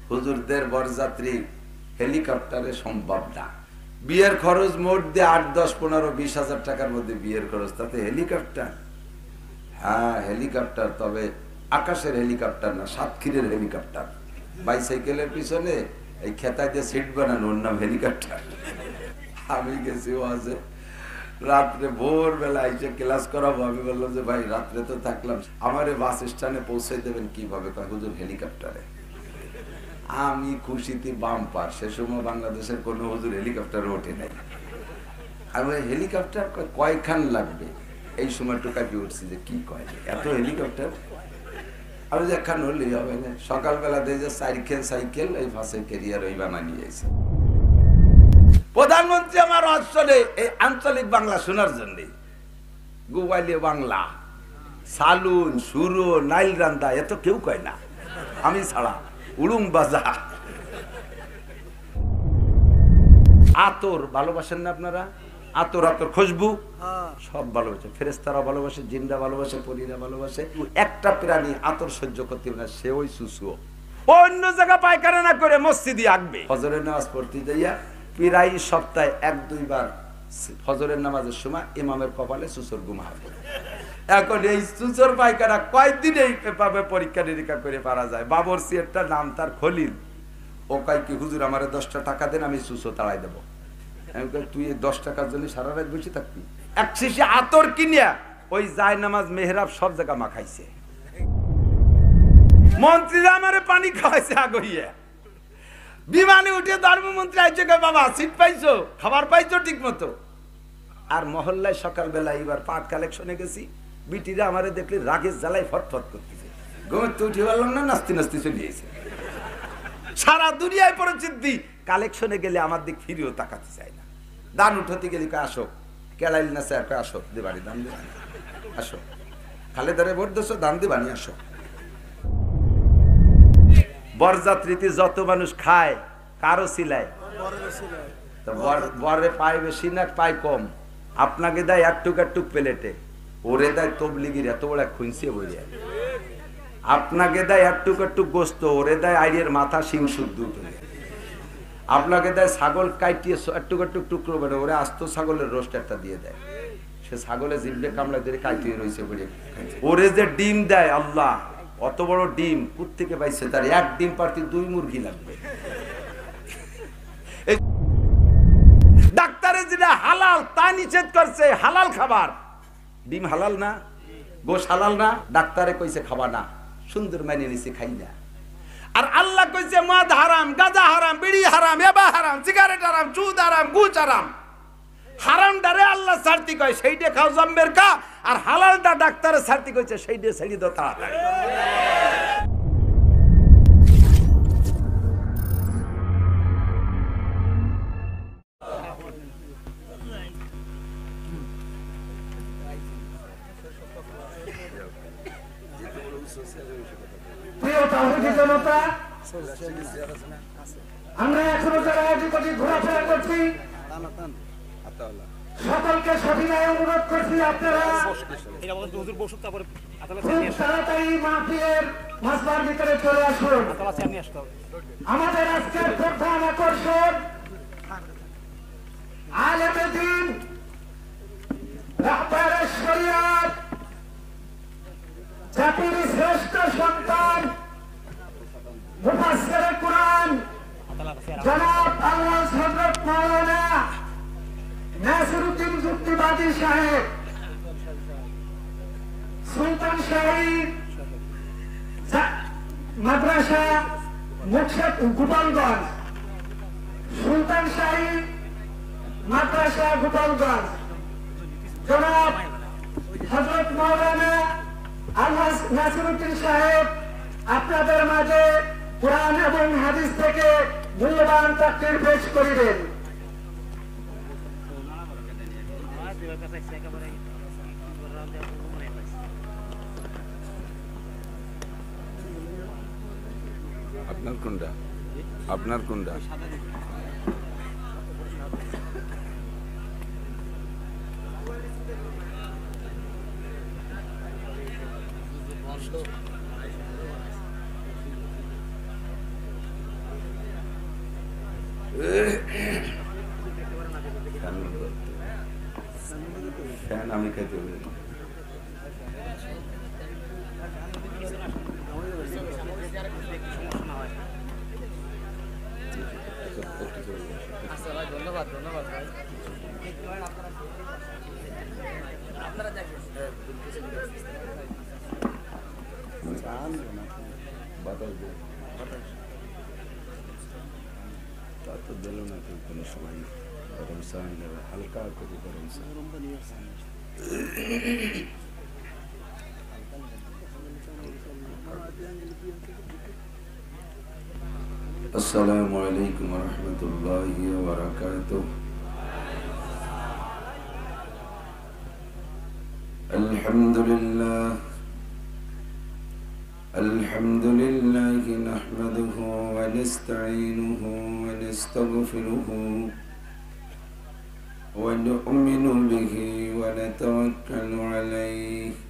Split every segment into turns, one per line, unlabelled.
হুজুরদের বরযাত্রী হেলিকপ্টারে সম্ভব না। বিয়ের খরচ মোট দিয়ে 8, 10, 15, 20 হাজার টাকার মধ্যে বিয়ের খরচ, তাতে হেলিকপ্টার? হ্যাঁ হেলিকপ্টার, তবে আকাশের হেলিকপ্টার না, সাতক্ষীরের হেলিকপ্টার। বাইসাইকেলের পিছনে এই খেতায় দিয়ে সিট বানানো, ওর নাম হেলিকপ্টার। আমি গেছি ওয়াজে, রাত্রে ভোরবেলা এসে ক্লাস করাবো। আমি বললাম যে ভাই রাত্রে তো থাকলাম, আমারে বাস স্ট্যান্ডে পৌঁছে দেবেন কিভাবে? হুজুর হেলিকপ্টারে। আমি খুশিতে বাম্পার। সে সময় বাংলাদেশের কোন হুজুর হেলিকপ্টারে ওঠে নাই। আমি হেলিকপ্টার কয়খান লাগবে? এই সময় টোকাপি উঠছি যে কি কয় এত হেলিকপ্টার। আমি যে একখান হলেই হবে না। সকালবেলা দিয়ে যে 4 সাইকেল এই ফাঁসে ক্যারিয়ার ওই বানিয়ে নিয়েছে। প্রধানমন্ত্রী আমার অঞ্চলে এই আঞ্চলিক বাংলা শোনার জন্য গোয়ালিয়া বাংলা, সালুন, সুরো, নাইল রান্দা এত কেউ কয় না, আমি ছাড়া। উড়ুম বাজা, আতর ভালোবাসেন না আপনারা? আতর, আতর খুশবু সব ভালোবাসে। ফেরেশতারা ভালোবাসে, জিনরা ভালোবাসে, পরীরা ভালোবাসে। একটা প্রাণী আতর সহ্য করতে পারে না, সে ওই সুসু। অন্য জায়গা পায়খানা না করে মসজিদে আসবে। ফজরের নামাজ পড়তে যাইয়া প্রায় সপ্তাহে 1-2 বার ফজরের নামাজের সময় ইমামের কপালে সুসুর গুমা হবে। এখন এই সুসুর পায়খানা কয়দিন এইভাবে পরীক্ষা নিরীক্ষা করে পারা যায়? বাবর সিয়েরটা নাম তার খলিল। ও কয় কি হুজুর আমারে 10টা টাকা দেন, আমি সুসু তাড়াই দেবো। আমি কই তুই এই 10 টাকার জন্য সারা রাত বসে থাকবি? এক শিশি আতর কিনিয়া ওই যায় নামাজ মেহরাব সব জায়গা মাখাইছে। মন্ত্রীরা আমারে পানি খাওয়াইছে আগইয়া। বিমানে উঠে ধর্মমন্ত্রী আইছে, বাবা সিট পাইছো, খাবার পাইছো ঠিক মতো? আর মহল্লায় সকালবেলা এবার পাট কালেকশনে গেছি, বিটিরা আমারে দেখলে রাগের জ্বালায় ফটফট করতেছে। ঘুমোতে উঠে পারলাম না, নাচতে নাচতে চলে এসে। সারা দুনিয়ায় পরিচিতি, কালেকশনে গেলে আমার দিক ফিরেও তাকাতে চায় না। দান উঠাতে গেলে আসো, কেড়াইল না স্যার আসো, দেবানি দান দেবানি, আসো খালেদারে ভোট দেছো, দান দেবানি, আসো। বরযাত্রীতে যত মানুষ খায় কারো সিলায়, বরে পায় বেশি না পায় কম? আপনাকে দেয় একটুক একটুক প্লেটে, ওরে দেয় তবলিগির এত বড় খুঁজছে বইয়া। আপনাকে দেয় একটুক একটুক গোস্ত, ওরে দেয় আইয়ের মাথা শিং শুদ্ধ। আপনাকে দেয় ছাগল কাটিয়ে একটুক একটুক টুকরো বেড়ে, ওরে আস্ত ছাগলের রোস্ট একটা দিয়ে দেয়। সে ছাগলের জিভে কামড়া দিয়ে কাটিয়ে রয়েছে বলে। ওরে যে ডিম দেয়, আল্লাহ অত বড় ডিম কোত্থেকে পাইছে? তার এক ডিম পারতে 2 মুরগি লাগবে। ডাক্তারে যেটা হালাল তা নিষেধ করছে, হালাল খাবার। ডিম হালাল না, গোশ হালাল না, ডাক্তারে কইছে খাবা না, সুন্দর মানিয়ে নিছে, খাই না। আর আল্লাহ কইছে মদ হারাম, গাঁজা হারাম, বিড়ি হারাম, এবা হারাম, সিগারেট হারাম, সুদ হারাম, ঘুষ হারাম। হারামটারে আল্লাহ ছাড়তি কয় সেইটা খাও জম্বের কা, আর হালালটা ডাক্তারে ছাড়তি কইছে সেইটা ছেড়ে দাও তাড়াতাড়ি।
আমরা এখনো যারা অধিপতি ঘোরাফেরা করছি সকলকে সবিনয়ে অনুরোধ করছি, আপনারা খুব তাড়াতাড়ি মাহফিলের মাসবার ভিতরে চলে আসুন। আমাদের আজকের প্রধান আকর্ষণ আলেমে দ্বীন, রাহবারে শরিয়ত, জাতির শ্রেষ্ঠ সন্তান, মুফাসসিরে কুরআন জনাব আল্লাহ হযরত মাওলানা নাসিরউদ্দিন যুক্তিবাদী সাহেব, সুলতান শাহী মাদ্রাসা মুকশেদ গোপালগঞ্জ, সুলতান শাহী মাদ্রাসা গোপালগঞ্জ, জনাব হযরত মাওলানা আল্লাহ নাসিরউদ্দিন সাহেব আপনাদের মাঝে কুরআন এবং হাদিস থেকে মূল্যবান তাকরীর পেশ করিবেন।
আপনার কোনটা? আপনার কোনটা? ফ্যান আমি খাইতে পারি না।
ধন্যবাদ ধন্যবাদ ভাই। আপনারা দেখেন
বাতাস দেয়, তা তো দিল না কেউ কোনো সময়। গরম চা নেবে, হালকা করে গরম চা। আসসালামু আলাইকুম ওয়া রাহমাতুল্লাহি ওয়া বারাকাতুহু। আলহামদুলিল্লাহ আলহামদুলিল্লাহি নাহমাদুহু ওয়া নাস্তাঈনুহু ওয়া নাস্তাগফিরুহু ওয়া নু'মিনু বিহি ওয়া নাতাওয়াক্কালু আলাইহি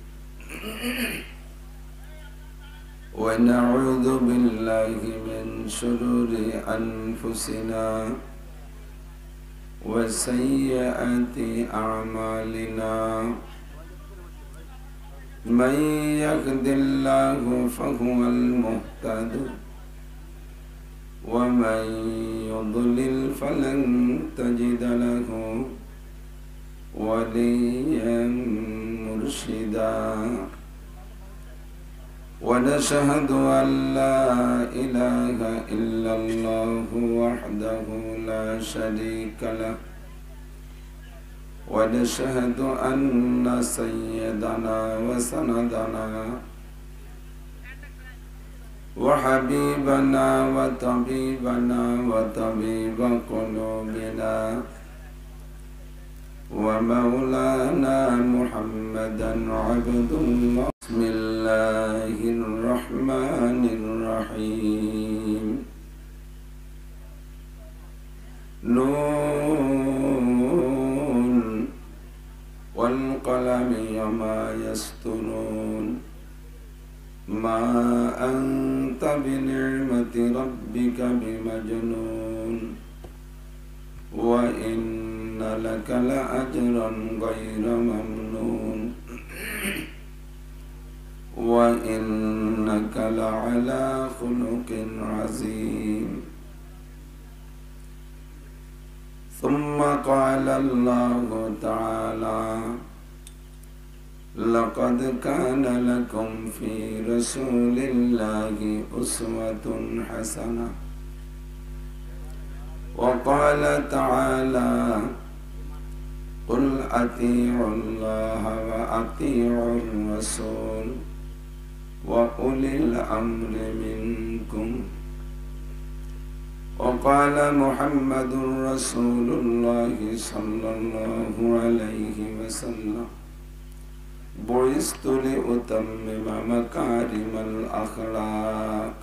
ونعوذ بالله من شرور أنفسنا وسيئات أعمالنا من يهد الله فهو المهتد ومن يضلل فلن تجد له وليا مرشدا ونشهد أن لا إله إلا الله وحده لا شريك له ونشهد أن سيدنا وسندنا وحبيبنا وطبيبنا وطبيب قلوبنا ومولانا محمدا عبد الله. بسم الله الرحمن الرحيم. نون والقلم وما يسطرون ما أنت بنعمة ربك بمجنون وإن لك لأجرا غير ممنون وإنك لعلى خلق عظيم. ثم قال الله تعالى لقد كان لكم في رسول الله أسوة حسنة. وقال تعالى قل أطيعوا الله وأطيعوا الرسول وأولي الأمر منكم. وقال محمد رسول الله صلى الله عليه وسلم بعثت لأتمم مكارم الأخلاق.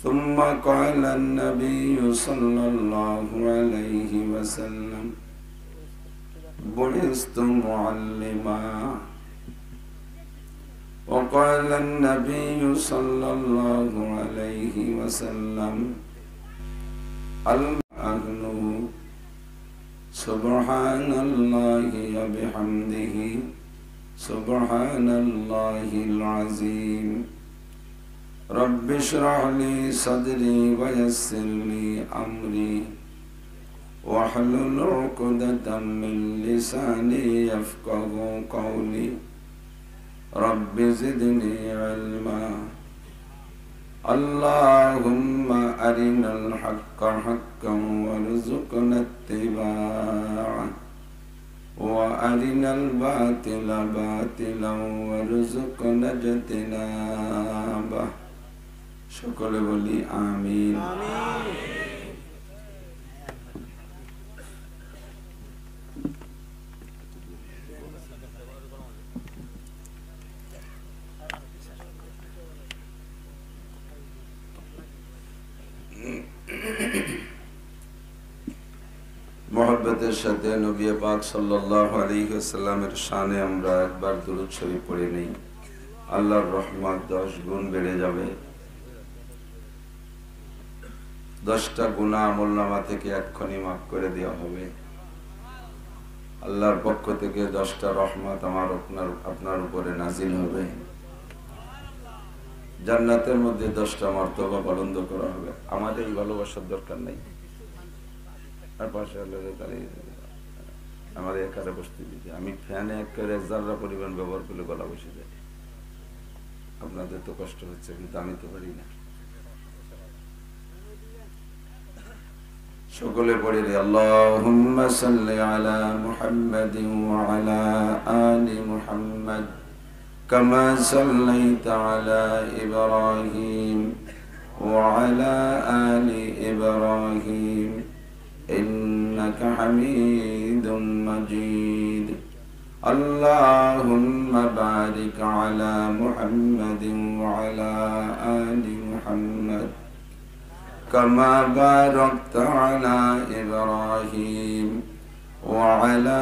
ثم قال النبي صلى الله عليه وسلم بعثت معلما. وقال النبي صلى الله عليه وسلم الأهل سبحان الله وبحمده سبحان الله العظيم. رب اشرح لي صدري ويسر لي أمري واحلل عقدة من لساني يفقه قولي. رب زدني علما. اللهم أرنا الحق حقا وارزقنا اتباعه وأرنا الباطل باطلا وارزقنا اجتنابه. সকলে বলি আমিন। মোহাব্বতের সাথে নবী পাক সাল্লাল্লাহু আলাইহি ওয়াসাল্লামের শানে আমরা একবার দুরূদ শরীফ পড়ে নেই। আল্লাহর রহমত 10 গুণ বেড়ে যাবে। 10টা গুনাহ আমলনামা থেকে এক্ষুনি মাফ করে দেওয়া হবে। আল্লাহর পক্ষ থেকে 10টা রহমত আপনার উপরে নাজিল হবে। জান্নাতের মধ্যে 10টা মর্তবা বুলন্দ করা হবে। আমাদের এই ভালোবাসার দরকার নাই। আর পাশে আমাদের একারে বসতে দিতে, আমি ফ্যানে একেবারে 1 জাররা পরিমাণ ব্যবহার করলে গলা বসে যায়। আপনাদের তো কষ্ট হচ্ছে, কিন্তু আমি তো পারি না। সকলে পড়ে রে আল্লাহুম্মা সাল্লি আলা মুহাম্মাদিন ওয়া আলা আলি মুহাম্মাদ কামা সাল্লাইতা আলা ইব্রাহিম ওয়া আলা আলি ইব্রাহিম ইন্নাকা হামিদুম মাজিদ। আল্লাহুম্মা বারিক আলা মুহাম্মাদিন ওয়া আলা আলি মুহাম্মাদ كما باركت على إبراهيم وعلى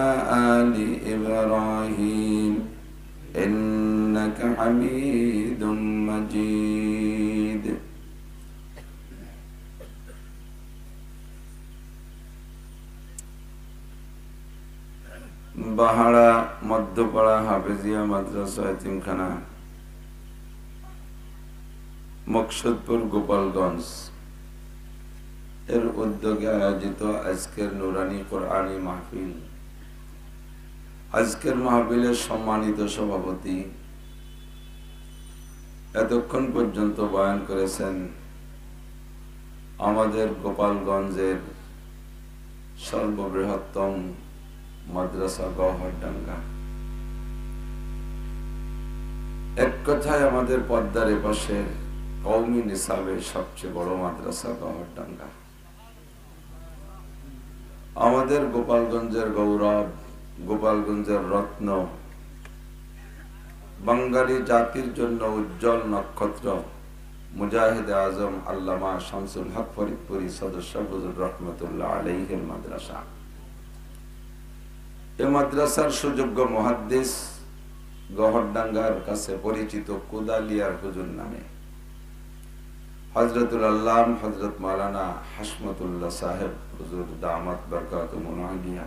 آل إبراهيم إنك حميد مجيد। বাহারা মধ্যপাড়া হাফেজিয়া মাদ্রাসা এতিমখানা, মকসুদপুর, গোপালগঞ্জ এর উদ্যোগে আয়োজিত আজকের নুরানি কোরআনী মাহফিল। আজকের মাহফিলের সম্মানিত সভাপতি এতক্ষণ পর্যন্ত বয়ান করেছেন আমাদের গোপালগঞ্জের সর্ববৃহত্তম মাদ্রাসা গওহরডাঙ্গা। এক কথায় আমাদের পদ্মার এপাশের কওমি নিসাবের সবচেয়ে বড় মাদ্রাসা গওহরডাঙ্গা। আমাদের গোপালগঞ্জের গৌরব, গোপালগঞ্জের রত্ন, বাঙালি জাতির জন্য উজ্জ্বল নক্ষত্র, মুজাহিদে আজম আল্লামা শামসুল হক ফরিদপুরি সদস্য হুজুর রহমতুল্লাহ আলাইহির মাদ্রাসা। এই মাদ্রাসার সুযোগ্য মুহাদ্দিস গওহরডাঙ্গার কাছে পরিচিত কুদালিয়ার হুজুর নামে হযরতুল আল্লাম হযরত মাওলানা হাশমতুল্লাহ সাহেব হুজুর দামাত বরকাতুহুল আলিয়া।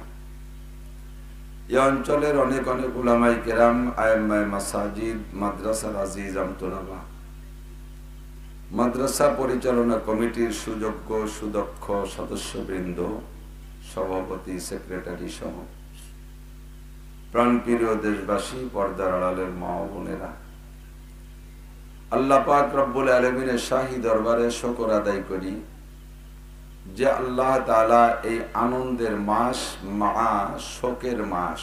এই অঞ্চলের অনেক অনেক উলামায়ে কেরাম, আইম্মায়ে মাসাজিদ, মাদ্রাসার আজিজ আমতোলাবা, মাদ্রাসা পরিচালনা কমিটির সুযোগ্য সুদক্ষ সদস্যবৃন্দ, সভাপতি, সেক্রেটারি সহ প্রাণপ্রিয় দেশবাসী, পর্দার আড়ালের মা ও বোনেরা, আল্লাহ পাক রব্বুল আলামিনের শাহী দরবারে শুকর আদায় করি যে আল্লাহ তাআলা এই আনন্দের মাস, শোকের মাস,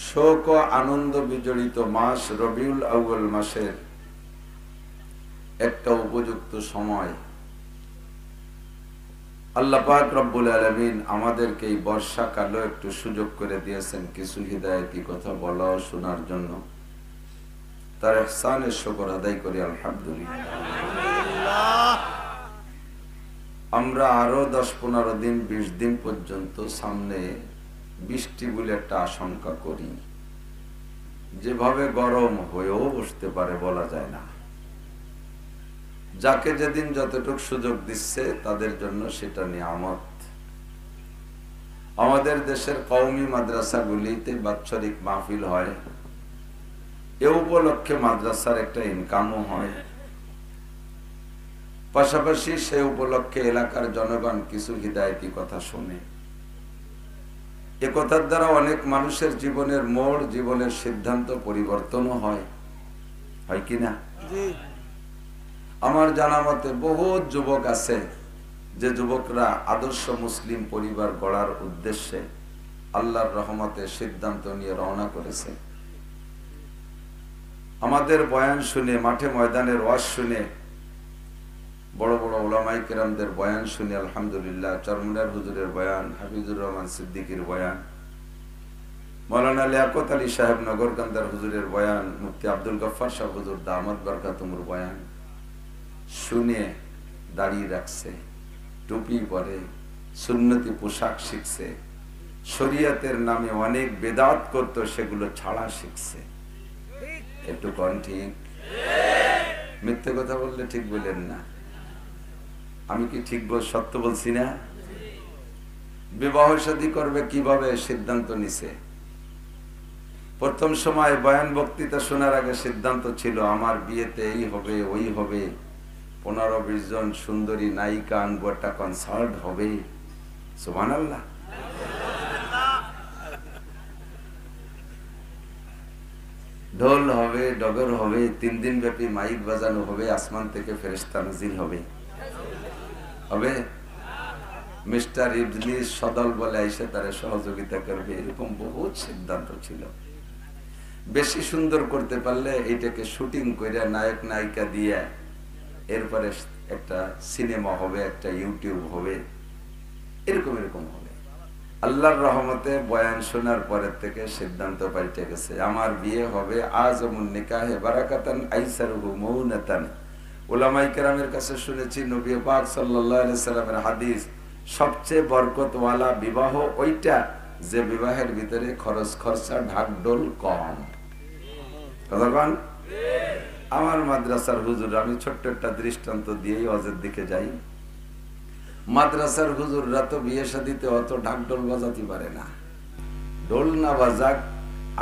শোক ও আনন্দ বিজড়িত মাস রবিউল আউয়াল মাসের একটা উপযুক্ত সময় আল্লাহ পাক রব্বুল আলামিন আমাদেরকে এই বর্ষাকালে একটু সুযোগ করে দিয়েছেন কিছু হিদায়াতি কথা বলা ও শোনার জন্য। তার ইহসানের শুকর আদায় করি আলহামদুলিল্লাহ। আমরা আরো 10-15 দিন 20 দিন পর্যন্ত সামনে বৃষ্টি বলে একটা আশঙ্কা করি। যেভাবে গরম হয়েও বসতে পারে বলা যায় না। যাকে যেদিন যতটুকু সুযোগ দিচ্ছে তাদের জন্য সেটা নিয়ামত। আমাদের দেশের কওমি মাদ্রাসাগুলিতে বাৎসরিক মাহফিল হয়, এ উপলক্ষে মাদ্রাসার একটা ইনকামও হয়। পাশাপাশি সেই উপলক্ষে এলাকার জনগণ কিছু হিদায়াতি কথা শোনে। এ কথার দ্বারা অনেক মানুষের জীবনের মোড়, জীবনের সিদ্ধান্ত পরিবর্তনও হয় কিনা? আমার জানা মতে বহুত যুবক আছে যে যুবকরা আদর্শ মুসলিম পরিবার গড়ার উদ্দেশ্যে আল্লাহর রহমতে সিদ্ধান্ত নিয়ে রওনা করেছে। আমাদের বয়ান শুনে, মাঠে ময়দানের ওয়াজ শুনে, বড় বড় উলামায়ে কেরামদের বয়ান শুনে আলহামদুলিল্লাহ, চরমনার হুজুরের বয়ান, হাফিজুর রহমান সিদ্দিকীর বয়ান, মাওলানা লিয়াকত আলী সাহেব নগরকান্দার হুজুরের বয়ান, মুফতি আব্দুল গফফার সাহেব হুজুর দামাত বরকাতুহুর বয়ান শুনে দাঁড়িয়ে রাখছে, টুপি পরে, সুন্নতি পোশাক শিখছে, শরীয়তের নামে অনেক বেদাত করত সেগুলো ছাড়া শিখছে। একটু কোন ঠিক? মিথ্যে কথা বললে ঠিক বলেন না। আমি কি ঠিক সত্য বলছি না? বিবাহ শাদী করবে কিভাবে সিদ্ধান্ত নিছে। প্রথম সময় বয়ান বক্তৃতা শোনার আগে সিদ্ধান্ত ছিল আমার বিয়েতে এই হবে ওই হবে, 15-20 জন সুন্দরী নায়িকা আনবো, একটা কনসার্ট হবে। সুবহানাল্লাহ। ঢোল হবে, ডগর হবে, 3 দিন ব্যাপী মাইক বাজানো হবে, আসমান থেকে ফেরেশতা নাজিল হবে। হবে মিস্টার ইবলিস সদল বলে এসে তারা সহযোগিতা করবে, এরকম বহুত সিদ্ধান্ত ছিল। বেশি সুন্দর করতে পারলে এইটাকে শুটিং করে নায়ক নায়িকা দিয়ে এরপরে একটা সিনেমা হবে, একটা ইউটিউব হবে, এরকম এরকম হবে। আল্লাহর রহমতে বয়ান শোনার পরের থেকে সিদ্ধান্ত পাল্টে গেছে। আমার বিয়ে হবে আজমুন নিকাহে বারাকাতান আইসারুহু মাউনাতান। উলামায়ে কেরামের কাছে শুনেছি নবী পাক সাল্লাল্লাহু আলাইহি সাল্লামের হাদিস, সবচেয়ে বরকতওয়ালা বিবাহ ওইটা যে বিবাহের ভিতরে খরচ খরচা ঢাকঢোল কম। কতক্ষণ? আমার মাদ্রাসার হুজুর, আমি ছোট্ট একটা দৃষ্টান্ত দিয়েই ওয়াজের দিকে যাই। মাদ্রাসার হুজুররা তো বিয়ে শাদীতে অত ঢাকঢোল বাজাতে পারে না। ঢোল না বাজাক,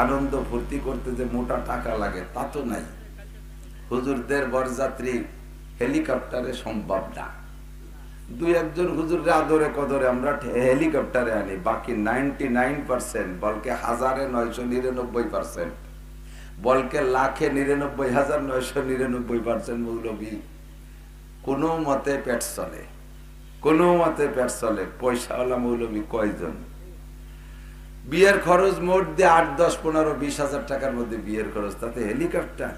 আনন্দ ফুর্তি করতে যে মোটা টাকা লাগে তা তো নাই। হুজুরদের বরযাত্রী হেলিকপ্টারে সম্ভব না। 2-1 হুজুররে আদরে কদরে আমরা হেলিকপ্টারে আনি, বাকি 99% বলকে 1000-999%, বলকে 1,99,999% মৌলবী কোনো মতে পেট চলে, কোনো মতে পেট চলে। পয়সাওয়ালা মৌলবী কয়জন? বিয়ের খরচ মোট দিয়ে 8, 10, 15, 20 হাজার টাকার মধ্যে বিয়ের খরচ, তাতে হেলিকপ্টার।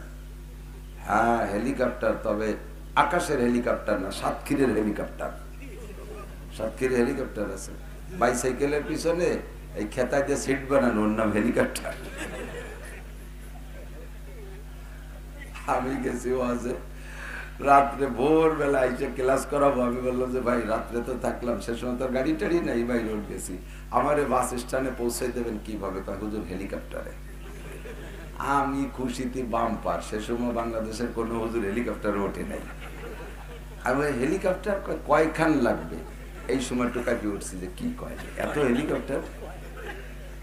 হ্যাঁ হেলিকপ্টার, তবে আকাশের হেলিকপ্টার না, সাতক্ষীরের হেলিকপ্টার। সাতক্ষীর হেলিকপ্টার আছে, বাইসাইকেলের পিছনে এই খেতা দিয়ে সিট বানানো, ওর নাম হেলিকপ্টার। আমি গেছি ওয়াজে, রাত্রে ভোরবেলা এসে ক্লাস করাবো। আমি বললাম যে ভাই রাত্রে তো থাকলাম, সে সময় তো গাড়ি টাড়ি নাই, ভাই রোড গেছি, আমারে বাস স্ট্যান্ডে পৌঁছে দেবেন কিভাবে? তা হুজুর হেলিকপ্টারে। আমি খুশিতে বাম পার, সে সময় বাংলাদেশের কোনো হুজুর হেলিকপ্টারে ওঠে নাই। আমি হেলিকপ্টার কয়খান লাগবে? এই সময় টোকাটি উঠছি যে কি কয় এত হেলিকপ্টার?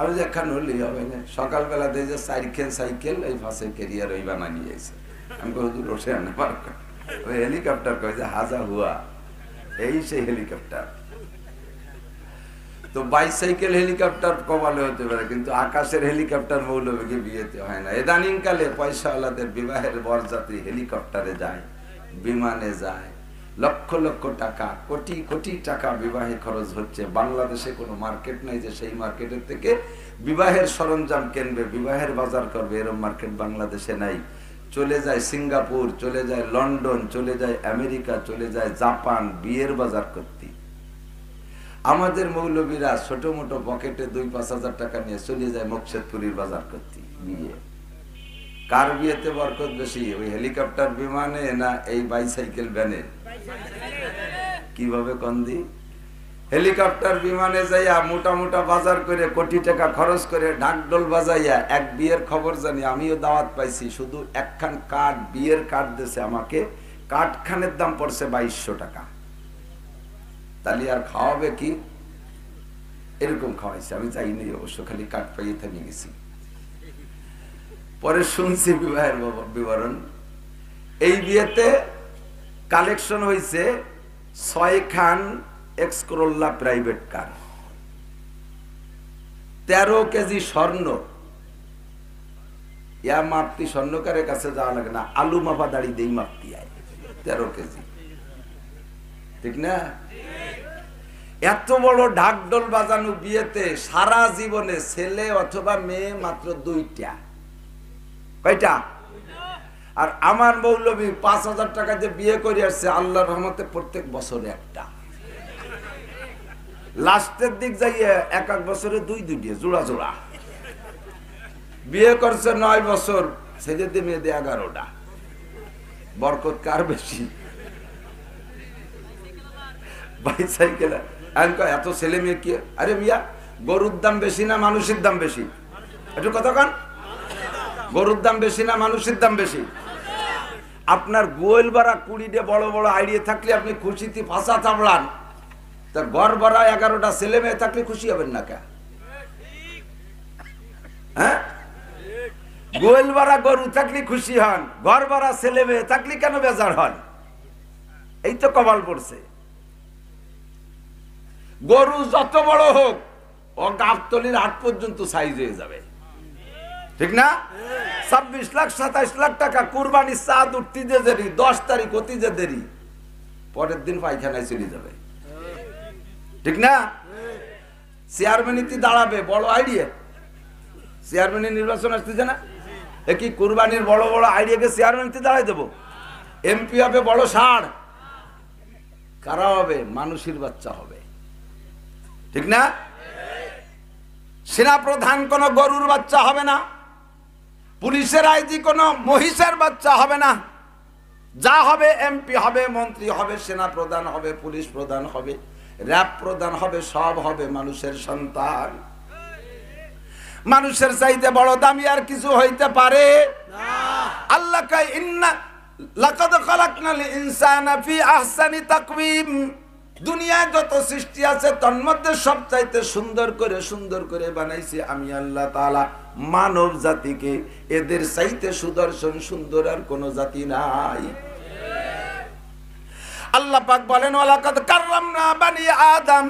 আমি যে একখান হলেই হবে না। সকালবেলা দিয়ে যে 4খান সাইকেল এই ফাঁসে ক্যারিয়ার ওই বানা নিয়ে এসে, আমি হুজুর ওঠে আনে ওই হেলিকপ্টার কয় যে হাজা হুয়া, এই সেই হেলিকপ্টার। তো বাইসাইকেল হেলিকপ্টার কমালে হতে পারে, কিন্তু আকাশের হেলিকপ্টার মৌলবীকে বিয়েতে হয় না। ইদানিং কালে পয়সাওয়ালাদের বিবাহের বরযাত্রী হেলিকপ্টারে যায়, বিমানে যায়, লক্ষ লক্ষ টাকা, কোটি কোটি টাকা বিবাহে খরচ হচ্ছে। বাংলাদেশে কোনো মার্কেট নাই যে সেই মার্কেটের থেকে বিবাহের সরঞ্জাম কিনবে, বিবাহের বাজার করবে, এরকম মার্কেট বাংলাদেশে নাই। চলে যায় সিঙ্গাপুর, চলে যায় লন্ডন, চলে যায় আমেরিকা, চলে যায় জাপান বিয়ের বাজার করতে। আমাদের মৌলবীরা ছোট মোটো পকেটে 2-5 হাজার টাকা নিয়ে চলে যায় মকসেদপুরীর বাজার করতে। বিয়ে কার বিয়েতে বরকত বেশি, ওই হেলিকপ্টার বিমানে না এই বাইসাইকেল ভ্যানে? কিভাবে কন্দি? হেলিকপ্টার বিমানে যাইয়া মোটা মোটা বাজার করে কোটি টাকা খরচ করে ঢাকঢোল বাজাইয়া এক বিয়ের খবর জানি, আমিও দাওয়াত পাইছি। শুধু একখান কার্ড, বিয়ের কার্ড দিয়েছে আমাকে, কার্ডখানের দাম পড়ছে 2200 টাকা। তাহলে আর খাওয়াবে কি? এরকম খাওয়াইছে, আমি যাইনি অবশ্য, খালি কার্ড পাইয়ে থামিয়ে গেছি। পরে শুনছি বিবাহের বিবরণ। এই বিয়েতে কালেকশন হয়েছে 6খান X Corolla private car, 13 KG স্বর্ণ। ইয়া মাপতি স্বর্ণকারের কাছে যাওয়া লাগে না, আলু মাপা দাড়ি দেই মাপতি আয় 13 কেজি, ঠিক না? এত বড় ঢাকঢোল বাজানো বিয়েতে সারা জীবনে ছেলে অথবা মেয়ে মাত্র 2টা। কয়টা? আর আমার মৌলবী 5,000 টাকা দিয়ে বিয়ে করে আসছে, আল্লাহর রহমতে প্রত্যেক বছরে একটা। লাস্টের দিক যাইয়ে এক বছরে 2-2 জোড়া জোড়া বিয়ে করছে। 9 বছর, ছেলেদের মেয়েদের 11টা। বরকত কার বেশি? বাইসাইকেল এত ছেলে মেয়ে কি? আরে মিয়া, গরুর দাম বেশি না মানুষের দাম বেশি? একটু কথা কান। গরুর দাম বেশি না মানুষের দাম বেশি? আপনার গোয়েল বাড়া 20 বড় বড় আইডিয়া থাকলে আপনি খুশিতে ফাঁসা থামলান, তা ঘর ভরা 11টা ছেলে মেয়ে থাকলে খুশি হবেন না কে? হ্যাঁ, গোয়েল বাড়া গরু থাকলে খুশি হন, ঘর ভরা ছেলে মেয়ে থাকলে কেন বেজার হন? এই তো কপাল পড়ছে। গরু যত বড় হোক ও গাবতলির 8 পর্যন্ত সাইজ হয়ে যাবে, ঠিক না? 26 লাখ 27 লাখ টাকা কুরবানির চাঁদ উঠতে যে দেরি, 10 তারিখ অতি যে দেরি, পরের দিন পায়খানায় চলে যাবে, ঠিক না? চেয়ারম্যানিতে দাঁড়াবে, বড় আইডিয়া। চেয়ারম্যানের নির্বাচন আসতেছে না, কি কুরবানির বড় বড় আইডিয়াকে চেয়ারম্যানিতে দাঁড়াই দেবো? এমপি হবে বড় ষাঁড়, কারা হবে? মানুষের বাচ্চা হবে, ঠিক না? সেনা প্রধান কোন গরুর বাচ্চা হবে না, পুলিশের আইজি কোন মহিষের বাচ্চা হবে না। যা হবে এমপি হবে, মন্ত্রী হবে, সেনা প্রধান হবে, পুলিশ প্রধান হবে, র‍্যাব প্রধান হবে, সব হবে মানুষের সন্তান। মানুষের চাইতে বড় দামি আর কিছু হইতে পারে না। আল্লাহ কয় ইন্না লাকাদ খালাকনাল ইনসানা ফি আহসানি তাকওয়িম। দুনিয়ায় যত সৃষ্টি আছে তার মধ্যে সবচাইতে সুন্দর করে বানাইছি আমি আল্লাহ তাআলা মানব জাতিকে। এদের চাইতে সুদর্শন সুন্দর আর কোন জাতি নাই। আল্লাহ পাক বলেন ওয়ালাকাদ কাররামনা বানি আদম।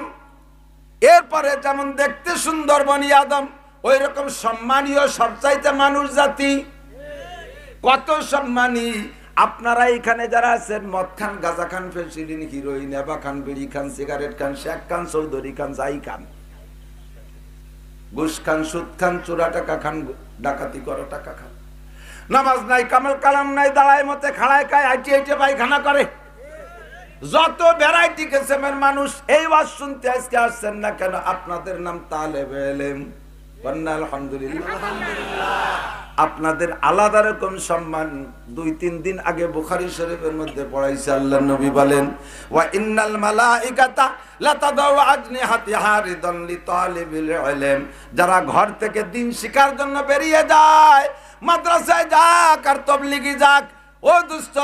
এরপরে যেমন দেখতে সুন্দর বনি আদম, ওই রকম সম্মানীয় সবচাইতে মানুষ জাতি। কত সম্মানী! আপনারা এখানে যারা আছেন, মদ খান, গাঁজা খান, ফেন্সিডিল, হিরোইন, এবা খান, বিড়ি খান, সিগারেট খান, শেখ খান, চৌধুরী খান, যাই খান, ঘুষ খান, সুদ খান, চোরা টাকা খান, ডাকাতি করা টাকা খান, নামাজ নাই, কামাল কালাম নাই, দাঁড়ায় মতে খাড়ায় খায়, আইটি আইটে পায়খানা করে, যত ভ্যারাইটি কিসমের মানুষ। এই ওয়াজ শুনতে আজকে আসছেন না কেন? আপনাদের নাম তালেবে ইলম। আলহামদুলিল্লাহ, আপনাদের আলাদা রকম সম্মান। 2-3 দিন আগে বুখারী শরীফের মধ্যে পড়াইছে, আল্লাহর নবী বলেন ওয়া ইন্নাল মালাইকাতা লাতাদাউ আজনিহাতিহা রিদান লিতালিবিল ইলম। যারা ঘর থেকে দিন শিখার জন্য বেরিয়ে যায়, মাদ্রাসায় যাক আর তাবলীগি যাক, ও দোস্ত,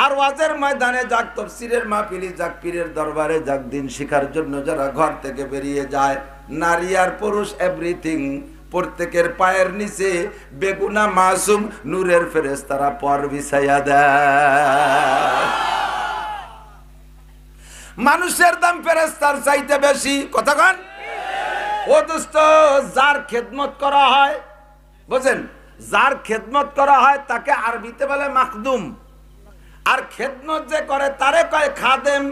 আর ওয়াজের ময়দানে যাক, তাফসীরের মাহফিলে যাক, পীরের দরবারে যাক, দিন শিখার জন্য যারা ঘর থেকে বেরিয়ে যায়, নারী আর পুরুষ এভরিথিং, প্রত্যেকের পায়ের নিচে বেগুনা মাসুম নূরের ফেরেশতারা পর বিছাইয়া দেয়। মানুষের দাম ফেরেশতার চাইতে বেশি, কথা কন। ও দোস্ত, যার খেদমত করা হয়, বুঝেন, যার খেদমত করা হয় তাকে আরবিতে বলে মাখদুম, আর খেদমত যে করে তারে কয় খাদেম।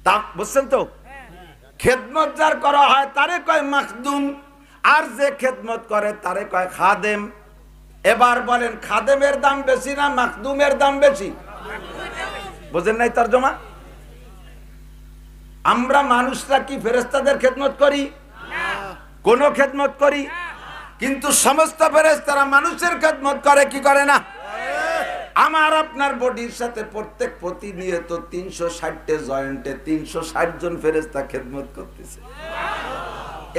তা বুঝছেন তো? খেদমত যার করা হয় তারে কয় মাখদুম, আর যে খেদমত করে তারে কয় খাদেম। এবার বলেন, খাদেমের দাম বেশি না মাখদুমের দাম বেশি? বুঝেন নাই তরজমা? আমরা মানুষরা কি ফেরেশতাদের খেদমত করি? কোন খেদমত করি? কিন্তু সমস্ত ফেরেশতারা মানুষের খেদমত করে কি করে না? আমার আপনার বডির সাথে প্রত্যেক প্রতিনিয়ত 360 জয়েন্টে 360 জন ফেরেশতা খেদমত করতেছে।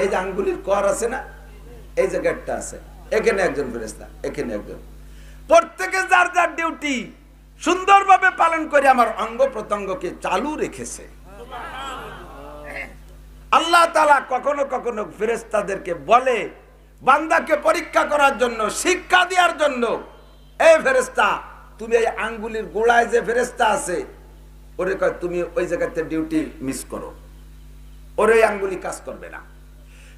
এই যে আঙ্গুলির কর আছে না, এই যে গেটটা আছে, এখানে একজন ফেরেশতা, এখানে একজন, প্রত্যেকে যার যার ডিউটি সুন্দরভাবে পালন করে আমার অঙ্গ প্রত্যঙ্গকে চালু রেখেছে। আল্লাহ তাআলা কখনো কখনো ফেরেশতাদেরকে বলে বান্দাকে পরীক্ষা করার জন্য, শিক্ষা দেওয়ার জন্য, এই ফেরেশতা তুমি এই আঙ্গুলির গোড়ায় যে ফেরেশতা আছে ওরে কয় তুমি ওই জায়গাতে ডিউটি মিস করো, ওরে আঙ্গুলি কাজ করবে না।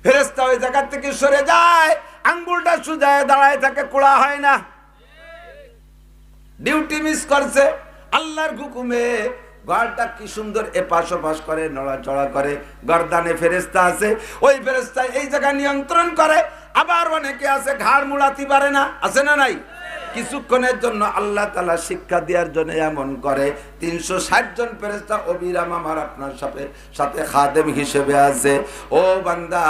ফেরেশতা ওই জায়গা থেকে সরে যায়, আঙ্গুলটা সুজায় দাঁড়ায় থাকে, কোড়া হয় না, ডিউটি মিস করছে। আল্লাহর হুকুমে ঘরটা কি সুন্দর এপাশ ওপাশ করে, নড়াচড়া করে, গর্দানে ফেরেশতা আছে, ওই ফেরেশতা এই জায়গা নিয়ন্ত্রণ করে। আবার অনেকে আছে ঘাড় মুড়াতে পারে না, আছে না নাই? কিছুক্ষণের জন্য আল্লাহ তাআলা শিক্ষা দেওয়ার জন্য এমন করে 360 জন ফেরেশতা অবিরাম আমার আপনার সাথে খাদেম হিসেবে আছে। ও বান্দা,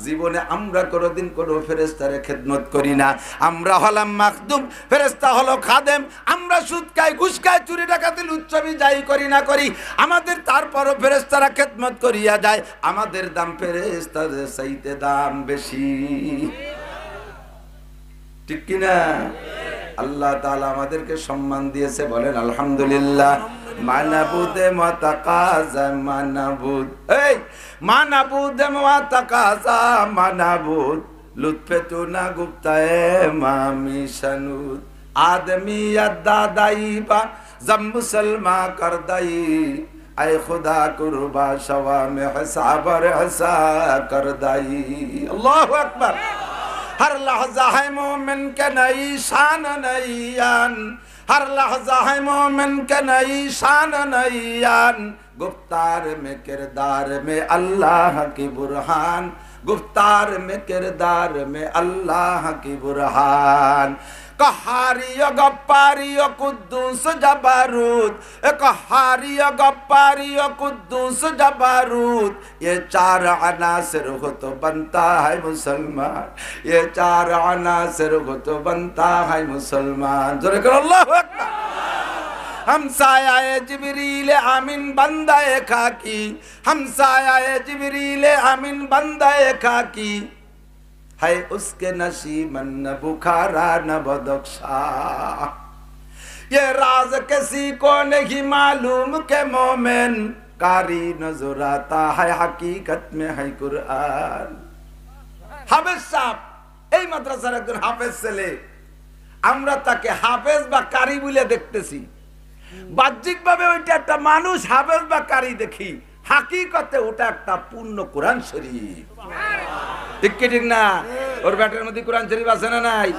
জীবনে আমরা কোনোদিন কোনো ফেরেশতারে খেদমত করি না। আমরা হলাম মাখদুম, ফেরেশতা হলো খাদেম। আমরা সুদ খাই, ঘুষ খাই, চুরি ডাকাতি লুচ্ছামি যাই করি না করি, আমাদের তারপরও ফেরেশতারা খেদমত করিয়া যায়। আমাদের দাম ফেরেশতাদের চাইতে দাম বেশি, ঠিক কিনা? আল্লাহ তাআলা আমাদেরকে সম্মান দিয়েছে, বলেন আলহামদুলিল্লাহ। মানাবুদে মাতাকাজা মানাবুদ, এই মানাবুদে মাতাকাজা মানাবুদ, লুৎফে তু না গুপ্তায়ে মামি শানুদ, आदमी अद्दा दाई बा जब मुसलमा कर दाई, ऐ खुदा कुर्बा शवा में हिसाब रहसा कर दाई। अल्लाहु अकबर। हर लहजा है मोमिन के नई शान नई आन, हर लहजा है मोमिन के नई शान नई आन, गुफ्तार में किरदार में अल्लाह की बुरहान, गुफ्तार में किरदार में अल्लाह की बुरहान। कहारियो गप्पारियो कुद्दूस जबारूद, कहारियो गप्पारियो कुद्दूस जबारूद, ये चार अनासिर हो तो बनता है मुसलमान, ये चार अनासिर हो तो बनता है मुसलमान। जोरे करो अल्लाहु अकबर। हमसाया जिब्रील आमीन बंदाए खाकी, हमसाया जिब्रील आमीन बंदाए खाकी, है उसके नसीबन न बुखारा न बदख्शा, ये राज किसी को नहीं मालूम के मोमिन कारी नजर आता है हकीकत में है कुरान। हाफेज साहब এই মাদ্রাসার একজন হাফেজ ছেলে, আমরা তাকে হাফেজ বা কারি বলে দেখতেছি, বাহ্যিকভাবে ওইটা একটা মানুষ হাফেজ বা কারি দেখি, হাকিকতে ওটা একটা পূর্ণ কোরআন শরীফ। ঠিক কি ঠিক না? ওর ব্যাটের মধ্যে কোরআন শরীফ আছে না নাই?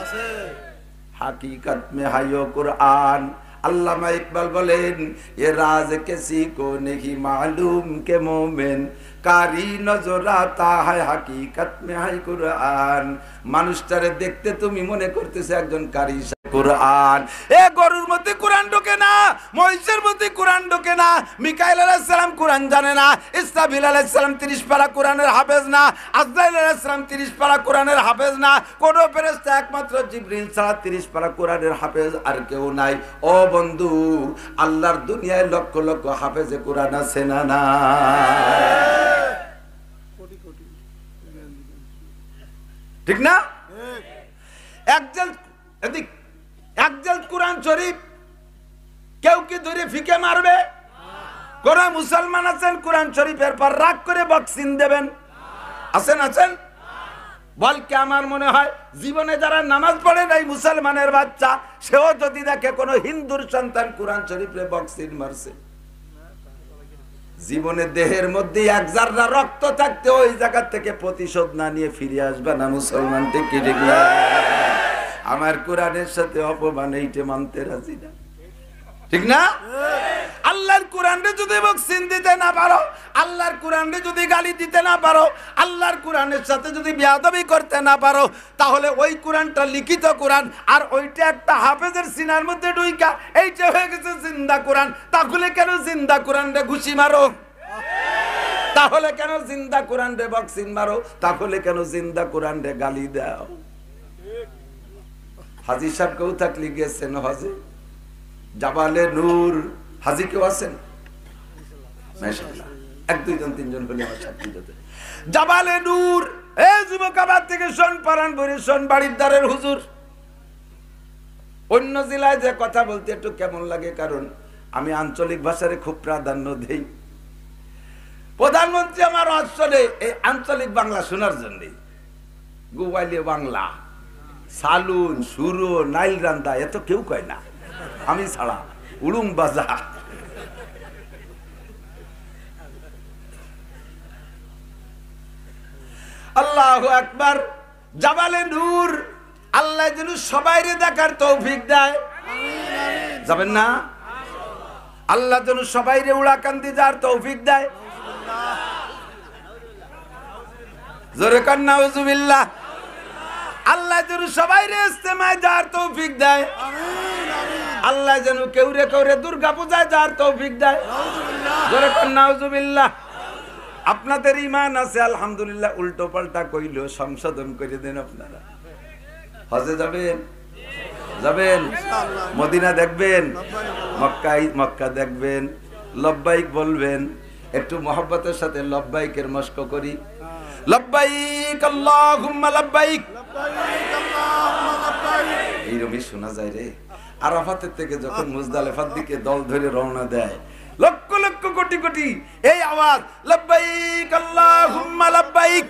হাকিকত মে হায়ো কুরআন। আল্লামা ইকবাল বলেন, ये राज किसी को नहीं मालूम के मोमिन कारी नजर आता है हकीकत में है कुरआन। মানুষটারে দেখতে তুমি মনে করতেছ একজন কারি কুরআন। এ গরুর মধ্যে কোরআন ঢোকে না, মহিষের মধ্যে কোরআন ঢোকে না। মিকাইল আলাইহিস সালাম কোরআন জানে না, ইসরাফিল আলাইহিস সালাম 30 পারা কোরআনের হাফেজ না, আজরাইল আলাইহিস সালাম 30 পারা কোরআনের হাফেজ না। কোন ফেরেশতা একমাত্র জিবরিল ছাড়া 30 পারা কোরআনের হাফেজ আর কেউ নাই। ও বন্ধু, আল্লাহর দুনিয়ায় লক্ষ লক্ষ হাফেজে কোরআন আছে না না? ঠিক না? একজন কোরআন শরীফ কেউ কি ধরে ফিকে মারবে? কোন মুসলমান আছেন কোরআন শরীফের পর রাগ করে বক্সিং দেবেন? আছেন আছেন? বলকে আমার মনে হয় জীবনে যারা নামাজ পড়ে নাই মুসলমানের বাচ্চা, সেও যদি দেখে কোন হিন্দুর সন্তান কোরআন শরীফে বক্সিং মারছে, জীবনে দেহের মধ্যে এক জাররা রক্ত থাকতে ওই জায়গা থেকে প্রতিশোধ না নিয়ে ফিরে আসবে না মুসলমান। ঠিক কি ঠিক না? আমার কোরআনের সাথে অপমান এইটা মানতে রাজি না। ঠিক না? আল্লাহর কোরআনে যদি বক্সিং দিতে না পারো, আল্লাহর কোরআনে যদি গালি দিতে না পারো, আল্লাহর কোরআনের সাথে যদি বেয়াদবি করতে না পারো, তাহলে ওই কোরআনটা লিখিত কোরআন আর ওইটা একটা হাফেজের সিনার মধ্যে ঢুইকা এইটা হয়ে গেছে জিন্দা কোরআন। তাহলে কেন জিন্দা কোরআনরে ঘুষি মারো? তাহলে কেন জিন্দা কোরআনরে বক্সিং মারো? তাহলে কেন জিন্দা কোরআনরে গালি দাও? হাজী সাহেব কেউ থাকলে গিয়েছেন হজে, জাবালে নূর হাজী কেউ আছেন? মাশাআল্লাহ, 1-2 3 হলে আমার সাথী যেতে। জাবালে নূর, এই যুবকাবাদ থেকে শোন, পারান ভরে শোন, বাড়ির দ্বারের হুজুর। অন্য জেলায় যে কথা বলতে একটু কেমন লাগে, কারণ আমি আঞ্চলিক ভাষারে খুব প্রাধান্য দেই। প্রধানমন্ত্রী আমার অঞ্চলে এই আঞ্চলিক বাংলা শোনার জন্য গোয়ালিয়া বাংলা, সালুন, সুরো, নাইল রান্দা এত কেউ কয় না, আমি ছাড়া। উড়ুম বাজা, আল্লাহু আকবার। জাবালে নূর, আল্লাহ যেন সবাইরে দেখার তৌফিক দেয়। যাবেন না? আল্লাহ যেন সবাইরে উড়াকান্দি যার তৌফিক দেয়। জোরে কান নাউজুবিল্লাহ। আল্লাহ যেন সবাইরে ইস্তেমায় যার তৌফিক দেয়। আল্লাহ যেন কেউরে কেউরে দুর্গা পূজায় যার তৌফিক দেয়। জোরে কান নাউজুবিল্লাহ। আপনাদের ঈমান আছে আলহামদুলিল্লাহ, উল্টো পাল্টা কইলো সংশোধন করে দেন। আপনারা হজে যাবেন? যাবেন? মদিনা দেখবেন? মক্কা দেখবেন? লব্বাইক বলবেন। একটু মহব্বতের সাথে লব্বাইকের মস্ক করি। লব্বাইক আল্লাহুম্মা লব্বাইক, লব্বাইক আল্লাহুম্মা লব্বাইক, এইরকমই শোনা যায় রে। আরাফাতের থেকে যখন মুজদালিফার দিকে দল ধরে রওনা দেয়, লক্ষ লক্ষ কোটি কোটি এই আওয়াজ, লব্বাইক আল্লাহুম্মা লব্বাইক,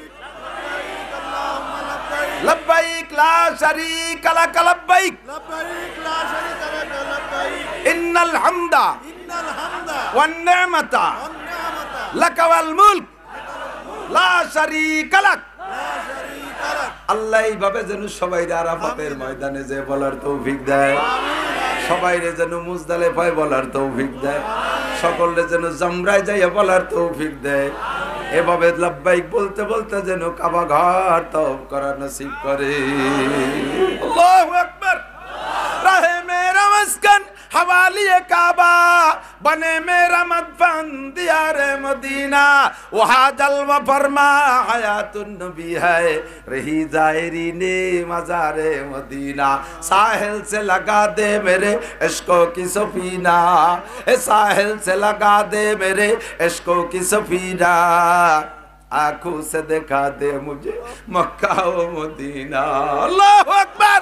লব্বাইক লা শারীকা লাক লব্বাইক, ইন্নাল হামদা ওয়ান নি'মাতা লাকা ওয়াল মুলক লা শারীকা লাক। আল্লাহ এইভাবে যেন সবাই আরাফাতের ময়দানে যে বলার তৌফিক দেয়, সবাইরে যেন মুজদালিফায় বলার তৌফিক দেয়, সকলে যেন জামরায় যাইয়া বলার তৌফিক দেয়। এভাবে লাব্বাইক বলতে বলতে যেন কাবা ঘর তওয়াফ করা নসিব করে। আল্লাহু আকবার। রাহে মেরা মাসকান हवालिए काबा बने मेरा मदफन दियारे मदीना, वहाँ जलवा फरमा हयातुन नबी है रही जायरीने मज़ारे मदीना। साहिल से लगा दे मेरे इश्कों की सफीना, साहिल से लगा दे मेरे इश्कों की सफीना, आँखों से दिखा दे मुझे मक्का व मदीना। अल्लाह अकबर।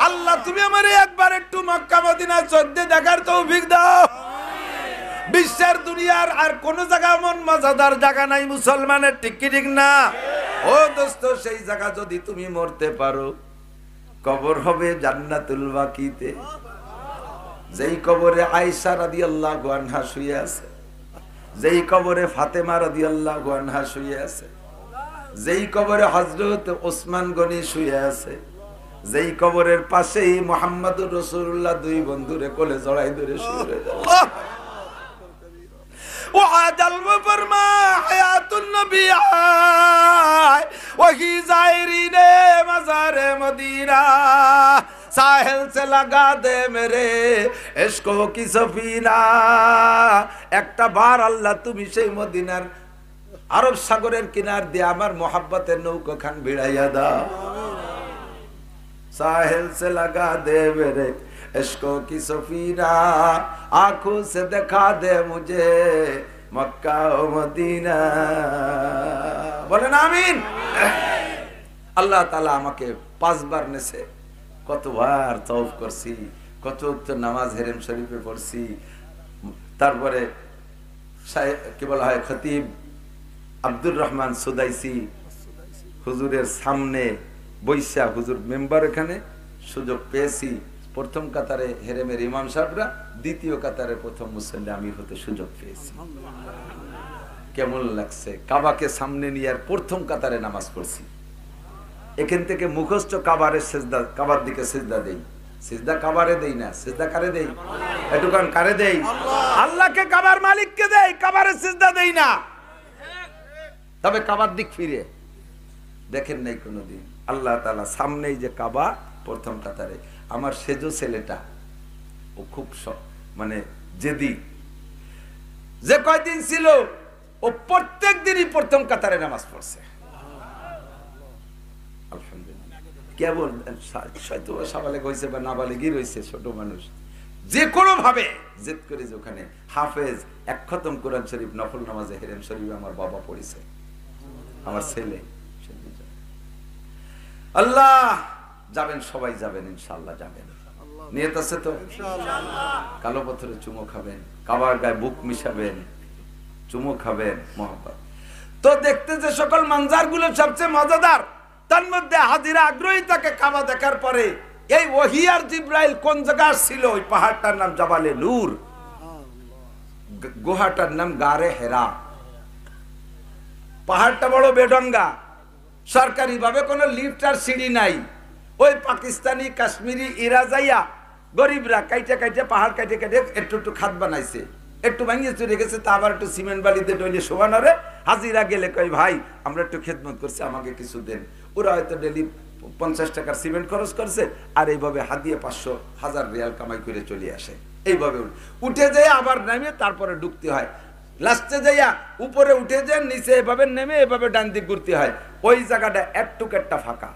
আল্লাহ তুমি আমারে একবার একটু মক্কা মদিনা চোখে দেখার তৌফিক দাও। বিশ্বের দুনিয়ার আর কোন জায়গা এমন মজাদার জায়গা নাই মুসলমানের, ঠিক কি ঠিক না? ও দোস্ত, সেই জায়গা যদি তুমি মরতে পারো, কবর হবে জান্নাতুল বাকিতে। যেই কবরে আয়েশা রাদিয়াল্লাহু আনহা শুয়ে আছে, যেই কবরে ফাতেমা রাদিয়াল্লাহু আনহা শুয়ে আছে, যেই কবরে হযরত ওসমান গনি শুয়ে আছে, যেই কবরের পাশেই মুহাম্মদুর রাসূলুল্লাহ দুই বন্ধুরে কোলে জড়াই ধরে শুয়ে আল্লাহ ওয়াজাল ফরমা হায়াতুন নবী আয় ওহি জায়রিনে মাজারে মদিনা, साहिल से लगा दे मेरे इश्कों की सफीना। একটা বার আল্লাহ তুমি সেই মদিনার আরব সাগরের কিনার দিয়ে আমার মোহাব্বতের নৌকা খান ভিড়াইয়া দাও। साहिल से लगा दे मेरे इश्कों की सफीना, आंखों से दिखा दे मुझे मक्का व मदीना। बोलेन आमीन। আল্লাহ তাআলা আমাকে 5 বার নেছে, কতবার তওয়াফ করছি, কত ওয়াক্ত নামাজ হেরেম শরীফে পড়ছি। তারপরে কি বলা হয়, খতিব আব্দুর রহমান সুদাইসি হুজুরের সামনে বৈশা, হুজুর মেম্বার, এখানে সুযোগ পেয়েছি। প্রথম কাতারে হেরেমের ইমাম সাহেবরা, দ্বিতীয় কাতারে প্রথম মুসল্লি আমি হতে সুযোগ পেয়েছি। কেমন লাগছে? কাবাকে সামনে নিয়ে আর প্রথম কাতারে নামাজ পড়ছি। এখান থেকে মুখস্থ কাবারের সিজদা, কাবার দিকে সিজদা দেই। সিজদা কাবারে দেই না, সিজদা কারে দেই? একটু কান কারে দেই? আল্লাহকে, কাবার মালিককে দেই, কাবারে সিজদা দেই না। তবে কাবার দিক ফিরে দেখেন নাই কোনোদিন। আল্লাহ তাআলা সামনেই যে কাবা, প্রথম কাতারে। আমার সেজো ছেলেটা ও খুব মানে জেদি, যে কয়দিন ছিল ও প্রত্যেক দিনই প্রথম কাতারে নামাজ পড়ছে। আলহামদুলিল্লাহ। কেবল হয়তো সাবালে গইছে বা নাবালেগই রয়েছে, ছোট মানুষ, যে কোনো ভাবে জেদ করে যে ওখানে হাফেজ এক খতম কোরআন শরীফ নফল নামাজে হেরেম শরীফ আমার বাবা পড়েছে, আমার ছেলে। আল্লাহ যাবেন, সবাই যাবেন, ইনশাআল্লাহ যাবেন। নিয়ত আছে তো? কালো পাথরে চুমো খাবেন, কাবার গায়ে বুক মিশাবেন, চুমো খাবেন, মহব্বত। তো দেখতে যে সকল মানজারগুলো সবচেয়ে মজাদার, তার মধ্যে হাজিরা আগ্রহী থাকে কাবা দেখার পরে এই ওহী আর জিবরাইল কোন জায়গায় ছিল। ওই পাহাড়টার নাম জাবালে নূর, গুহাটার নাম গারে হেরা। পাহাড়টা বড় বেডঙ্গা, সরকারি ভাবে কোনো লিফট আর সিঁড়ি নাই। ওই পাকিস্তানি কাশ্মীরি ইরা যাইয়া গরিবরা কাইটে কাইটে পাহাড় কাইটে কাইটে একটু একটু খাত বানাইছে, একটু ভাঙিয়ে চলে গেছে, তা আবার একটু সিমেন্ট বালিতে ডলে শোয়ানোরে। হাজিরা গেলে কই ভাই আমরা একটু খেদমত করছি, আমাকে কিছু দেন। ওরা হয়তো ডেলি 50 টাকার সিমেন্ট খরচ করছে, আর এইভাবে হাদিয়ে 500-1000 রিয়াল কামাই করে চলে আসে। এইভাবে উঠে যায় আবার নামে তারপরে ঢুকতে হয়। লাস্টে যাইয়া উপরে উঠে যান, নিচে এভাবে নেমে এভাবে ডান দিক ঘুরতে হয়। ওই জায়গাটা একটুক একটা ফাঁকা।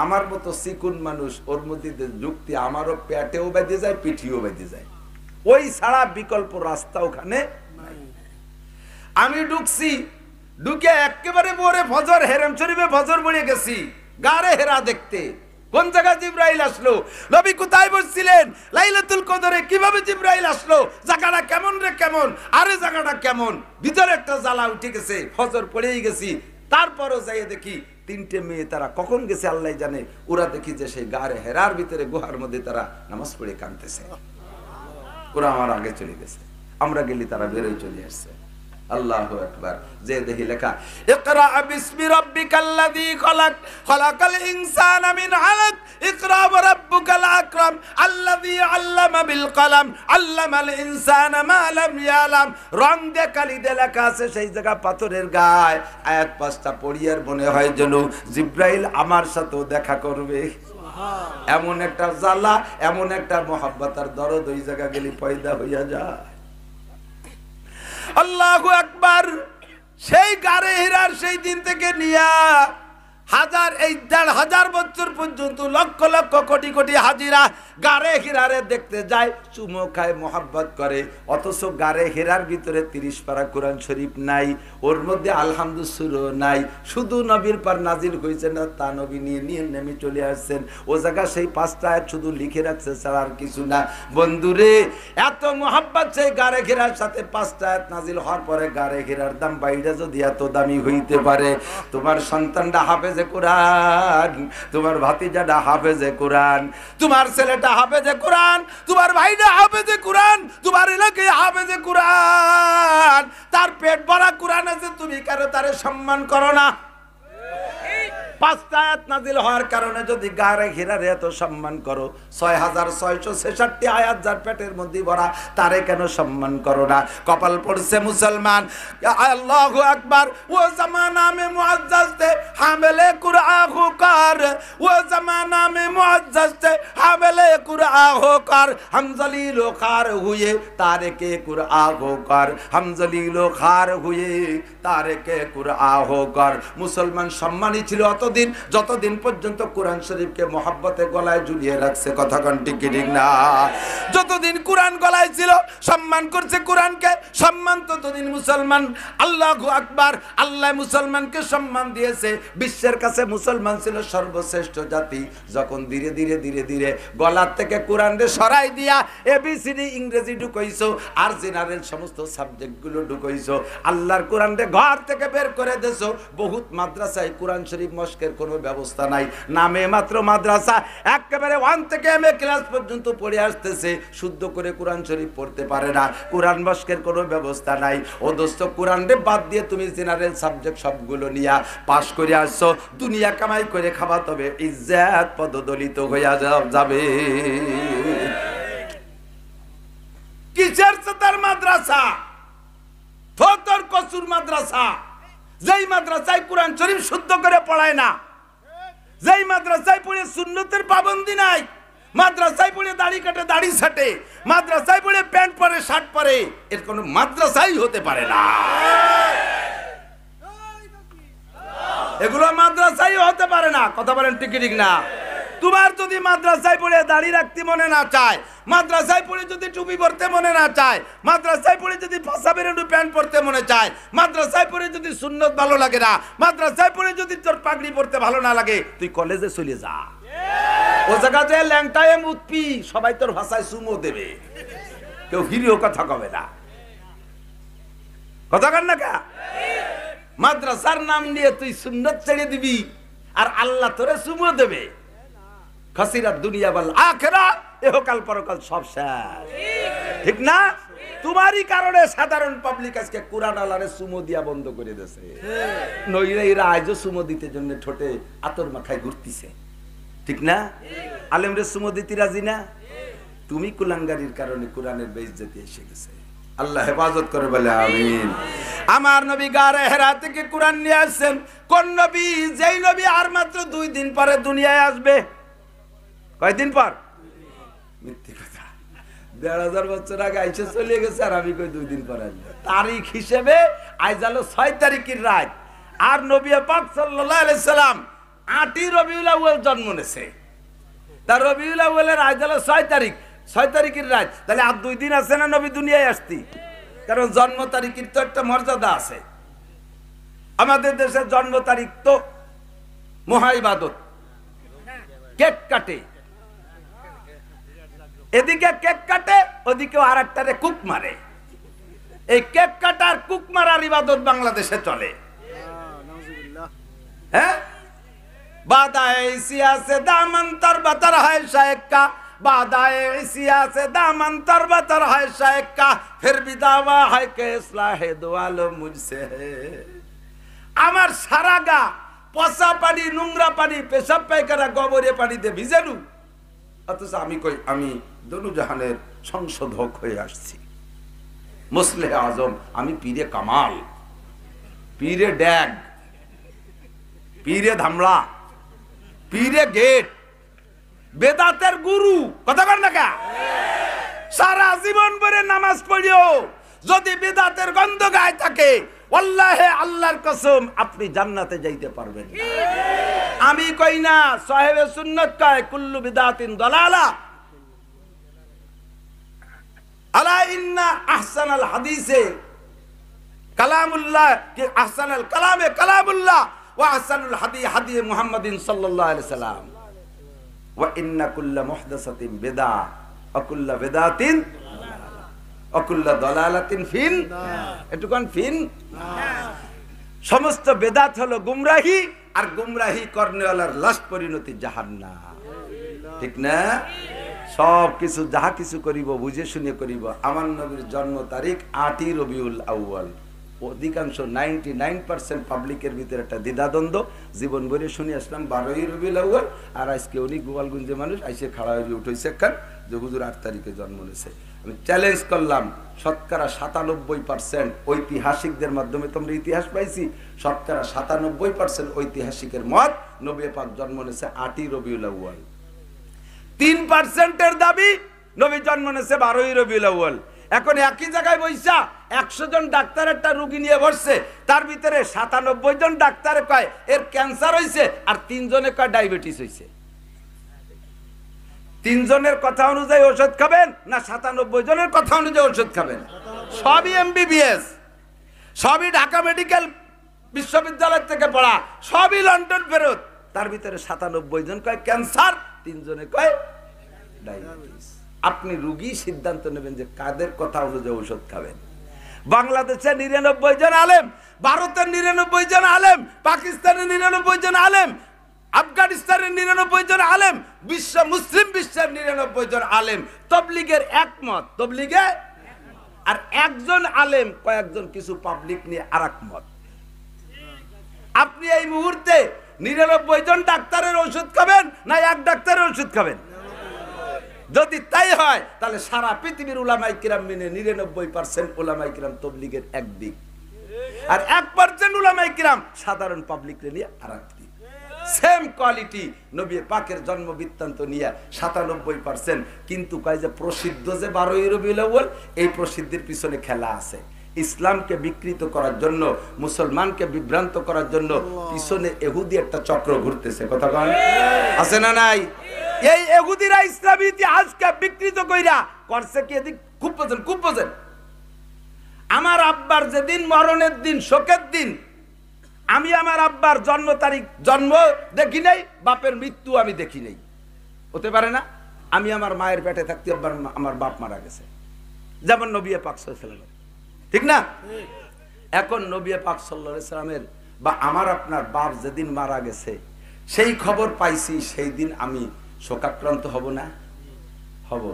আমার মতো চিকুন মানুষ ওর মধ্যে ঢুকতে আমারও পেটেও বেঁধে যায়, পিঠিও বেঁধে যায়। ওই ছাড়া বিকল্প রাস্তা ওখানে নাই। আমি ঢুকছি, ঢুকে একেবারে ভোরে ফজর হেরেম শরীফে ফজর পড়ে গেছি গারে হেরা দেখতে। কোন জায়গায় জিবরাইল আসলো? নবী কোথায় বসছিলেন? লাইলাতুল কদরে কিভাবে জিবরাইল আসলো? জায়গাটা কেমন রে কেমন? আরে জায়গাটা কেমন? ভিতরে একটা জ্বালা উঠে গেছে, ফজর পড়েই গেছি, তারপরও যাইয়ে দেখি তিনটে মেয়ে, তারা কখন গেছে আল্লাহ জানে। ওরা দেখি যে সেই গারে হেরার ভিতরে গুহার মধ্যে তারা নামাজ পড়ে কাঁদতেছে। ওরা আমার আগে চলে গেছে, আমরা গেলি তারা বেরোয় চলে আসছে। আল্লাহু আকবার। যে দেখি লেখা ইকরা বিসমি রাব্বিকাল্লাযী খালাক খালাকাল ইনসানা মিন আলাক ইকরা ওয়া রাব্বুকাল আকরাম আল্লাযী আল্লামা বিল কলম আল্লামাল ইনসানা মা লাম ইয়ালাম। রং দিয়ে কালি দিয়ে লেখা আছে সেই জায়গা পাথরের গায়। আয়াত 5টা পড়িয়ার মনে হয় যেন জিবরাইল আমার সাথেও দেখা করবে। এমন একটা জ্বালা, এমন একটা মহব্বত আর দরদ ওই জায়গা গেলি পয়দা হইয়া যায়। আল্লাহু আকবার। সেই গারে হীরার সেই দিন থেকে নিয়া হাজার, এই ১,৫০০ বছর পর্যন্ত লক্ষ লক্ষ কোটি কোটি হাজিরা গারে হীরারে দেখতে যায়, চুমো খায়, মোহাব্বত করে। অথচ গারে হীরার ভিতরে ৩০ পারা কোরআন শরীফ নাই, ওর মধ্যে আলহামদু সূরা নাই। শুধু নবীর পর নাজিল হয়েছে না, তা নবী নিয়ে নিয়ে নেমে চলে আসছেন। ও জায়গা সেই 5টা আয়াত শুধু লিখে রাখছে, ছাড়া আর কিছু না। বন্ধুরে, এত মোহাব্বত সেই গারে হীরার সাথে 5টা আয়াত নাজিল হওয়ার পরে গারে হীরার দাম বাইরে যদি এত দামি হইতে পারে, তোমার সন্তানটা হাফেজে কোরআন, তোমার ভাতিজাটা হাফেজে কোরআন, তোমার ছেলেটা হাফেজে কোরআন, তোমার ভাইটা হাফেজে কোরআন, তোমার এলাকায় হাফেজে কোরআন, তার পেট ভরা কোরআন আছে, তুমি কেন তারে সম্মান করো না? 5টা আয়াত নাজিল হওয়ার কারণে যদি গারে হীরার এত সম্মান করো, ৬৬৬৬ আয়াত যার পেটের মধ্যে ভরা, তারে কেন সম্মান করো না? কপাল পড়ছে মুসলমান। আল্লাহু আকবার। ও জামানা মে মুআজ্জাজ थे হামেলে কুরআন হোকার, ও জামানা মে মুআজ্জাজ थे হামেলে কুরআন হোকার, हम जलील व खार हुए तारिके कुरआन होकर, हम जलील व खार हुए तारिके कुरआन होकर। মুসলমান সম্মানী ছিল অতদিন যতদিন পর্যন্ত কোরআন শরীফকে মহব্বতে গলায় ঝুলিয়ে রাখছে। কথা কোন ঠিক ঠিক না? যতদিন কোরআন গলায় ছিল, সম্মান করছে কোরআনকে, সম্মান ততদিন মুসলমান। আল্লাহু আকবার। আল্লাহ মুসলমানকে সম্মান দিয়েছে। বিশ্বের কাছে মুসলমান ছিল সর্বশ্রেষ্ঠ জাতি। যখন ধীরে ধীরে ধীরে ধীরে গলার থেকে কোরআনকে সরাই দিয়া এবিসিডি ইংরেজি ঢুকাইছো আর জেনারেল সমস্ত সাবজেক্টগুলো ঢুকাইছো, আল্লাহর কোরআনকে ঘর থেকে বের করে দেছো। বহুত মাদ্রাসায় কোরআন শরীফ মস্কের কোনো ব্যবস্থা নাই, নামে মাত্র মাদ্রাসা। একেবারে 1 থেকে MA ক্লাস পর্যন্ত পড়ে আসতেছে, শুদ্ধ করে কোরআন শরীফ পড়তে পারে না। কোরআন মস্কের কোনো ব্যবস্থা নাই। ও দোস্ত, কোরআনকে বাদ দিয়ে তুমি জেনারেল সাবজেক্ট সবগুলো নিয়ে পাস করে আসছো, দুনিয়া কামাই করে খাবা, তবে ইজ্জত পদদলিত হইয়া যাবে। কিসের তার মাদ্রাসা? তোর কসুর মাদ্রাসা। যেই মাদ্রাসায় কোরআন শরীফ শুদ্ধ করে পড়ায় না, যেই মাদ্রাসায় পড়ে সুন্নতের পাবন্দি নাই, মাদ্রাসায় পড়ে দাড়ি কাটে দাড়ি ছাটে, মাদ্রাসায় পড়ে প্যান্ট পরে শার্ট পরে, এর কোনো মাদ্রাসাই হতে পারে না। এগুলো মাদ্রাসাই হতে পারে না। কথা বলেন ঠিক ঠিক না? তোমার যদি মাদ্রাসায় পড়ে দাড়ি রাখতে মনে না চায়, মাদ্রাসায় পড়ে যদি টুপি পরতে মনে না চায়, মাদ্রাসায় পড়ে যদি পাশাবের প্যান্ট পরতে মনে চায়, মাদ্রাসায় পড়ে যদি সুন্নত ভালো লাগে না, মাদ্রাসায় পড়ে যদি তোর পাগড়ি পরতে ভালো না লাগে, তুই কলেজে চলে যা। ও জায়গা যে ল্যাংটায় মুতপি, সবাই তোর ভাষায় সুমো দেবে, কেউ হিরিও কথা কবে না। কথা কন না কা? মাদ্রাসার নাম নিয়ে তুই সুন্নত ছেড়ে দিবি আর আল্লাহ তোরে সুমো দেবে। খাসিরাত দুনিয়া ওয়াল আখিরা, ইহকাল পরকাল সব শেষ। ঠিক না? তোমারই কারণে সাধারণ পাবলিক আজকে কোরআন আল্লাহরে সুমো দিয়া বন্ধ করে দিয়েছে। নইলে এরা আজও সুমো দিতে জন্য ঠোঁটে আতর মাখায় ঘুরতিছে। ঠিক না? আলেমরে সুমো দিতে রাজি না। তুমি কুলাঙ্গারির কারণে কোরআনের বেইজ্জতি এসে গেছে। আল্লাহ হেফাজত করে বলে আমিন। আমার নবী গারে হেরা থেকে কোরআন নিয়ে আসছেন। কোন নবী? যেই নবী আর মাত্র 2 দিন পরে দুনিয়ায় আসবে। কয়দিন পর? মিথ্যে কথা। ১,৫০০ বছর আগে আইসে চলে গেছে, আর আমি কই 2 দিন পর আসবে। তারিখ হিসেবে আজ হলো 6 তারিখের রাত, আর নবী পাক সাল্লাল্লাহু আলাইহি সাল্লাম 8ই রবিউল আউয়াল জন্ম নেছে। তার রবিউল আউয়ালের আজ হলো 6 তারিখ, 6 তারিখের রাত। তাহলে আর 2 দিন আছে না নবী দুনিয়ায় আসতি? কারণ জন্ম তারিখের তো একটা মর্যাদা আছে। আমাদের দেশের জন্ম তারিখ তো মহা ইবাদত। কেক কাটে, এদিকে কেক কাটে, ওদিকে আর একটারে কুক মারে। এই কেক কাটার কুক মারার ইবাদত বাংলাদেশে চলে। হ্যাঁ, বাদায়ে সিয়াসে দামন তরবতর হয় শায়েক কা, বাদায়ে সিয়াসে দামন তরবতর হয় শায়েক কা, ফির ভি দাওয়া है कि इस्लाह दुआलो मुझसे है। আমার সারা গা পচা পানি, নোংরা পানি, পেশাব পায়খানা, গোবরে পানিতে ভিজানো, অথচ আমি কই আমি দনুজাহানের সংশোধক হয়ে আসছি, মুসলিহ আজম, আমি পীরে কামাল, পীরে ড্যাগ, পীরে ধামড়া, পীরে গেট, বেদাতের গুরু। কথা বল না কা? সারা জীবন ভরে নামাজ পড়িও যদি বেদাতের গন্ধ গায়ে থাকে, ওয়াল্লাহি আল্লাহর কসম আপনি জান্নাতে যাইতে পারবেন না। আমি কই না, সাহেবে সুন্নাত কয় কুল্লু বিদাতিন দালালা। আলা ইন্না আহসানাল হাদিসে কালামুল্লাহ, কি আহসানাল কালামে কালামুল্লাহ ওয়া আহসানুল হাদি হাদি মুহাম্মাদিন সাল্লাল্লাহু আলাইহি সাল্লাম ওয়া ইন্না কুল্লা মুহদাসাতিন বিদআ ওয়া কুল্লা বিদআতিন ওয়া কুল্লা দালালাতিন ফিন, এটুকুন ফিন। সমস্ত বেদাত হলো গুমরাহি, আর গুমরাহি করনেওয়ালার লাস্ট পরিণতি জাহান্নাম। ঠিক না? সব কিছু যাহা কিছু করিব বুঝে শুনে করিব। আমার নবীর জন্ম তারিখ 8ই রবিউল আউয়াল। অধিকাংশ 99% পাবলিকের ভিতরে একটা দ্বিধাদ্বন্দ্ব, জীবন ভরে শুনে আসলাম 12ই রবিউল আউয়াল, আর আজকে উনি গোপালগঞ্জে মানুষ আইসে খাড়া হয়ে উঠেছে একখান যে হুজুর 8 তারিখে জন্ম নিয়েছে। আমি চ্যালেঞ্জ করলাম, শতকরা 97% ঐতিহাসিকদের মাধ্যমে তোমরা ইতিহাস পাইছি, শতকরা 97% ঐতিহাসিকের মত নবী পাক জন্ম নিয়েছে 8ই রবিউল আউয়াল। 3% দাবি নবী জন্ম নিয়েছে 12ই রবিউল আউয়াল। এখন একই জায়গায় বইসা 100 জন ডাক্তার একটা রোগী নিয়ে বসছে, তার ভিতরে 97 জন ডাক্তার কয় এর ক্যান্সার হয়েছে, আর 3 জনে কয় ডায়াবেটিস হয়েছে। 3 জনের কথা অনুযায়ী ওষুধ খাবেন না 97 জনের কথা অনুযায়ী ওষুধ খাবেন? সবই এমবিবিএস, সবই ঢাকা মেডিকেল বিশ্ববিদ্যালয় থেকে পড়া, সবই লন্ডন ফেরত, তার ভিতরে 97 জন কয় ক্যান্সার, 3 জনে কয় ডায়াবেটিস। আপনি রোগী সিদ্ধান্ত নেবেন যে কাদের কথা অনুযায়ী ঔষধ খাবেন। বাংলাদেশে 99 জন আলেম, ভারতের 99 জন আলেম, পাকিস্তানের 99 জন আলেম, আফগানিস্তানের 99 জন আলেম, বিশ্ব মুসলিম বিশ্বের 99 জন আলেম তবলিগের একমত, তবলিগে আর একজন আলেম কয়েকজন কিছু পাবলিক নিয়ে আরেক মত। আপনি এই মুহূর্তে 99 জন ডাক্তারের ওষুধ খাবেন না এক ডাক্তারের ওষুধ খাবেন? যদি তাই হয় তাহলে সারা পৃথিবীর উলামায়ে কিরাম মিলে 99% উলামায়ে কিরাম তবলিগের একদিক, আর 1% উলামায়ে কিরাম সাধারণ পাবলিক নিয়ে আরেক দিক। সেম কোয়ালিটি নবী পাকের জন্ম বৃত্তান্ত নিয়ে 97%, কিন্তু কয় যে প্রসিদ্ধ যে 12ই রবিউল আউয়াল, এই প্রসিদ্ধির পিছনে খেলা আছে। ইসলামকে বিকৃত করার জন্য, মুসলমানকে বিভ্রান্ত করার জন্য পিছনে ইহুদি একটা চক্র ঘুরতেছে। কথা কন আছে না নাই? এই ইহুদিরা ইসলামী ইতিহাসকে বিকৃত কইরা করছে কি এদিক খুব বোঝেন, খুব বোঝেন। আমার আব্বার যেদিন মরণের দিন, শোকের দিন, আমি আমার আব্বার জন্ম তারিখ, জন্ম দেখি নাই, বাপের মৃত্যু আমি দেখি নাই। হতে পারে না? আমি আমার মায়ের পেটে থাকতে আমার বাপ মারা গেছে, যেমন নবী পাক সাল্লাল্লাহু আলাইহি ওয়াসাল্লাম, ঠিক না? এখন নবী পাক সাল্লাল্লাহু আলাইহি ওয়াসাল্লামের বা আমার আপনার বাপ যেদিন মারা গেছে সেই খবর পাইছি, সেই দিন আমি শোকাক্রান্ত হব না? হব।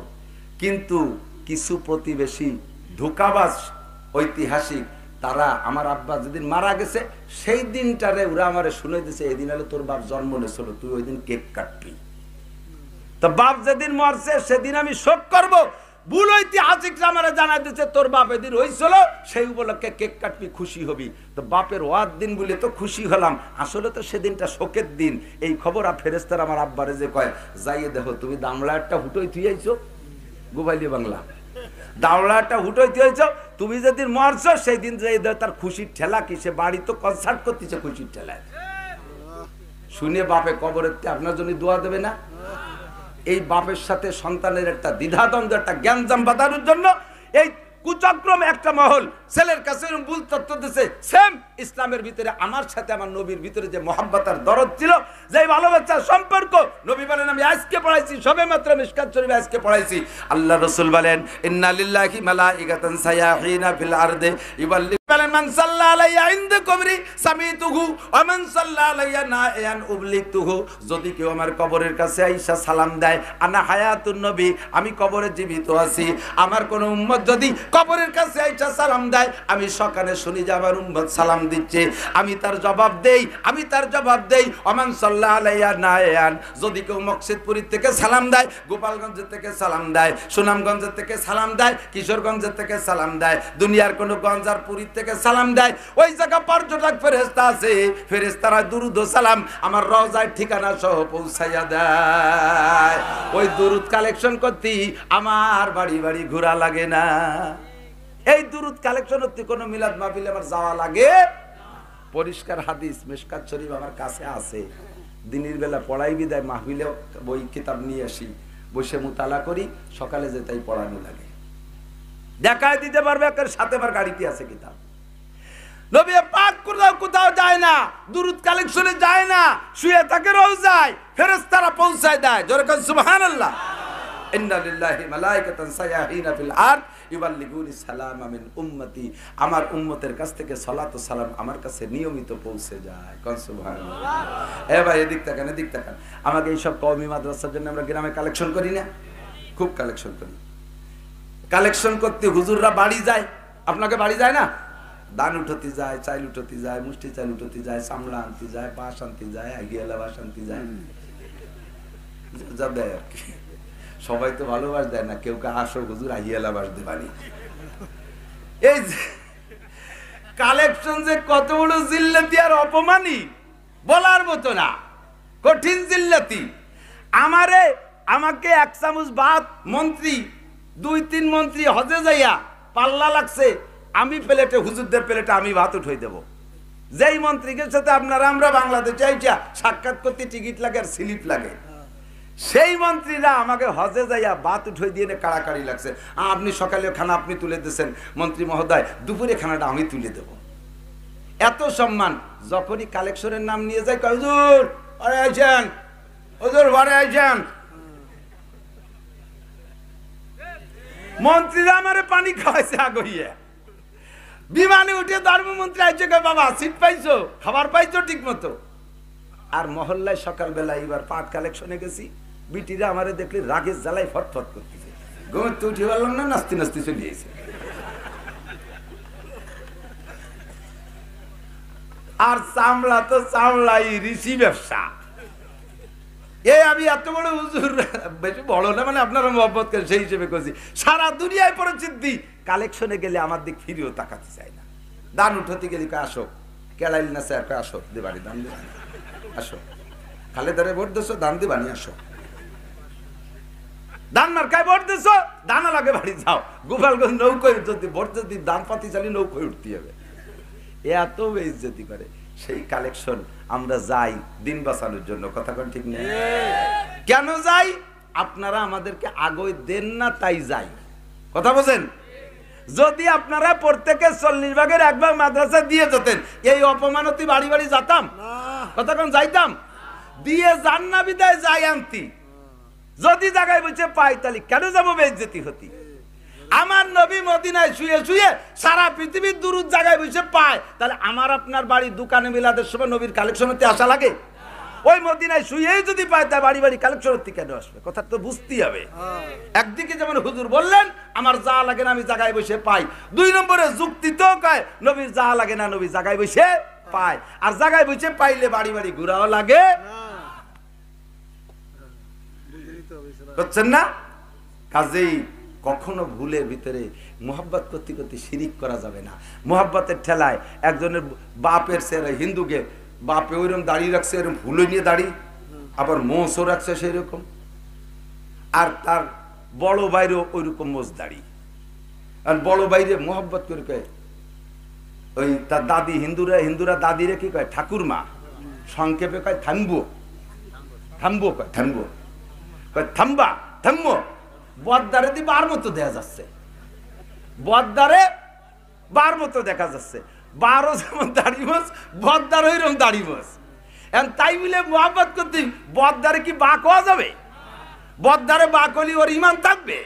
কিন্তু কিছু প্রতিবেশী ধোঁকাবাজ ঐতিহাসিক, তারা আমার আব্বা যেদিন মারা গেছে সেই দিনটারে ওরা আমারে শুনে দিছে, এই দিন হলে তোর বাপ জন্ম নিয়েছিল, তুই ওই দিন কেক কাটবি। তো বাপ যেদিন মরছে সেদিন আমি শোক করব। ভুল ঐতিহাসিকরা আমারে জানাই দিচ্ছে তোর বাপ এদিন হয়েছিল, সেই উপলক্ষে কেক কাটবি, খুশি হবি। তো বাপের ওয়াদ দিন বলে তো খুশি হলাম, আসলে তো সেদিনটা শোকের দিন। এই খবর আর ফেরেস্তার আমার আব্বারে যে কয়, যাইয়ে দেখো তুমি দামলা একটা হুটোই তুই আইছো, গোবাইলি বাংলা, দাওলা একটা হুটোই তুই আইছো, তুমি যেদিন মরছো সেই দিন যাই তার খুশির ঠেলা কি, সে বাড়ি তো কনসার্ট করতেছে খুশির ঠেলায়। শুনে বাপে কবরের আপনার জন্য দোয়া দেবে না? এই বাপের সাথে সন্তানের একটা দ্বিধাদ্বন্দ্ব, একটা জ্ঞানজাম বাঁধানোর জন্য এই কুচক্রম একটা মহল ছেলের কাছে ভুল তথ্য দিছে, সেম ইসলামের ভিতরে আমার সাথে আমার নবীর ভিতরে যে মহব্বত আর দরদ ছিল, যে ভালোবাসার সম্পর্ক, নবী বলেন আমি আজকে পড়াইছি, সবে মাত্র মিশকাত শরীফে আজকে পড়াইছি, আল্লাহ রাসূল বলেন ইন্না লিল্লাহি মালাইকাতান সায়াহিনা ফিল আরদি ইউবাল্লি বলেন মান সাল্লা আলাইয়া ইনদা কবরি সামিতুহু ওয়া মান সাল্লা আলাইয়া নায়ান উবলিতুহু, যদি কেউ আমার কবরের কাছে আইসা সালাম দেয়, আনা হায়াতুন নবী, আমি কবরে জীবিত আছি, আমার কোন উম্মত যদি কবরের কাছে আইসা সালাম দেয়, আমি সকালে শুনি যে আমার উম্মত সালাম দিচ্ছে, আমি তার জবাব দেই ওয়া মান সাল্লা আলাইয়া নায়ান, যদি কেউ মকসিদপুর থেকে সালাম দেয়, গোপালগঞ্জ থেকে সালাম দেয়, সুনামগঞ্জ থেকে সালাম দেয়, কিশোরগঞ্জ থেকে সালাম দেয়, দুনিয়ার কোন গঞ্জ আর পুরী থেকে সালাম দেয়, ওই জায়গা পর্যটক ফেরেশতা আছে, ফেরেশতারা দুরুদ ও সালাম আমার রওজায় ঠিকানা সহ পৌঁছাইয়া দেয়। ওই দুরুদ কালেকশন করতে আমার বাড়ি বাড়ি ঘোরা লাগে না, এই দুরুদ কালেকশন করতে কোনো মিলাদ মাহফিলে আমার যাওয়া লাগে। পরিষ্কার হাদিস মিশকাত শরীফ আমার কাছে আছে, দিনের বেলা পড়াই বিদায় মাহফিলে বই কিতাব নিয়ে আসি, বসে মুতালা করি, সকালে যে তাই পড়ানো লাগে, দেখায় দিতে পারবে একের সাথে আমার গাড়িতে আছে কিতাব। নবী পাক কোথাও যায় না, দুরুদ কালেকশনে যায় না, শুয়ে থাকে রওজায়, ফেরেশতারা পৌঁছায় দেয়, জোরে কোন সুবহানাল্লাহ। ইন্না লিল্লাহি মালাইকাতান সায়াহিনা ফিল আরদ ইউবাল্লিগুনি সালামা মিন উম্মতি, আমার উম্মতের কাছ থেকে সালাত ও সালাম আমার কাছে নিয়মিত পৌঁছে যায়, কোন সুবহানাল্লাহ। এ ভাই এদিক তাকান, আমাকে এই সব কওমি মাদ্রাসার জন্য আমরা গ্রামে কালেকশন করি না, খুব কালেকশন করি। কালেকশন করতে হুজুররা বাড়ি যায়, আপনাকে বাড়ি যায় না, দান উঠতে যায়, চাইল উঠতে যায়, মুষ্টি চাইল উঠতে যায়, চামড়া আনতে যায়, বাঁশ আনতে যায়, আগিয়ালা বাঁশ আনতে যায়, যা দেয় আর কি। সবাই তো ভালোবাস দেয় না, কেউ কে আসো হুজুর আহিয়ালা বাঁশ দেবানি। এই কালেকশন যে কত বড় জিল্লাতি আর অপমানি বলার মতো না, কঠিন জিল্লাতি। আমাকে এক চামচ ভাত মন্ত্রী 2-3 মন্ত্রী হজে যাইয়া পাল্লা লাগছে, আমি প্লেটে হুজুরদের প্লেটে আমি ভাত উঠাই দেব। যেই মন্ত্রীকে সাথে আমরা বাংলাদেশে আইসা সাক্ষাৎ করতে টিকিট লাগে আর স্লিপ লাগে, সেই মন্ত্রীরা আমাকে হজে যাইয়া ভাত উঠাই দিয়ে কাড়াকাড়ি লাগছে, আপনি সকালে খানা আপনি তুলে দিয়েছেন মন্ত্রী মহোদয়, দুপুরে খানাটা আমি তুলে দেব। এত সম্মান। যখনই কালেকশনের নাম নিয়ে যায়, হুজুর ঘরে আইছেন, হুজুর ঘরে আইছেন, মন্ত্রীরা আমারে পানি খাওয়াইছে আগইয়া। বিমানে উঠে ধর্মমন্ত্রী আইছে, বাবা সিট পাইছো, খাবার পাইছো ঠিক মতো। আর মহল্লায় সকালবেলা এবার পাট কালেকশনে গেছি, বিটিরা আমারে দেখলে রাগের জ্বালায় ফটফট করতেছে, ঘুমোতে উঠে পারলাম না, নাচতে নাচতে চলে এসে। আর চামড়া তো চামড়াই, ঋষি ব্যবসা। আমি এত বড় হুজুর, বেশি বড় না মানে আপনারা মহব্বত করেন সেই হিসেবে করছি, সারা দুনিয়ায় প্রসিদ্ধি। কালেকশনে গেলে আমার দিক ফিরেও তাকাতে চাই না। দান উঠাতে গেলে আসো, কেলাইল না স্যার আসো, দেবানি দান দেবানি, আসো খালেদারে ভোট দিছো, দান দেবানি, আসো দান মার্কায় ভোট দিছো, দানা লাগে বাড়ি যাও। গোপালগঞ্জ নৌকোয় যদি ভোট যদি দান পাতি চালি নৌকোয় উঠতে হবে, এত বেইজ্জতি করে। সেই কালেকশন আমরা যাই দিন বাঁচানোর জন্য, কথা কোন ঠিক নেই? কেন যাই? আপনারা আমাদেরকে আগে দেন না তাই যাই, কথা বোঝেন? যদি আপনারা প্রত্যেকে 40 ভাগের 1 ভাগ মাদ্রাসা দিয়ে যেতেন, এই অপমানতি বাড়ি বাড়ি যেতাম, কথা কোন যাইতাম? দিয়ে যান না বিদায় যাই আনতি। যদি জায়গায় বসে পাই তাহলে কেন যাবো বেইজ্জতি হতি? আমার নবী মদিনায় শুয়ে শুয়ে সারা পৃথিবীর দুরুদ জায়গায় বসে পায়, তাহলে আমার আপনার বাড়ি দোকানে মিলাদের সময় নবীর কালেকশন হতে আসা লাগে? ওই মদিনায় শুয়েই যদি পায় তা বাড়ি বাড়ি কালেকশন হতে কেন আসবে? কথা তো বুঝতেই হবে। একদিকে যেমন হুজুর বললেন আমার যা লাগে না আমি জায়গায় বসে পাই, 2 নম্বরে যুক্তি তো কয় নবীর যা লাগে না নবী জায়গায় বসে পায়, আর জায়গায় বসে পাইলে বাড়ি বাড়ি ঘুরাও লাগে, বুঝছেন না? কাজেই কখনো ভুলের ভিতরে মোহাব্বত করতে করতে শিরিক করা যাবে না। মোহাব্বতের ঠেলায় একজনের বাপের সেরা হিন্দুকে বাপে ওইরকম দাড়ি রাখছে, এরকম ভুলে নিয়ে দাড়ি, আবার মোষও রাখছে সেই রকম, আর তার বড় ভাইরও ওইরকম মোষ দাড়ি। আর বড় ভাইরে মোহাব্বত করে কয় ওই তার দাদি, হিন্দুরা দাদিরে কি কয়? ঠাকুরমা, সংক্ষেপে কয় থাম্বো, থাম্বো কয়, থাম্বো কয়, থাম্বা, থাম্বো। বদ্দারে দি বার মতো দেয়া যাচ্ছে, বদ্দারে বার মতো দেখা যাচ্ছে, বারো যেমন দাড়ি মাছ, বদ্দার ওইরকম দাড়ি মাছ। এখন তাই মিলে মোহাম্মত করতে বদ্দারে কি বাক হওয়া যাবে? বদ্দারে বাক হলি ওর ইমান থাকবে?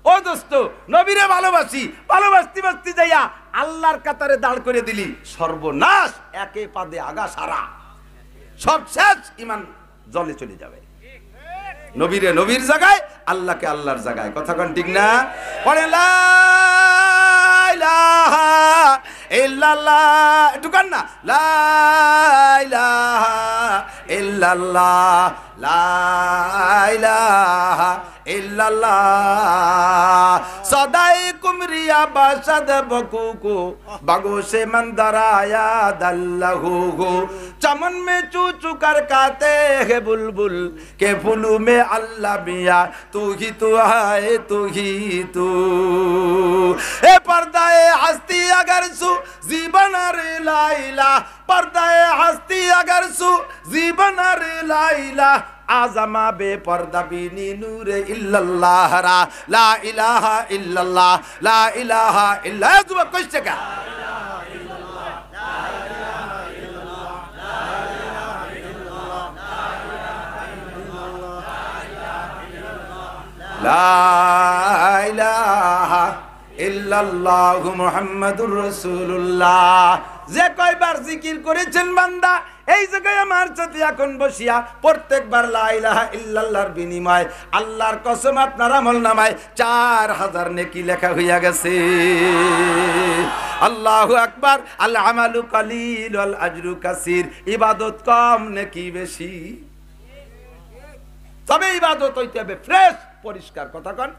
ও দোস্ত, নবীরে ভালোবাসি, ভালোবাসতে বাসতে যাইয়া আল্লাহর কাতারে দাঁড় করে দিলি, সর্বনাশ, একে পাদে আগা সারা, সব শেষ, ইমান জলে চলে যাবে। নবীরে নবীর জায়গায়, আল্লাহকে আল্লাহর জায়গায়, কথা কোন ঠিক না? পড়ে লা ইলাহা ইল্লাল্লাহ, একটু কান না, লা ইলাহা ইল্লাল্লাহ, লা ইলাহা ইল্লাল্লাহ, সদাই কুমরিয়া বাসাদ বকুকু বাগোশে মন্দরায়া দাল্লাহু, चमन में चू चू कर गाते हैं बुलबुल के फूलों में अल्लाह मिया, तू ही तू है, तू ही तू। ए पर्दाए हस्ती अगर सु जीवन रे लाइला, पर्दाए हस्ती अगर सु जीवन रे लाइला, आज़मा बेपर्दा बीनी नूरे इल्लल्लाह रा, ला इलाहा इल्लल्लाह, ला इलाहा इल्ला, जुबा कुछ जगह লা ইলাহা ইল্লাল্লাহু মুহাম্মাদুর রাসূলুল্লাহ। যে কয়বার জিকির করেছেন বান্দা, এই জায়গায় আমার সাথে এখন বসিয়া প্রত্যেকবার লা ইলাহা ইল্লাল্লাহর বিনিময় আল্লাহর কসম আপনার আমলনামায় 4000 নেকি লেখা হইয়া গেছে। আল্লাহু আকবার। আল আমালু কালিল ওয়াল আজরু কাসীর, ইবাদত কম নেকি বেশি, তবে ইবাদত হইতে হবে ফ্রেশ, পরিষ্কার, কথা কন।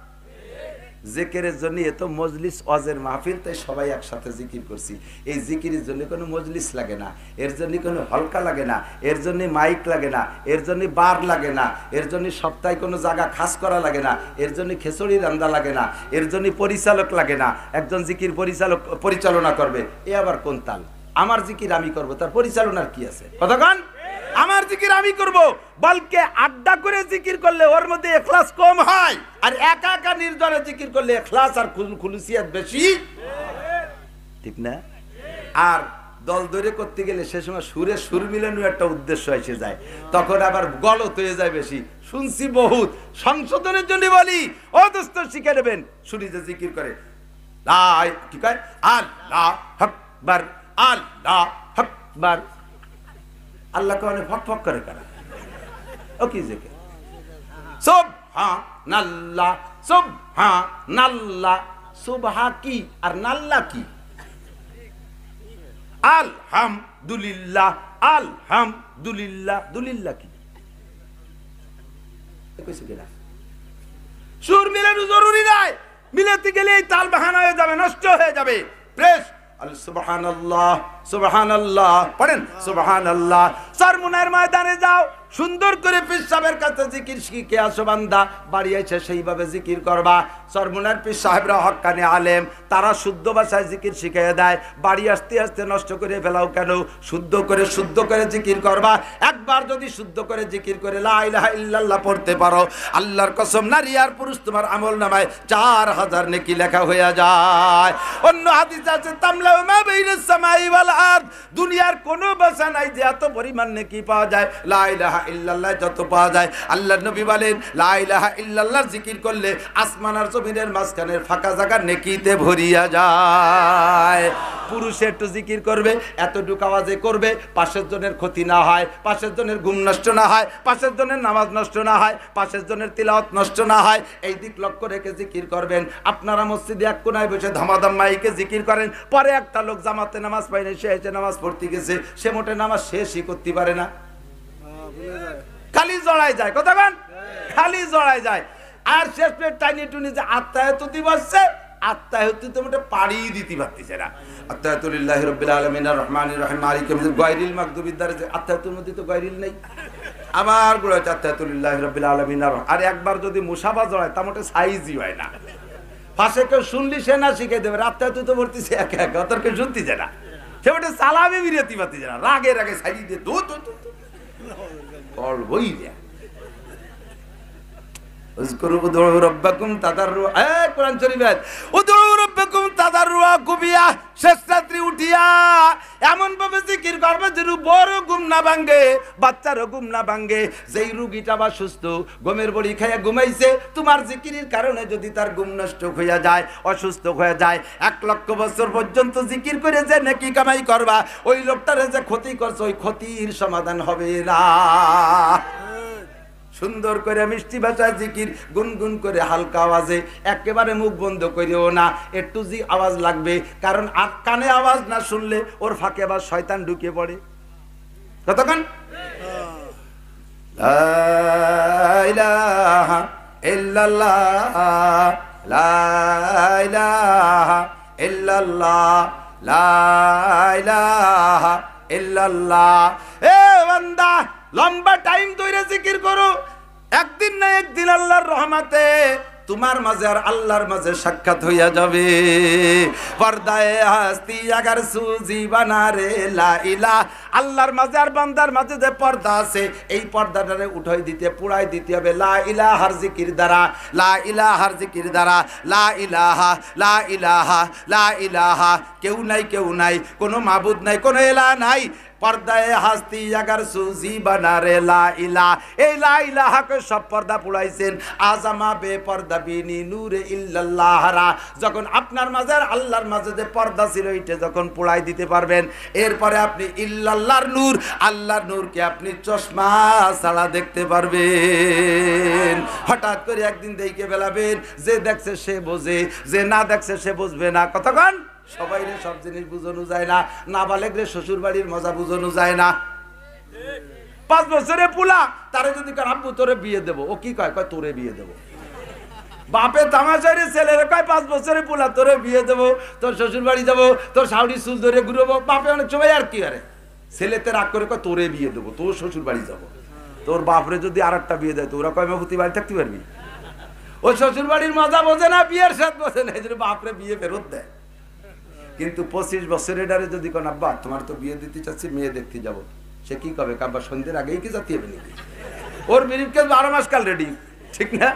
জিকিরের জন্য এত মজলিস, ওয়াজের মাহফিল, তাই সবাই একসাথে জিকির করছি। এই জিকিরের জন্য কোনো মজলিস লাগে না, এর জন্য কোনো হলকা লাগে না, এর জন্য মাইক লাগে না, এর জন্য বার লাগে না, এর জন্য সপ্তাহে কোনো জায়গা খাস করা লাগে না, এর জন্য খিচুড়ি রান্না লাগে না, এর জন্য পরিচালক লাগে না। একজন জিকির পরিচালনা করবে, এ আবার কোন তাল? আমার জিকির আমি করব, তার পরিচালনার কি আছে? কতক্ষণ আমার জিকির আমি করব, বলকে আড্ডা করে জিকির করলে ওর মধ্যে ইখলাস কম হয়, আর একা একা নির্জনে জিকির করলে ইখলাস আর খুলুসিয়াত বেশি, ঠিক না? আর দল ধরে করতে গেলে সে সময় সুরে সুর মিলানো একটা উদ্দেশ্য এসে যায়, তখন আবার গলত হয়ে যায় বেশি। শুনছি বহুত, সংশোধনের জন্য বলি, ও দোস্ত শিখে নেবেন। শুনি যে জিকির করে লাই, কি কয়? আল্লাহ আকবার, আল্লাহ আকবার। আল্লাহ কে অনেক ফক ফক করে কারা, ও কি জিকির? সুবহানাল্লাহ, সুবহানাল্লাহ, সুবহা কি আর নাল্লাহ কি? আলহামদুলিল্লাহ, আলহামদুলিল্লাহ, দুলিল্লাহ কি? সুর মিলানো জরুরি নাই, মিলাতে গেলে এই তাল বাহানা হয়ে যাবে, নষ্ট হয়ে যাবে। ফ্রেশ সুবহানাল্লাহ, সুবহানাল্লাহ পড়েন, সুবহানাল্লাহ। সরমুনার ময়দানে যাও, সুন্দর করে পীর সাহেবের কাছে জিকির শিখে আসো বান্দা, বাড়ি এসে সেইভাবে জিকির করবা। সরমুনার পীর সাহেবরা হক্কানি আলেম, তারা শুদ্ধ ভাষায় জিকির শিখিয়ে দেয়। বাড়ি আসতে আসতে নষ্ট করে ফেলাও কেন? শুদ্ধ করে জিকির করবা। একবার যদি শুদ্ধ করে জিকির করে লা ইলাহা ইল্লাল্লাহ পড়তে পারো, আল্লাহর কসম নারী আর পুরুষ তোমার আমলনামায় 4000 নেকি লেখা হয়ে যায়। অন্য হাদিস আছে তামলাউ মা বাইনাস সামাই ওয়াল আরদ, দুনিয়ার কোনো ভাষা নাই যে এত পরিমাণ নেকি পাওয়া যায় লা ইলাহা ইল্লাল্লাহ যত পাওয়া যায়। আল্লাহর নবী বলেন লা ইলাহা ইল্লাল্লাহর জিকির করলে আসমান আর জমিনের মাঝখানের ফাঁকা জায়গা নেকিতে ভরিয়া যায়। পুরুষে একটু জিকির করবে, এতটুকু আওয়াজে করবে, পাশের জনের ক্ষতি না হয়, পাশের জনের ঘুম নষ্ট না হয়, পাশের জনের নামাজ নষ্ট না হয়, পাশের জনের তিলাওয়াত নষ্ট না হয়, এই দিক লক্ষ্য রেখে জিকির করবেন। আপনারা মসজিদে এক কোনায় বসে ধামাধাম মাইকে জিকির করেন, পরে একটা লোক জামাতে নামাজ পায় না, সে এসে নামাজ পড়তে গেছে, সে মোটে নামাজ শেষই করতে পারে না, খালি জড়ায় যায়। কথা বলেন, খালি জড়ায় যায়। আর শেষ পেট টাইনি টুনি যে আত্মায়াতুতি বসছে, আত্মায়াতুতি তো মোটে পাড়ি দিতে পারতেছে না। আত্তায়াতুলিল্লাহি রাব্বিল আলামিন আর রহমানির রহিম মালিকিল ইয়াউমিদ্দিন, গায়রিল মাগদুবিদ দ্বারা যে আত্তায়াতুর মধ্যে তো গায়রিল নেই, আবার গুলো আত্তায়াতুলিল্লাহি রাব্বিল আলামিন। আর একবার যদি মুসাফা জড়ায় তা মোটে সাইজই হয় না। পাশে কেউ শুনলি সে না শিখে দেবে, আত্তায়াতুতি তো ভর্তিছে একা একা, তোর কেউ শুনতেছে না, সে মোটে সালামে বিরতি পারতেছে না, রাগে রাগে সাইজ দিয়ে দু দু দু বই দেয়া। উযকুরু উদউ রাব্বাকুম তাদাররুআন, কোরআন শরীফে উদউ রব্বাকুম তাদাররুআ কুবিয়া, শেষ রাত্রি উঠিয়া এমন ভাবে জিকির করবে যেন বড় ঘুম না ভাঙে, বাচ্চারও ঘুম না ভাঙে। যেই রুগীটা বা সুস্থ ঘুমের বড়ি খাইয়া ঘুমাইছে, তোমার জিকিরের কারণে যদি তার ঘুম নষ্ট হইয়া যায়, অসুস্থ হয়ে যায়, 1 লক্ষ বছর পর্যন্ত জিকির করে যে নেকি কামাই করবা, ওই লোকটারে যে ক্ষতি করছে ওই ক্ষতির সমাধান হবে না। সুন্দর করে মিষ্টি ভাষায় জিকির, গুনগুন করে হালকা আওয়াজে, একেবারে মুখ বন্ধ করিও না, একটু জি আওয়াজ লাগবে, কারণ আর কানে আওয়াজ না শুনলে ওর ফাঁকে আবার শয়তান ঢুকে পড়ে। কতক্ষণ? লা ইলাহা ইল্লাল্লাহ, লা ইলাহা ইল্লাল্লাহ, লা ইলাহা ইল্লাল্লাহ। এ বান্দা, লম্বা টাইম ধরে জিকির করো, একদিন না একদিন আল্লাহর রহমতে তোমার মাঝে আর আল্লাহর মাঝে সাক্ষাৎ হইয়া যাবে। পর্দায়ে হাস্তি আগার সুজি বানারে লা ইলাহা, আল্লাহর মাঝে আর বান্দার মাঝে যে পর্দা আছে, এই পর্দাটারে উঠাই দিতে, পুড়াই দিতে হবে লা ইলাহার জিকির দ্বারা, লা ইলাহার জিকির দ্বারা। লা ইলাহা, লা ইলাহা, লা ইলাহা, কেউ নাই, কেউ নাই, কোনো মাবুদ নাই, কোনো ইলাহ নাই। পর্দায় হাস্তি আগার সুজি বানারে লা ইলাহা, এই লা ইলাহাকে সব পর্দা পুড়াইছেন। আজামা বে পর্দা বিনি নূরে ইল্লাল্লাহরা, যখন আপনার মাঝে আর আল্লাহর মাঝে যে পর্দা ছিল এইটা যখন পুড়াই দিতে পারবেন, এরপরে আপনি ইল্লাল্লাহর নূর, আল্লাহর নূরকে আপনি চশমা ছাড়া দেখতে পারবেন। হঠাৎ করে একদিন দেখে ফেলাবেন, যে দেখছে সে বোঝে, যে না দেখছে সে বুঝবে না। কতক্ষণ? সবাইরে সব জিনিস বুঝানো যায় না, নাবালেগরে শ্বশুর বাড়ির মজা বুঝানো যায় না। 5 বছরে পুলা, তারে যদি আব্বু তোরে বিয়ে দেবো, ও কি কয়? কয় তোরে বিয়ে দেবো। বাপে তামাশারে ছেলেরে কয় 5 বছরে পুলা, তোরে বিয়ে দেবো, তোর শ্বশুর বাড়ি যাবো, তোর শাউরি চুল ধরে ঘুরবো। বাপে অনেক সময় আর কি আরে ছেলেতে রাগ করে কয় তোরে বিয়ে দেবো, তোর শ্বশুর বাড়ি যাবো। তোর বাপরে যদি আর একটা বিয়ে দেয়, তো ওরা কয় মেহুতি বাড়ি থাকতে পারবি? ও শ্বশুর বাড়ির মজা বোঝে না, বিয়ের সাথে বোঝে না, এই জন্য বাপরে বিয়ে ফেরত দেয়। কিন্তু 25 বছরের ডারে যদি কোন আব্বা তোমার তো বিয়ে দিতে চাচ্ছি, মেয়ে দেখতে যাব, সে কি কবে? কাব্বা সন্ধ্যের আগেই কি জাতি হবে নাকি? ওর বিরিফকে 12 মাস কাল রেডি, ঠিক না?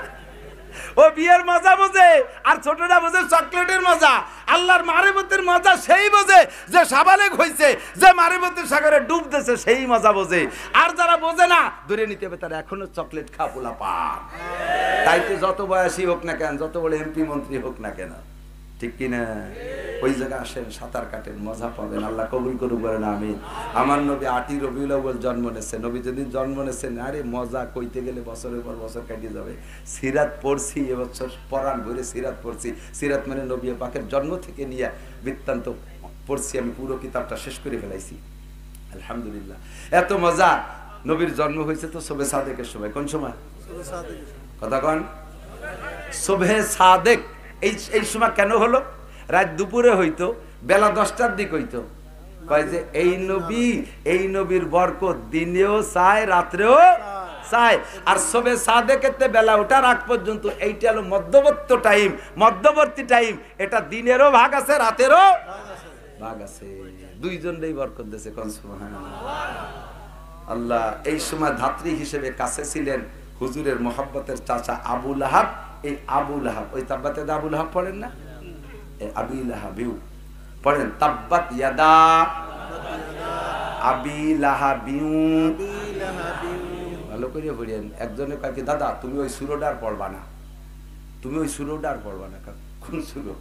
ও বিয়ের মজা বোঝে, আর ছোটরা বোঝে চকলেটের মজা। আল্লাহর মারিফতের মজা সেই বোঝে যে সাবালেগ হয়েছে, যে মারিফতের সাগরে ডুব দিয়েছে, সেই মজা বোঝে। আর যারা বোঝে না, ধরে নিতে হবে, তারা এখনো চকলেট খা পোলা পান। তাই তো যত বয়সী হোক না কেন, যত বড় এমপি মন্ত্রী হোক না কেন, ঠিক কিনা, ওই জায়গায় আসেন, সাঁতার কাটেন, মজা পাবেন। আল্লাহ কবুল করুক, বলেন আমিন। আমার নবী 8ই রবিউল আউয়াল জন্ম নেছে, নবী যেদিন জন্ম নেছেন, আরে মজা কইতে গেলে বছরের পর বছর কাটিয়ে যাবে। সিরাত পড়ছি এবছর, পরাণ ভরে সিরাত পড়ছি। সিরাত মানে নবী পাকের জন্ম থেকে নিয়ে বৃত্তান্ত পড়ছি, আমি পুরো কিতাবটা শেষ করে ফেলাইছি, আলহামদুলিল্লাহ। এত মজা। নবীর জন্ম হয়েছে তো শোবে সাদেকের সময়। কোন সময়? কথা কন, শোবে সাদেক। এই সময় কেন হলো? রাত দুপুরে হইতো, বেলা 10টার দিক হইতো। কয় যে এই নবীর বরকত দিনেও চায়, রাত্রেও চায়। আর শোবে সাদেকেতে বেলা ওঠার আগ পর্যন্ত এইটা হলো মধ্যবর্তী টাইম। এটা দিনেরও ভাগ আছে, রাতেরও ভাগ আছে, দুইজনেই বরকত দিয়েছে। কোন সুবহানাল্লাহ। আল্লাহ এই সময় ধাত্রী হিসেবে কাছে ছিলেন হুজুরের মোহাব্বতের চাচা আবু লাহাব। এই আবু লাহাব, ওই তাব্বাতে আবু লাহাব পড়েন না, আবি লাহাবিউ পড়েন, তাব্বাত ইয়াদা আবি লাহাবিউ, ভালো করে পড়েন। একজনে কয় কি, দাদা তুমি ওই সুরোডার পড়বা না, তুমি ওই সুরোডার পড়বা না। কোন সুরো?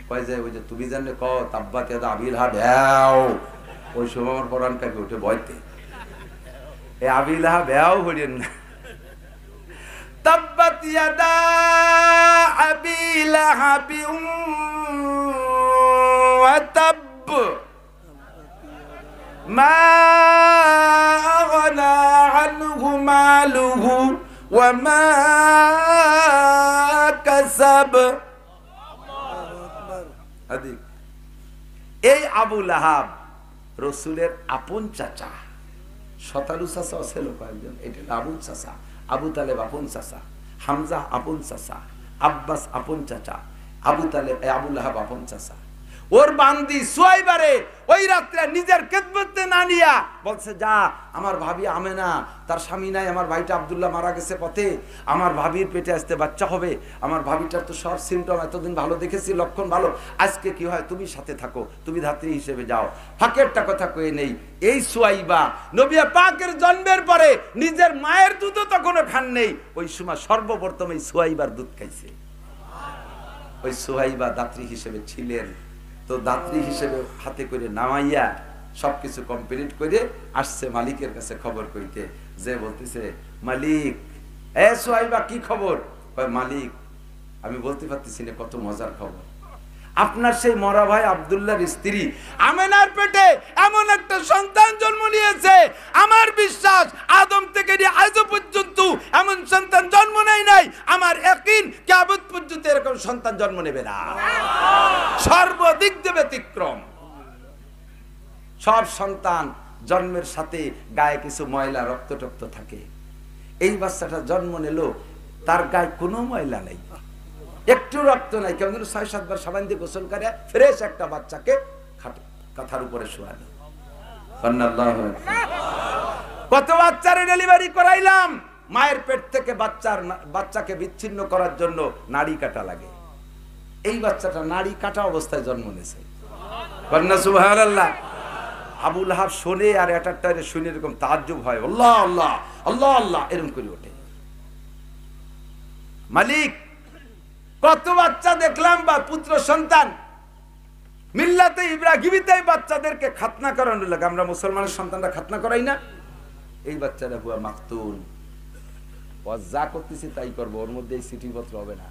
কয় যায় ওই যে তুমি জানলে ক তাব্বাত ইয়াদা আবি লাহাব, ওই সময় আমার পড়ান কাকে উঠে বইতে, এই আবি লাহাব পড়েন না। তাব্বাত ইয়াদা আবি লাহাব ওয়া তাব মা আগনা আনহু মালুহু ওয়া মা কাসাব। এই আবু লাহাব রাসূলের আপন চাচা, শতালু চাচা ছিল কয়েকজন, এটা আবুল চাচা, আবু তালেব আপন চাচা, হামজা আপন চাচা, আব্বাস আপন চাচা, আবু তালেব আবু লাহাব আপন চাচা। ওর বান্দি সুয়াইবারে ওই রাত্রে নিজের খেদমতে না নিয়া বলছে, যা আমার ভাবি আমেনা, তার স্বামী নাই, আমার ভাইটা আব্দুল্লাহ মারা গেছে পথে, আমার ভাবির পেটে আসতে বাচ্চা হবে, আমার ভাবিটার তো সব সিমটম এতদিন ভালো দেখেছি, লক্ষণ ভালো, আজকে কি হয় তুমি সাথে থাকো, তুমি ধাত্রী হিসেবে যাও। ফাঁকেরটা কথা কয়ে নেই, এই সুয়াইবা নবী পাকের জন্মের পরে নিজের মায়ের দুধও তখনও খান নেই, ওই সময় সর্বপ্রথম এই সুয়াইবার দুধ খাইছে। ওই সুহাইবা দাত্রী হিসেবে ছিলেন, তো দাত্রী হিসেবে হাতে করে নামাইয়া সবকিছু কমপ্লিট করে আসছে মালিকের কাছে খবর কইতে, যে বলতেছে, মালিক, এ সুহাইবা কি খবর? মালিক, আমি বলতে পারতেছি না কত মজার খবর, আপনার সেই মরা ভাই আব্দুল্লাহর স্ত্রী আমেনার পেটে এমন একটা সন্তান জন্ম নিয়েছে, আমার বিশ্বাস আদম থেকে নিয়ে আজ পর্যন্ত এমন সন্তান জন্ম নেয় নাই, আমার ইয়াকিন কিয়ামত পর্যন্ত এরকম সন্তান জন্ম নেবে না, সর্বদিক দিয়ে ব্যতিক্রম। সব সন্তান জন্মের সাথে গায়ে কিছু ময়লা রক্ত টক্ত থাকে, এই বাচ্চাটা জন্ম নিল তার গায়ে কোনো ময়লা নেই, একটু রক্ত নাই, কেমন ৬-৭ বার সাবান দিয়ে গোসল করে ফ্রেশ একটা বাচ্চাকে কাঁথার উপরে শোয়ানো। কত বাচ্চারে ডেলিভারি করাইলাম, মায়ের পেট থেকে বাচ্চাকে বিচ্ছিন্ন করার জন্য নাড়ি কাটা লাগে, এই বাচ্চাটা নাড়ি কাটা অবস্থায় জন্ম নিয়েছে। কন্যা সুবহানাল্লাহ। আবু লাহাব শোনে আর একটা শুনে এরকম তাজ্জুব হয়, আল্লাহ আল্লাহ আল্লাহ আল্লাহ এরকম করে ওঠে। মালিক, কত বাচ্চা দেখলাম বা পুত্র সন্তান, মিল্লাতে ইব্রাহিমিতে বাচ্চাদেরকে খাতনা করানো লাগে, আমরা মুসলমানের সন্তানরা খাতনা করাই না, এই বাচ্চারা হুয়া মাকতুল, ও যা করতেছি তাই করবো, ওর মধ্যে এই চিঠিপত্র হবে না,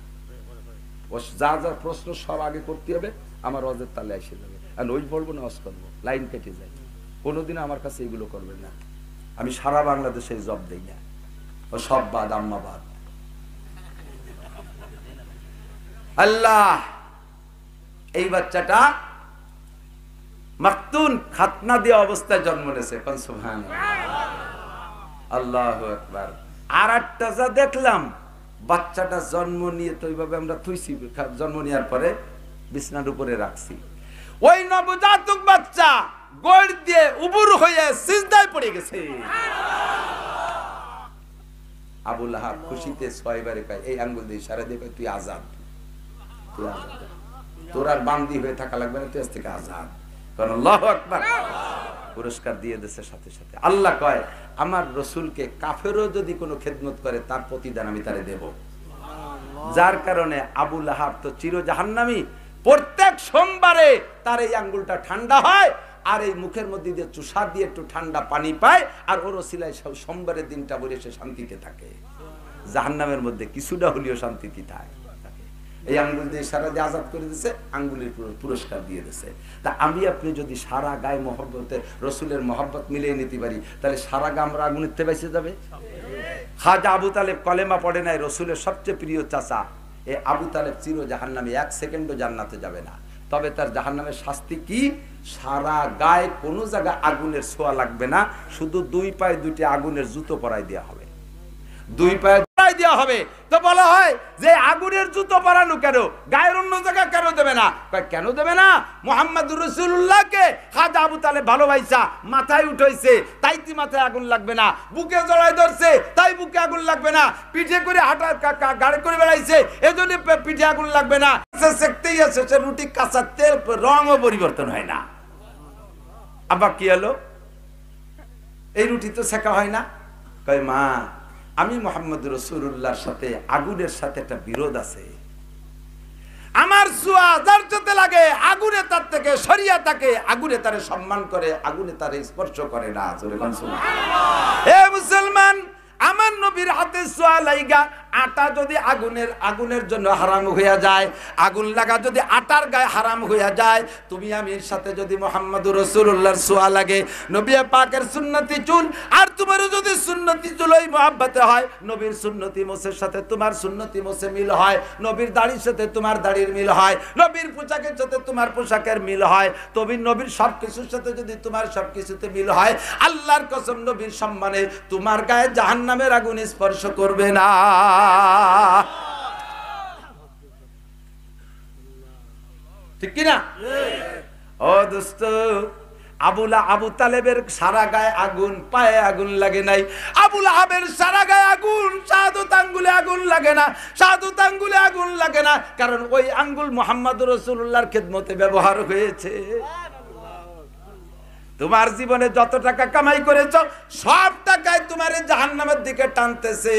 ও যা যা প্রশ্ন সব আগে করতে হবে, আমার অজের তালে এসে যাবে, আর ওই বলবো না অজ করবো, লাইন কেটে যায়, কোনোদিন আমার কাছে এগুলো করবে না, আমি সারা বাংলাদেশে জব দেই না, ও সব বাদ আম্মাবাদ। আল্লাহ, এই বাচ্চাটা মাকতুন খাতনা দেওয়া অবস্থায় জন্ম নিয়েছে, সুবহানাল্লাহ, আল্লাহু আকবার। আর একটা যা দেখলাম, বাচ্চাটা জন্ম নিয়ে তো ওইভাবে আমরা থুইছি, জন্ম নেওয়ার পরে বিছনার উপরে রাখছি, ওই নবজাতক বাচ্চা গোড় দিয়ে উবুর হয়ে সিজদায় পড়ে গেছে। আবু লাহাব খুশিতে 6 বারে কয়, এই আঙ্গুল দিয়ে ইশারা দিয়ে কয়, তুই আজাদ, তোর আর বান্দি হয়ে থাকা লাগবে না, তুই আজ থেকে আজাদ। কারণ আল্লাহু আকবার, পুরস্কার দিয়ে দেশে সাথে সাথে। আল্লাহ কয়, আমার রসুলকে কাফেরও যদি কোনো খেদমত করে তার প্রতিদান আমি তারে দেব। যার কারণে আবু লাহাব তো চির জাহান্নামী, প্রত্যেক সোমবারে তার এই আঙ্গুলটা ঠান্ডা হয়, আর এই মুখের মধ্যে দিয়ে চুষা দিয়ে একটু ঠান্ডা পানি পায়, আর ওর ওসিলায় সোমবারের দিনটা বলে সে শান্তিতে থাকে, জাহান্নামের মধ্যে কিছুটা হলেও শান্তিতে থাকে। এই আঙ্গুল দিয়ে সারা দিয়ে আজাদ করে দিছে, আঙ্গুলের পুরস্কার দিয়ে দিছে। তা আমি আপনি যদি সারা গায়ে মহব্বতে রসুলের মহব্বত মিলিয়ে নিতে পারি, তাহলে সারা গা আমরা আগুনের তে বেঁচে যাবে। খাজা আবু তালেব কলেমা পড়ে নাই, রসুলের সবচেয়ে প্রিয় চাচা, এই আবু তালেব চির জাহান্নামে, 1 সেকেন্ডও জান্নাতে যাবে না। তবে তার জাহান্নামের শাস্তি কি? সারা গায়ে কোনো জায়গায় আগুনের ছোঁয়া লাগবে না, শুধু 2 পায়ে 2টি আগুনের জুতো পরাই দেওয়া হবে, 2 পায়ে দেওয়া হবে। তো বলা হয় যে আগুনের জুতো পরানো কেন, গায়ের অন্য জায়গা কেন দেবে না? কেন দেবে না? মুহাম্মদুর রাসূলুল্লাহকে খাজা আবু তালেব ভালোবাসা মাথায় উঠাইছে, তাই কি মাথায় আগুন লাগবে না? বুকে জড়াই ধরছে, তাই বুকে আগুন লাগবে না? পিঠে করে হাঁটা গাড়ি করে বেড়াইছে, এজন্য পিঠে আগুন লাগবে না? সেকতেই আছে, সে রুটি কাঁচা তেল রঙও পরিবর্তন হয় না। আবার কি হলো, এই রুটি তো সেকা হয় না। কয় মা, আমি মুহাম্মদ রাসূলুল্লাহর সাথে আগুনের সাথে একটা বিরোধ আছে, আমার ছোঁয়া যার সাথে লাগে আগুনে তার থেকে সরিয়া থাকে, আগুনে তারে সম্মান করে, আগুনে তারে স্পর্শ করে না। জোরে বলুন সুবহানাল্লাহ। হে মুসলমান, আমার নবীর হাতে ছোঁয়া লাইগা আটা যদি আগুনের জন্য হারাম হইয়া যায়, আগুন লাগা যদি আটার গায়ে হারাম হইয়া যায়, তুমি আমির সাথে যদি মুহাম্মদুর রাসূলুল্লাহর ছোঁয়া লাগে, নবী পাকের সুন্নতি চুল আর তোমারও যদি সুন্নতি চুল ওই মহব্বতে হয়, নবীর সুন্নতি মোছের সাথে তোমার সুন্নতি মোছে মিল হয়, নবীর দাড়ির সাথে তোমার দাড়ির মিল হয়, নবীর পোশাকের সাথে তোমার পোশাকের মিল হয়, তবে নবীর সবকিছুর সাথে যদি তোমার সবকিছুতে মিল হয়, আল্লাহর কসম নবীর সম্মানে তোমার গায়ে জাহান্নামের আগুন স্পর্শ করবে না। ঠিক কিনা? ও দোস্ত, আবু তালেবের সারা গায়ে আগুন, পায়ে আগুন লাগে নাই। আবুল আহাবের সারা গায়ে আগুন, শাহাদত আঙ্গুলে আগুন লাগে না, শাহাদত আঙ্গুলে আগুন লাগে না, কারণ ওই আঙ্গুল মুহাম্মদুর রাসূলুল্লাহর খেদমতে ব্যবহার হয়েছে। তোমার জীবনে যত টাকা কামাই করেছো সব টাকায় তোমার জাহান্নামের দিকে টানতেছে।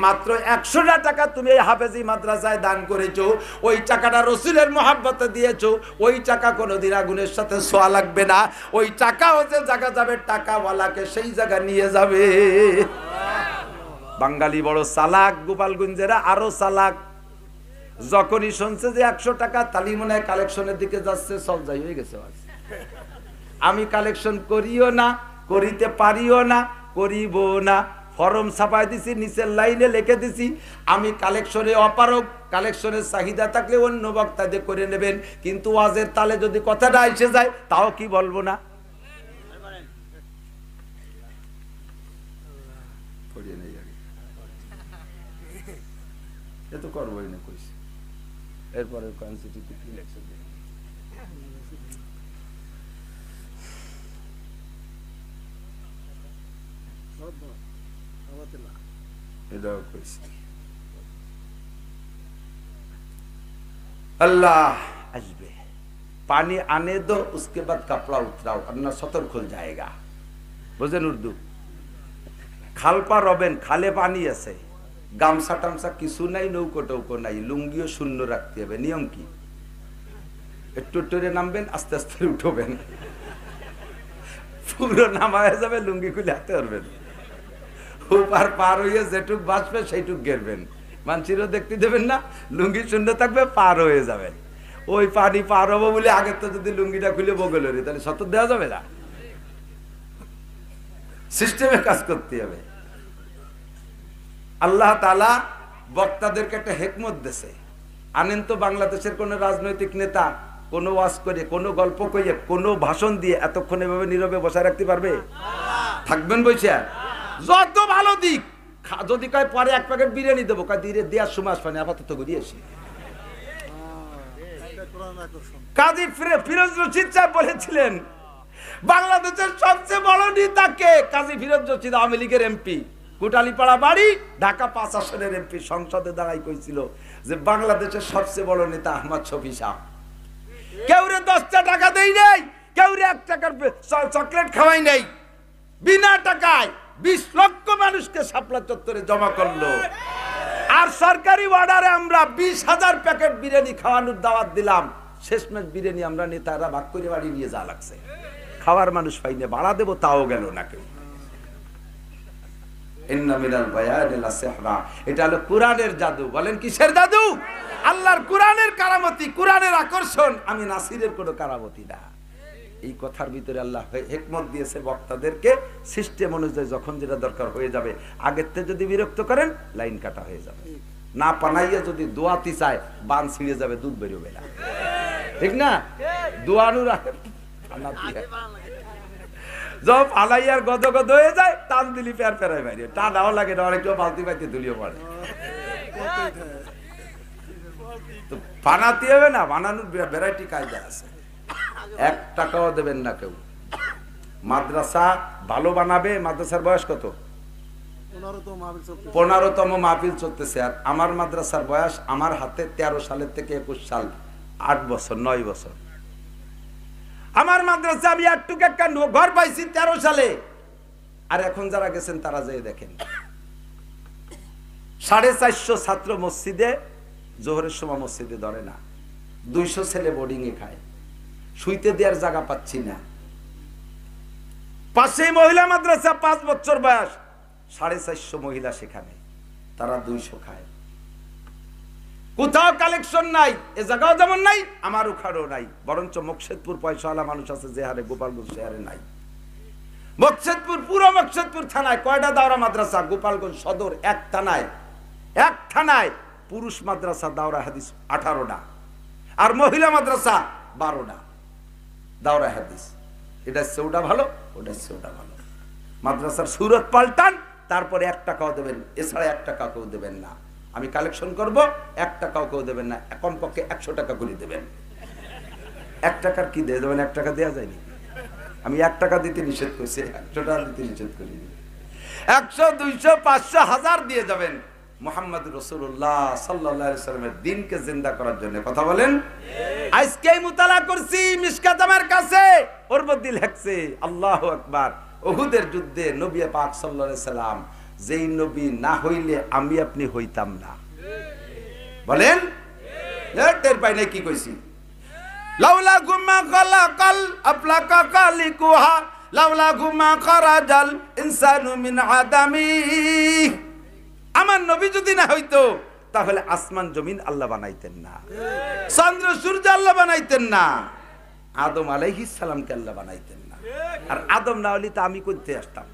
মাত্র 100টা টাকা তুমি এই হাফেজি মাদ্রাসায় দান করেছো, ওই টাকাটা রাসূলের মহব্বতে দিয়েছো, ওই টাকা কোনোদিন আগুনের সাথে ছোঁয়া লাগবে না। ওই টাকা হচ্ছে জায়গা যাবে, টাকাওয়ালাকে সেই জায়গা নিয়ে যাবে। বাঙালি বড় চালাক, গোপালগঞ্জেরা আরো চালাক। যখনই শুনছে যে 100 টাকা তালিমনে কালেকশনের দিকে যাচ্ছে, সব যাই হয়ে গেছে। আমি কালেকশন করিও না, করিতে পারিও না, করিব না। ফরম ছাপাই দিছি, নিচের লাইনে লিখে দিছি আমি কালেকশনে অপারগ। কালেকশনের চাহিদা থাকলে অন্য বক্তাদের করে নেবেন, কিন্তু ওয়াজের তালে যদি কথাটা এসে যায় তাও কি বলবো না। এ তো করবোই না কইছি। এরপরে কনস্টিটিউশন কি লেখছে अल्लाह আসবে, पानी आने दो, उसके बाद कपड़ा उतराओ, अन्ना सतर खुल जाएगा। বুঝেন উর্দু? খালপা রবেন, খালে পানি আছে, গামছা টামছা কিছু নাই, নৌকো টৌকো নাই, লুঙ্গিও শূন্য রাখতে হবে। নিয়ম কি? একটু টরে নামবেন, আস্তে আস্তে উঠবেন, পুরো নামায় যাবে, লুঙ্গি খুলে হাতে ধরবেন, উপার পার হইয়ে যেটুক বাঁচবে সেইটুক গেরবেন, মানুষেরও দেখতে দেবেন না, লুঙ্গি শূন্য থাকবে, পার হয়ে যাবেন। ওই পানি পার হবো বলে আগের তো যদি লুঙ্গিটা খুলে বগল হরি, তাহলে সতর দেওয়া যাবে না। সিস্টেমে কাজ করতে হবে। আল্লাহ তাআলা বক্তাদেরকে একটা হিকমত দিয়েছে। আনেন তো বাংলাদেশের কোন রাজনৈতিক নেতা কোন ওয়াজ করে, কোন গল্প কইয়ে, কোন ভাষণ দিয়ে এতক্ষণ এভাবে নীরবে বসায় রাখতে পারবে? থাকবেন বইসা? যত ভালো দিক, যদি কয় পরে 1 প্যাকেট বিরিয়ানি দেবো, কয় দিয়ে দেওয়ার সময় আসবে না, আপাতত ঘুরিয়ে আসি। কাজী ফিরোজ রশিদ সাহেব বলেছিলেন বাংলাদেশের সবচেয়ে বড় নেতাকে। কাজী ফিরোজ রশিদ আওয়ামী লীগের এমপি, কোটালীপাড়া বাড়ি, ঢাকা 5 আসনের এমপি, সংসদে দাঁড়াই কইছিল যে বাংলাদেশের সবচেয়ে বড় নেতা আহমদ শফি সাহেব। কেউরে 10টা টাকা দেই নাই, কেউরে 1 টাকার চকলেট খাওয়াই নাই, বিনা টাকায় 20 লক্ষ মানুষকে শাপলা চত্বরে জমা করলো। আর সরকারি অর্ডারে আমরা 20,000 প্যাকেট বিরিয়ানি খাওয়ানোর দাওয়াত দিলাম। শেষমেশ বিরিয়ানি আমরা নেতারা ভাগ করে বাড়ি নিয়ে যা লাগছে, খাওয়ার মানুষ পাইনি, ভাড়া দেবো তাও গেল না কেউ। এটা হলো কোরআনের জাদু। বলেন কিসের জাদু? আল্লাহর কোরআনের কারামতি, কোরআনের আকর্ষণ। আমি নাসিরের কোনো কারামতি না। এই কথার ভিতরে আল্লাহ হিকমত দিয়েছে বক্তাদেরকে, সিস্টেম অনুযায়ী যখন যেটা দরকার হয়ে যাবে। আগের থেকে যদি বিরক্ত করেন, লাইন কাটা হয়ে যাবে। না পানাইয়া যদি দোয়াতি চায়, বান ছিঁড়ে যাবে, দুধ বেরোবে না। ঠিক না? দোয়ানুর সব আলাইয়ার গদ গদ হয়ে যায়, টান দিলি পেয়ার পেরায় বাইরে, টানাও লাগে না, অনেক বালতি বাইতে দুলিয়ে পড়ে। তো বানাতে হবে না, বানানোর ভ্যারাইটি কায়দা আছে। 1 টাকাও দেবেন না কেউ। মাদ্রাসা ভালো বানাবে। মাদ্রাসার বয়স কত? 15তম মাহফিল চলতেছে। আর আমার মাদ্রাসার বয়স আমার হাতে 13 সালের থেকে 21 সাল, 8 বছর 9 বছর। আমার মাদ্রাসা আমি একটুকু একটা ঘর পাইছি 13 সালে। আর এখন যারা গেছেন তারা যেয়ে দেখেন, 450 ছাত্র মসজিদে, জোহরের সময় মসজিদে ধরে না, 200 ছেলে বোর্ডিং এ খায়, শুইতে দেওয়ার জায়গা পাচ্ছি না। পাশেই মহিলা মাদ্রাসা, 5 বছর বয়স, 450 মহিলা সেখানে, তারা 200 খায়। কোথাও কালেকশন নাই, এ জায়গাও যেমন নাই, আমার উখাড়ও নাই। বরঞ্চ মকসেদপুর পয়সাওয়ালা মানুষ আছে যে হারে, গোপালগঞ্জ সে হারে নাই। মকসেদপুর, পুরো মকসেদপুর থানায় কয়টা দাওরা মাদ্রাসা? গোপালগঞ্জ সদর এক থানায় পুরুষ মাদ্রাসা দাওরা হাদিস 18টা, আর মহিলা মাদ্রাসা 12টা দাওরা হাদিস। এটা সেওটা ভালো, ওটা সেওটা ভালো। মাদ্রাসার সুরত পাল্টান, তারপরে 1 টাকাও দেবেন, এছাড়া 1 টাকা কেউ দেবেন না। আমি কালেকশন করব, 1 টাকাও কেউ দেবেন না, কমপক্ষে 100 টাকা করে দেবেন। 1 টাকার কি দিয়ে দেবেন? 1 টাকা দেওয়া যায়নি। আমি 1 টাকা দিতে নিষেধ করছি, 100 টাকা দিতে নিষেধ করিনি। 100, 200, 500, 1000 দিয়ে যাবেন মুহাম্মদ রাসূলুল্লাহ সাল্লাল্লাহু আলাইহি ওয়াসাল্লামের দ্বীনকে জিন্দা করার জন্য। কথা বলেন। আজকেই মুতালা করছি মিশকাত আমার কাছে, ওর মধ্যে লেখছে আল্লাহু আকবার, উহুদের যুদ্ধে নবী পাক সাল্লাল্লাহু আলাইহি সাল্লাম যেই নবী না হইলে আমি আপনি হইতাম না। বলেন টের পাই না কি কইছি? লাউলা গুমা খালাকাল আফলাকা কালিকুহা লাউলা গুমা খারাজাল ইনসানু মিন আদামি। আমার নবী যদি না হইতো তাহলে আসমান জমিন আল্লাহ বানাইতেন না, চন্দ্র সূর্য আল্লাহ বানাইতেন না, আদম আলাইহিস সালামকে আল্লাহ বানাইতেন না। আর আদম না হলে তো আমি করতে আসতাম।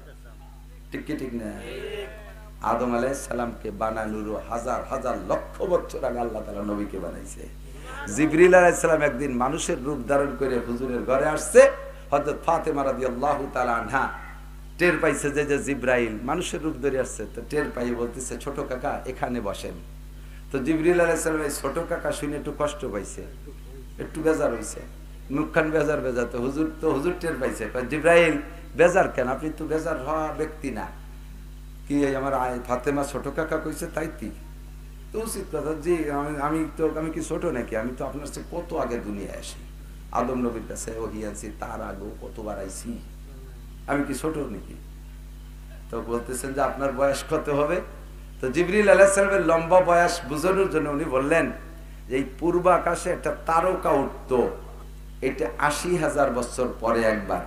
ঠিক কি ঠিক না? আদম আলাইহিস সালামকে বানানোর হাজার হাজার লক্ষ বছর আগে আল্লাহ তাআলা নবীকে বানাইছে। জিবরিল আলাইহিস সালাম একদিন মানুষের রূপ ধারণ করে হুজুরের ঘরে আসছে। হযরত ফাতেমা রাদিয়াল্লাহু তাআলা আনহা টের পাইছে যে জিবরাইল মানুষের রূপ ধরে আসছে, তো টের পাই বলতেছে ছোট কাকা এখানে বসেন। তো জিবরিল আলাইহিস সালাম এই ছোট কাকা শুনে একটু কষ্ট পাইছে, একটু বেজার হইছে, মুখখান বেজার বেজার। তো হুজুর টের পাইছে, জিবরাইল বেজার কেন? আপনি তো বেজার হওয়া ব্যক্তি না। কি আমার ফাতেমা ছোট কাকা কইছে তাই তো উচিত কথা। জি আমি কি ছোট নাকি? আমি তো আপনার সাথে কত আগে দুনিয়ায় আসি, আদম নবীর কাছে ওহী আনছি, তার আগেও কতবার আইছি, আমি কি ছোট নাকি? তো বলতেছেন যে আপনার বয়স কত হবে? তো জিবরিল আলাইহিস সালামের লম্বা বয়স বুঝানোর জন্য উনি বললেন যে এই পূর্ব আকাশে একটা তারকা উঠতো, এটা ৮০,০০০ বছর পরে একবার।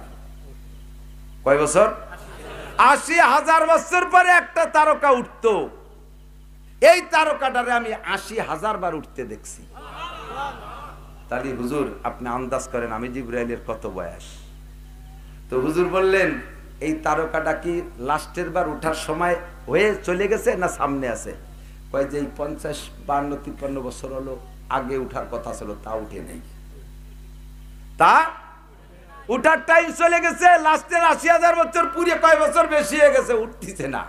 কয় বছর? ৮০,০০০ বছর পরে একটা তারকা উঠতো। এই তারকাটারে আমি ৮০,০০০ বার উঠতে দেখছি। তাহলে হুজুর আপনি আন্দাজ করেন আমি জিবরাইলের কত বয়স? তো হুজুর বললেন এই তারকাটা কি লাস্টের বার উঠার সময় হয়ে চলে গেছে না সামনে আছে? কয় যে ৫০, ৫২, ৫৩ বছর হলো আগে উঠার কথা ছিল, তা উঠে নেই। তা উঠার টাইম চলে গেছে, লাস্টের ৮০,০০০ বছর পুরে কয় বছর বেশি হয়ে গেছে, উঠতেছে না।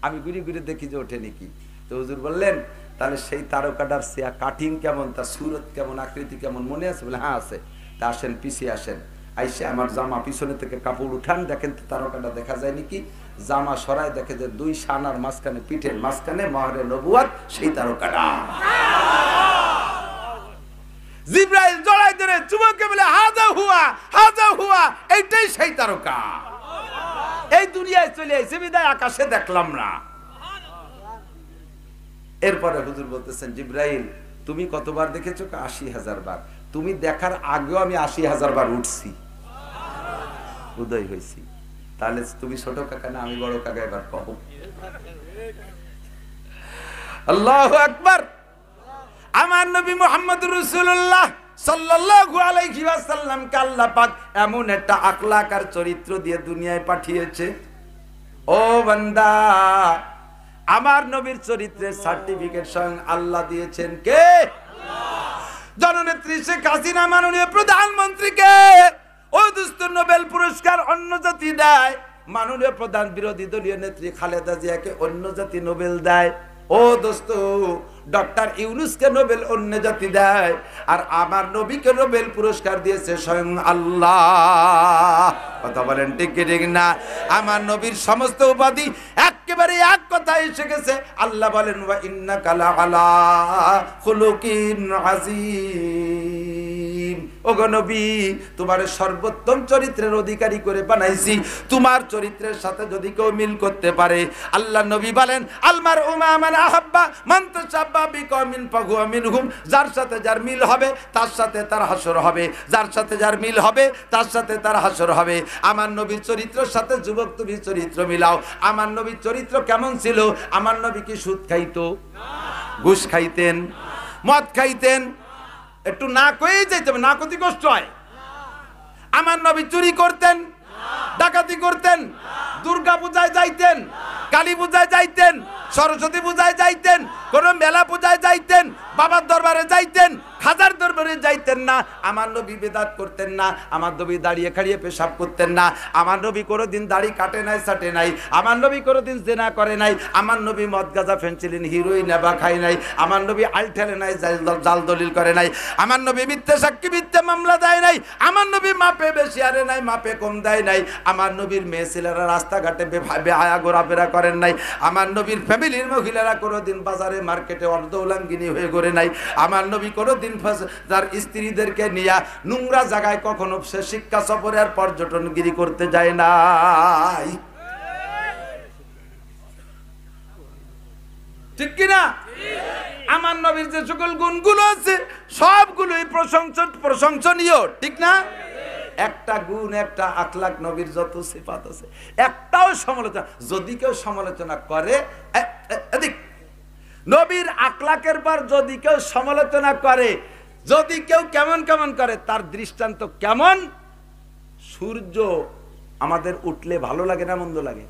আমি ঘুরে ঘুরে দেখি যে ওঠে নাকি। তো হুজুর বললেন তাহলে সেই তারকাটার কাটিং কেমন, তার সুরত কেমন, আকৃতি কেমন মনে আছে? বলে হ্যাঁ আছে। তা আসেন পিছিয়ে আসেন, আইসে আমার জামা পিছনে থেকে কাপড় উঠান, দেখেন তো তারকাটা দেখা যায় নাকি। জামা সরায় দেখে যে 2 শানার মাঝখানে, পিঠের মাঝখানে মাহরে নবুয়াত, সেই তারকাটা। জিবরাইল জড়াই ধরে চুমকে বলে হাজা হুয়া, এইটাই সেই তারকা। এই দুনিয়ায় চলে আইছে বিদায় আকাশে দেখলাম না। এরপরে হুজুর বলতেছেন জিবরাইল তুমি কতবার দেখেছো? ৮০,০০০ বার। তুমি দেখার আগেও আমি ৮০,০০০ বার উঠছি, উদয় হয়েছি। তাহলে তুমি ছোট কাকা না আমি বড় কাকা? এবার কহো। আল্লাহু আকবার। আমার নবী মুহাম্মদুর রাসূলুল্লাহ সাল্লাল্লাহু আলাইহি ওয়াসাল্লামকে আল্লাহ পাক এমন একটা আখলাক আর চরিত্র দিয়ে দুনিয়ায় পাঠিয়েছে। ও বান্দা, আমার নবীর চরিত্রের সার্টিফিকেট স্বয়ং আল্লাহ দিয়েছেন। কে? জননেত্রী শেখ হাসিনা মাননীয় প্রধানমন্ত্রীকে। ও দোস্ত নোবেল পুরস্কার অন্য জাতি দেয়, মাননীয় প্রধান বিরোধী দলীয় নেত্রী খালেদা জিয়াকে অন্য জাতি নোবেল দেয়। ও দোস্ত ডক্টর ইউনূসকে নোবেল অন্য জাতি দেয়, আর আমার নবীকে নোবেল পুরস্কার দিয়েছে স্বয়ং আল্লাহ। কথা বলেন ঠিক কি ঠিক না? আমার নবীর সমস্ত উপাধি একেবারে এক কথা এসে গেছে। আল্লাহ বলেন ওয়া ইন্নাকা লাআলা খুলুকিন আযীম। ওগো নবী, তোমার সর্বোত্তম চরিত্রের অধিকারী করে বানাইছি। তোমার চরিত্রের সাথে যদি কেউ মিল করতে পারে, আল্লাহ নবী বলেন আলমার উমা মান আহাব্বা মান তাশাব্বা বিকওমিন ফাহুয়া মিনহুম। যার সাথে যার মিল হবে তার সাথে তার হাসর হবে, যার সাথে যার মিল হবে তার সাথে তার হাসর হবে। আমার নবীর চরিত্রের সাথে যুবক তুমি চরিত্র মিলাও। আমার নবীর চরিত্র কেমন ছিল? আমার নবী কি সুদ খাইতো? ঘুষ খাইতেন? মদ খাইতেন? একটু না কয়েই যাইতে হবে, না কতি কষ্ট হয়। আমার নবী চুরি করতেন? ডাকাতি করতেন? দুর্গা পূজায় যাইতেন? কালী পূজায় যাইতেন, সরস্বতী পূজায় যাইতেন, কোন মেলা পূজায় যাইতেন, বাবার দরবারে যাইতেন, খাজার দরবারে যাইতেন না। আমার নবী বিদআত করতেন না, আমার নবী দাঁড়িয়ে খাড়িয়ে পেশাব করতেন না, আমার নবী কোনোদিন দাড়ি কাটে নাই, ছাটে নাই, আমার নবী কোনোদিন জেনা করে নাই, আমার নবী মদ গাঁজা ফেন্সিলিন হিরোইন নেবা খায় নাই, আমার নবী আল ঠেলে নাই, জাল দলিল করে নাই, আমার নবী মিথ্যে সাক্ষী মিথ্যে মামলা দেয় নাই, আমার নবী মাপে বেশি আরে নাই, মাপে কম দেয় নাই, আমার নবীর মেয়ে ছেলেরা রাস্তাঘাটে বেহায়া ঘোরাফেরা করেন নাই, আমার নবীর ফ্যামিলির মহিলারা কোনোদিন বাজারে মার্কেটে অর্ধউলাঙ্গিনী হয়ে ঘুরে নাই, আমার নবী কোনোদিন তার স্ত্রীদেরকে নিয়ে নোংরা জায়গায় কখনো সে শিক্ষা সফরে আর পর্যটনগিরি করতে যায় নাই। ঠিক কিনা? আমার নবীর যে সকল গুণগুলো আছে সবগুলোই প্রশংসনীয়, ঠিক না? একটা গুণ, একটা আখলাক, নবীর যত সিফাত আছে একটাও সমালোচনা, যদি কেউ সমালোচনা করে, নবীর আখলাকের পর যদি কেউ সমালোচনা করে, যদি কেউ কেমন কেমন করে, তার দৃষ্টান্ত কেমন? সূর্য আমাদের উঠলে ভালো লাগে না মন্দ লাগে?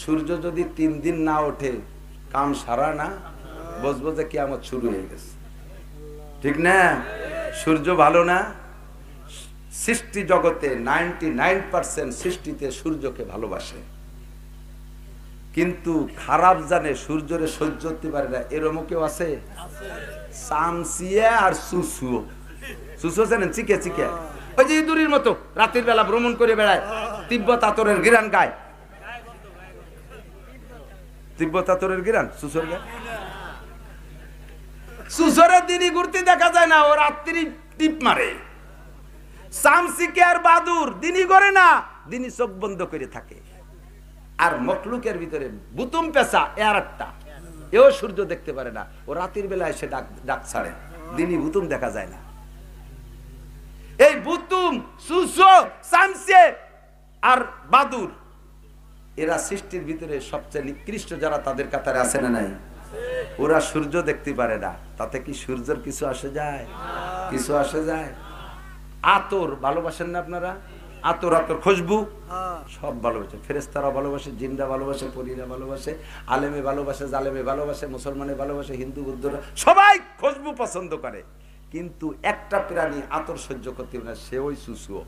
সূর্য যদি 3 দিন না ওঠে কাম সারা না, বুঝবো যে কিয়ামত শুরু হয়ে গেছে, ঠিক না? সূর্য ভালো না? সৃষ্টি জগতে 99% সৃষ্টিতে সূর্যকে ভালোবাসে, কিন্তু খারাপ জানে সূর্যরে সহ্য করতে পারে না, এরকম কেউ আছে? সামসিয়া আর সুসুও, সুসুও জানেন, চিকে চিকে, ওই যে ইঁদুরের মতো রাতের বেলা ভ্রমণ করে বেড়ায়, তিব্বত আতরের গিরান গায়, তিব্বত আতরের গিরান সুসুর গায়। সুসুরের দিনই ঘুরতে দেখা যায় না, ও রাত্রি টিপ মারে। সামসিকে আর বাদুর দিনই করে না, দিনই চোখ বন্ধ করে থাকে। আর মখলুকের ভিতরে বুতুম পেশা এর একটা, এও সূর্য দেখতে পারে না, ও রাতের বেলায় সে ডাক ছাড়ে, দিনই বুতুম দেখা যায় না। এই বুতুম, সুসো, সামসে আর বাদুর, এরা সৃষ্টির ভিতরে সবচেয়ে নিকৃষ্ট যারা, তাদের কাতারে আছে না নাই? ওরা সূর্য দেখতে পারে না, তাতে কি সূর্যের কিছু আসে যায়? কিছু আসে যায়? আতর ভালোবাসেন না আপনারা? আতর, আতর খুশবু সব ভালোবাসে, ফেরেশতারা ভালোবাসে, জিনরা ভালোবাসে, পরীরা ভালোবাসে, আলেমে ভালোবাসে, জালেমে ভালোবাসে, মুসলমানে ভালোবাসে, হিন্দু বৌদ্ধরা সবাই খুশবু পছন্দ করে, কিন্তু একটা প্রাণী আতর সহ্য করতে পারে না, সে ওই সুসুও,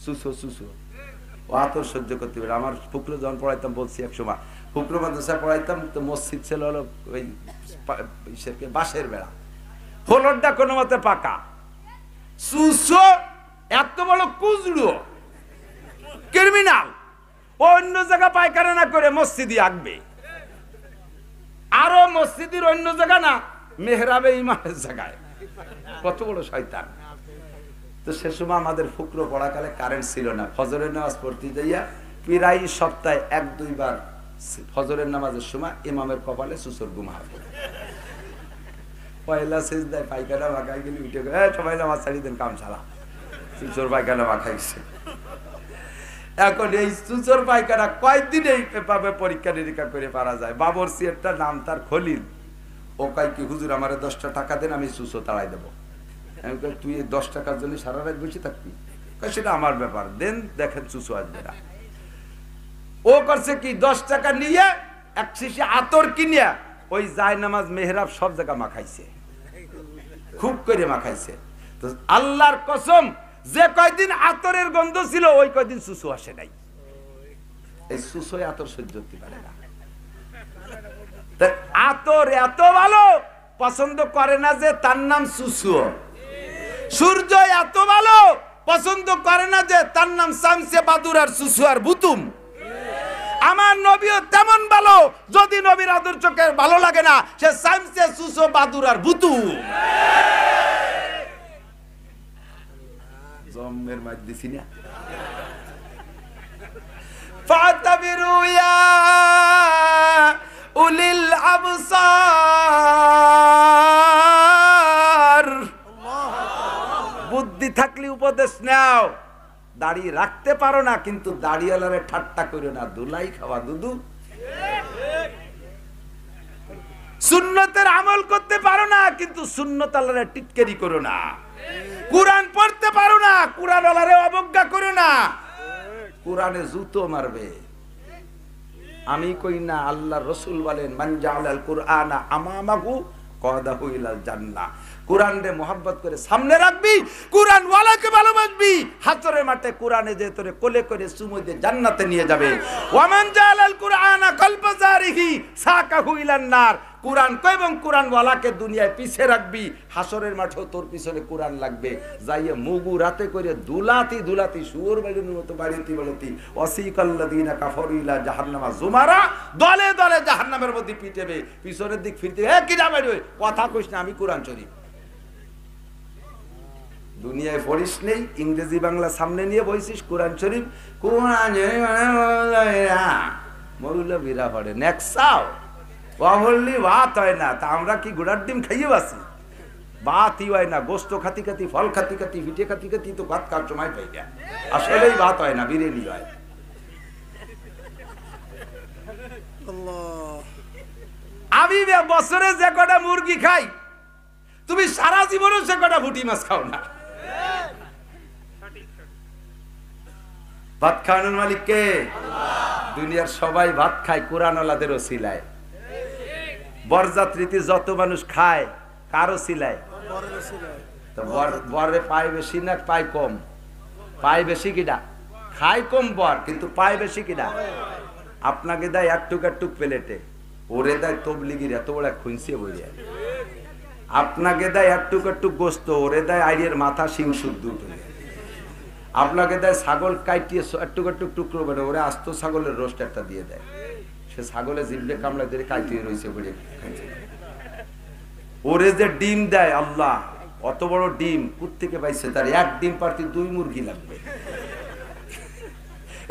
সুসুও, সুসুও, ও আতর সহ্য করতে পারে। আমার ফুকরো যখন পড়াইতাম, বলছি এক সময় ফুকরো মাদ্রাসা পড়াইতাম, তো মসজিদ ছিল হলো ওই বাঁশের বেড়া, ফ্লোরটা কোনো মতে পাকা, সুসো এত বড় কুজড়ো ক্রিমিনাল, অন্য জায়গা পায়খানা না করে মসজিদে আঁকবে, আরো মসজিদের অন্য জায়গা না, মেহরাবে ইমামের জায়গায়, কত বড় শয়তান। তো সে সময় আমাদের ফুকরো পড়াকালে কারেন্ট ছিল না, ফজরের নামাজ পড়তে যাইয়া প্রায় সপ্তাহে 1-2 বার ফজরের নামাজের সময় ইমামের কপালে সুসুর ঘুম হবে। পয়লা সেজদায় পায়খানা মাখাই গেলে উঠে সবাই নামাজ ছাড়ি দেন, কাম ছাড়া, সুসুর পায়খানা মাখাইছে। এখন এই সুসুর পায়খানা কয়েকদিন এইভাবে পরীক্ষা নিরীক্ষা করে পারা যায়। বাবর সিয়েরটা নাম তার খলিল, ও কয় কি হুজুর আমারে 10টা টাকা দেন, আমি সুসো তাড়াই দেবো। আমি কই তুই 10 টাকার জন্য সারা রাত বসে থাকবি? সেটা আমার ব্যাপার, দেন দেখেন সুসো আসবে না। ও করছে কি 10 টাকা নিয়ে এক শিশি আতর কিনিয়া ওই জায় নামাজ মেহরাব সব জায়গা মাখাইছে, খুব করে মাখাইছে। তো আল্লাহর কসম, যে কয়দিন আতরের গন্ধ ছিল ওই কয়দিন সুসু আসে নাই। এই সুসোয় আতর সহ্য করতে পারে না। আতর এত ভালো পছন্দ করে না যে তার নাম সুসু। সূর্য এত ভালো পছন্দ করে না যে তার নাম সামসে, বাদুর আর সুসু আর বুতুম। আমার নবীও তেমন ভালো, যদি নবীর আদর চোখে ভালো লাগে না, সে সামসে, সুসু, বাদুর আর বুতুম। জম্মের মাঝ দিছি না। ফাতাবিরু ইয়া উলিল আবসার, বুদ্ধি থাকলে উপদেশ নাও। দাড়ি রাখতে পারো না, কিন্তু দাড়িওয়ালারে ঠাট্টা করো না, দুলাই খাওয়া দুদু। সুন্নতের আমল করতে পারো না, কিন্তু সুন্নত আল্লাহরে টিটকারি করো না। কুরআন পড়তে পারো না, কুরআন আল্লাহরে অবজ্ঞা করো না, কুরআনে জুতো মারবে। আমি কই না, আল্লাহ রসুল বলেন মান জাআলাল কুরআনা আমামাহু কাদাহু ইলাল জান্নাহ। কোরআনকে মহব্বত করে সামনে রাখবি, কোরআন ওয়ালাকে ভালোবাসবি, হাসরের মাঠে কোরআনে যে তোরে কোলে করে চুমু দিয়ে জান্নাতে নিয়ে যাবে। ওয়ামান জাআলাল কুরআনা কলবা জারিহি সাকাহু ইলান নার। কোরআন এবং কোরআন ওয়ালাকে দুনিয়ায় পিছে রাখবি, হাসরের মাঠেও তোর পিছনে কোরআন লাগবে। যাইয়ে মুগু রাতে করে দুলাতি দুলাতি শুয়োর বাড়ির মতো বাড়িতে বলতি ওয়াসিকাল্লাযিনা কাফারু ইলা জাহান্নামা জুমারা, দলে দলে জাহান্নামের মধ্যে পিটাবে। পিছনের দিক ফিরতে কি যাবে রে, কথা কইস না, আমি কোরআন শরীফ দুনিয়ায় পড়িস নেই, ইংরেজি বাংলা সামনে নিয়ে বইছিস, কোরআন শরীফ কোরআন মৌলবীরা পড়ে নেক্সাও বললি ভাত হয় না। তা আমরা কি গোড়ার ডিম খাইয়ে বাসি? ভাতই হয় না, গোস্ত খাতি খাতি, ফল খাতি খাতি, পিঠে খাতি খাতি তো ভাত খাওয়ার সময় পাই না। আসলেই ভাত হয় না, বিরিয়ানি হয়। আমি বছরে যে কটা মুরগি খাই, তুমি সারা জীবনে সে কটা পুঁটি মাছ খাও না। ভাত খাওয়ানোর মালিক কে? দুনিয়ার সবাই ভাত খায় কোরআনওয়ালাদের ওসিলায়। বরযাত্রীতে যত মানুষ খায় কার ওসিলায়? বরে পায় বেশি না পায় কম? পায় বেশি কিনা? খায় কম বর, কিন্তু পায় বেশি কিনা? আপনাকে দেয় একটুক একটুক প্লেটে, ওরে দেয় তবলিগির এত বড় খুঁজছে বইয়া। আপনাকে দেয় একটুক একটুক গোস্ত, ওরে দেয় আইয়ের মাথা শিং শুদ্ধ। আপনাকে দেয় ছাগল কাটিয়ে একটুক একটুক টুকরো বেড়ে, ওরে আস্ত ছাগলের রোস্ট একটা দিয়ে দেয়। সে ছাগলে জিভে কামলা দিয়ে কাটিয়ে রয়েছে বলে খাইছে। ওরে যে ডিম দেয়, আল্লাহ অত বড় ডিম কোত্থেকে পাইছে? তার এক ডিম পারতে 2 মুরগি লাগবে।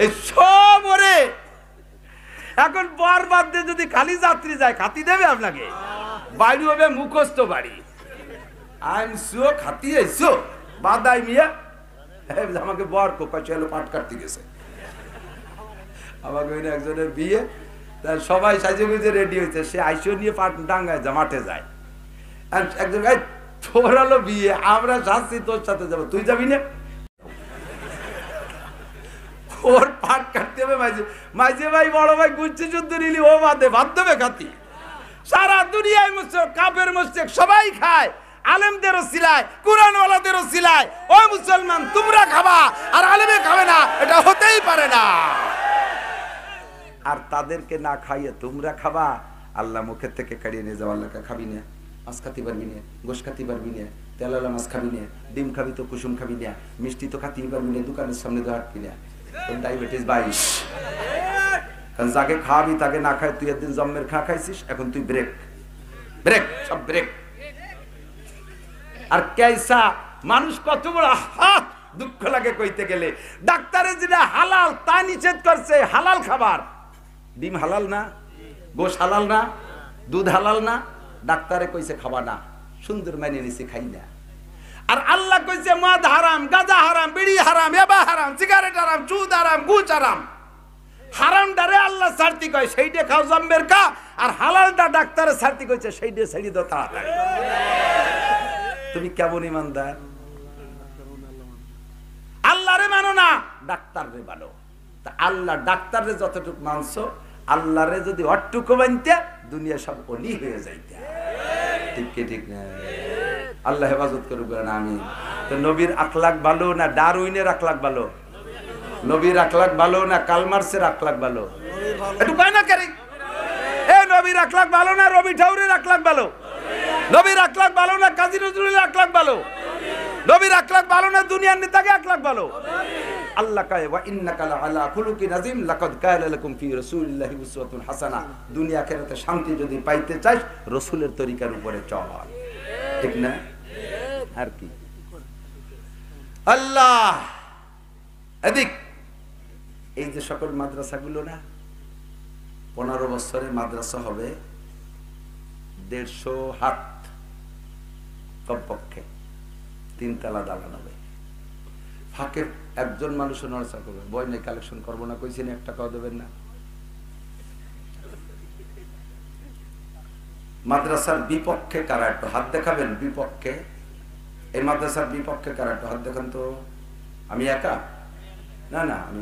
এই সব ওরে এখন বর বাদ দিয়ে যদি খালি যাত্রী যায়, খাতি দেবে আপনাকে? বাড়ি হবে মুখস্থ বাড়ি। আইনসো খাতি আইসো বাদাই মিয়া, আমাকে বর কোপা চলো পাট কাটতে গেছে। আমাকে একজনের বিয়ে, তার সবাই সাজে গুজে রেডি হয়েছে, সে আইসো নিয়ে পাট ডাঙ্গায় মাঠে যায়। একজন তোর হলো বিয়ে, আমরা যাচ্ছি তোর সাথে যাবো, তুই যাবি না? ওর পাট কাটতে হবে মাঝে মাঝে, ভাই বড় ভাই গুচ্ছি যুদ্ধ নিলি ও বাদে ভাত দেবে খাতি। সারা দুনিয়ায় মুসলিম কাফের মুশরিক সবাই খায়, আলেমদেরও সিলায়, কুরআনওয়ালাদেরও সিলায়। ও মুসলমান, তোমরা খাবা আর আলেমে খাবে না, এটা হতেই পারে না। আর তাদেরকে না খাইয়ে তোমরা খাবা, আল্লাহ মুখের থেকে কাড়িয়ে নিয়ে যাওয়া। আল্লাহকে খাবি না, মাছ খাতে পারবি না, গোশ খাতে পারবি না, তেলালা মাছ খাবি না, ডিম খাবি তো কুসুম খাবি না, মিষ্টি তো খাতেই পারবি না, দোকানের সামনে তো হাঁটবি না, তোর ডায়াবেটিস 22। কারণ যাকে খাওয়াবি তাকে না খায়, তুই একদিন জম্মের খাইছিস, এখন তুই ব্রেক ব্রেক সব ব্রেক। আর কেসা মানুষ কত বড় দুঃখ লাগে কইতে গেলে। ডাক্তারে যেটা হালাল তা নিষেধ করছে, হালাল খাবার। ডিম হালাল না, গোশ হালাল না, দুধ হালাল না, ডাক্তারে কইছে খাবা না, সুন্দর মানিয়ে নিছে খাই না। আর আল্লাহ কইছে মদ হারাম, গাঁজা হারাম, বিড়ি হারাম, এবা হারাম, সিগারেট হারাম, সুদ হারাম, ঘুষ হারাম। হারামটারে আল্লাহ ছাড়তি কয় সেইটা খাও জম্মের কা, আর হালালটা ডাক্তারে ছাড়তি কইছে সেইটা ছেড়ে দাও তাড়াতাড়ি। তুমি কেমন ইমানদার? আল্লাহরে মানো না, ডাক্তাররে মানো। তা আল্লাহ ডাক্তাররে যতটুকু মানছো, আল্লাহরে যদি অটুকু মানতে দুনিয়া সব অলি হয়ে যাইতে। ঠিক কি ঠিক না? আল্লাহ হেফাজত করুক না। আমি তো নবীর আখলাক ভালো না ডারউইনের আখলাক ভালো? নবীর আখলাক ভালো না কালমার্সের আখলাক ভালো? একটু কয় না কেন? এ নবীর আখলাক ভালো না রবি ঠাউরের আখলাক ভালো? নবীর আখলাক ভালো না কাজী নজরুলের আখলাক ভালো? নবীর আখলাক ভালো না দুনিয়ার নেতাকে আখলাক ভালো? আল্লাহ কয় ওয়া ইন্নাকা লাআলা খুলুকিন আযীম লাকাদ কানা লাকুম ফি রাসূলিল্লাহি উসওয়াতুন হাসানাহ। দুনিয়া আখিরাতে শান্তি যদি পাইতে চাস, রাসূলের তরিকার উপরে চল। ঠিক না? আর কি? আল্লাহ এদিক এই যে সকল মাদ্রাসাগুলো না, 15 বছরের মাদ্রাসা হবে 150 হাত কমপক্ষে, 3 তলা দালান হবে। ফাঁকে একজন মানুষও নড়াচড়া করবে, বই নেই, কালেকশন করবো না কইছেন, 1 টাকাও দেবেন না। মাদ্রাসার বিপক্ষে কারা একটু হাত দেখাবেন? বিপক্ষে, এই মাদ্রাসার বিপক্ষে কারা একটু হাত দেখান তো। আমি একা? না না, আমি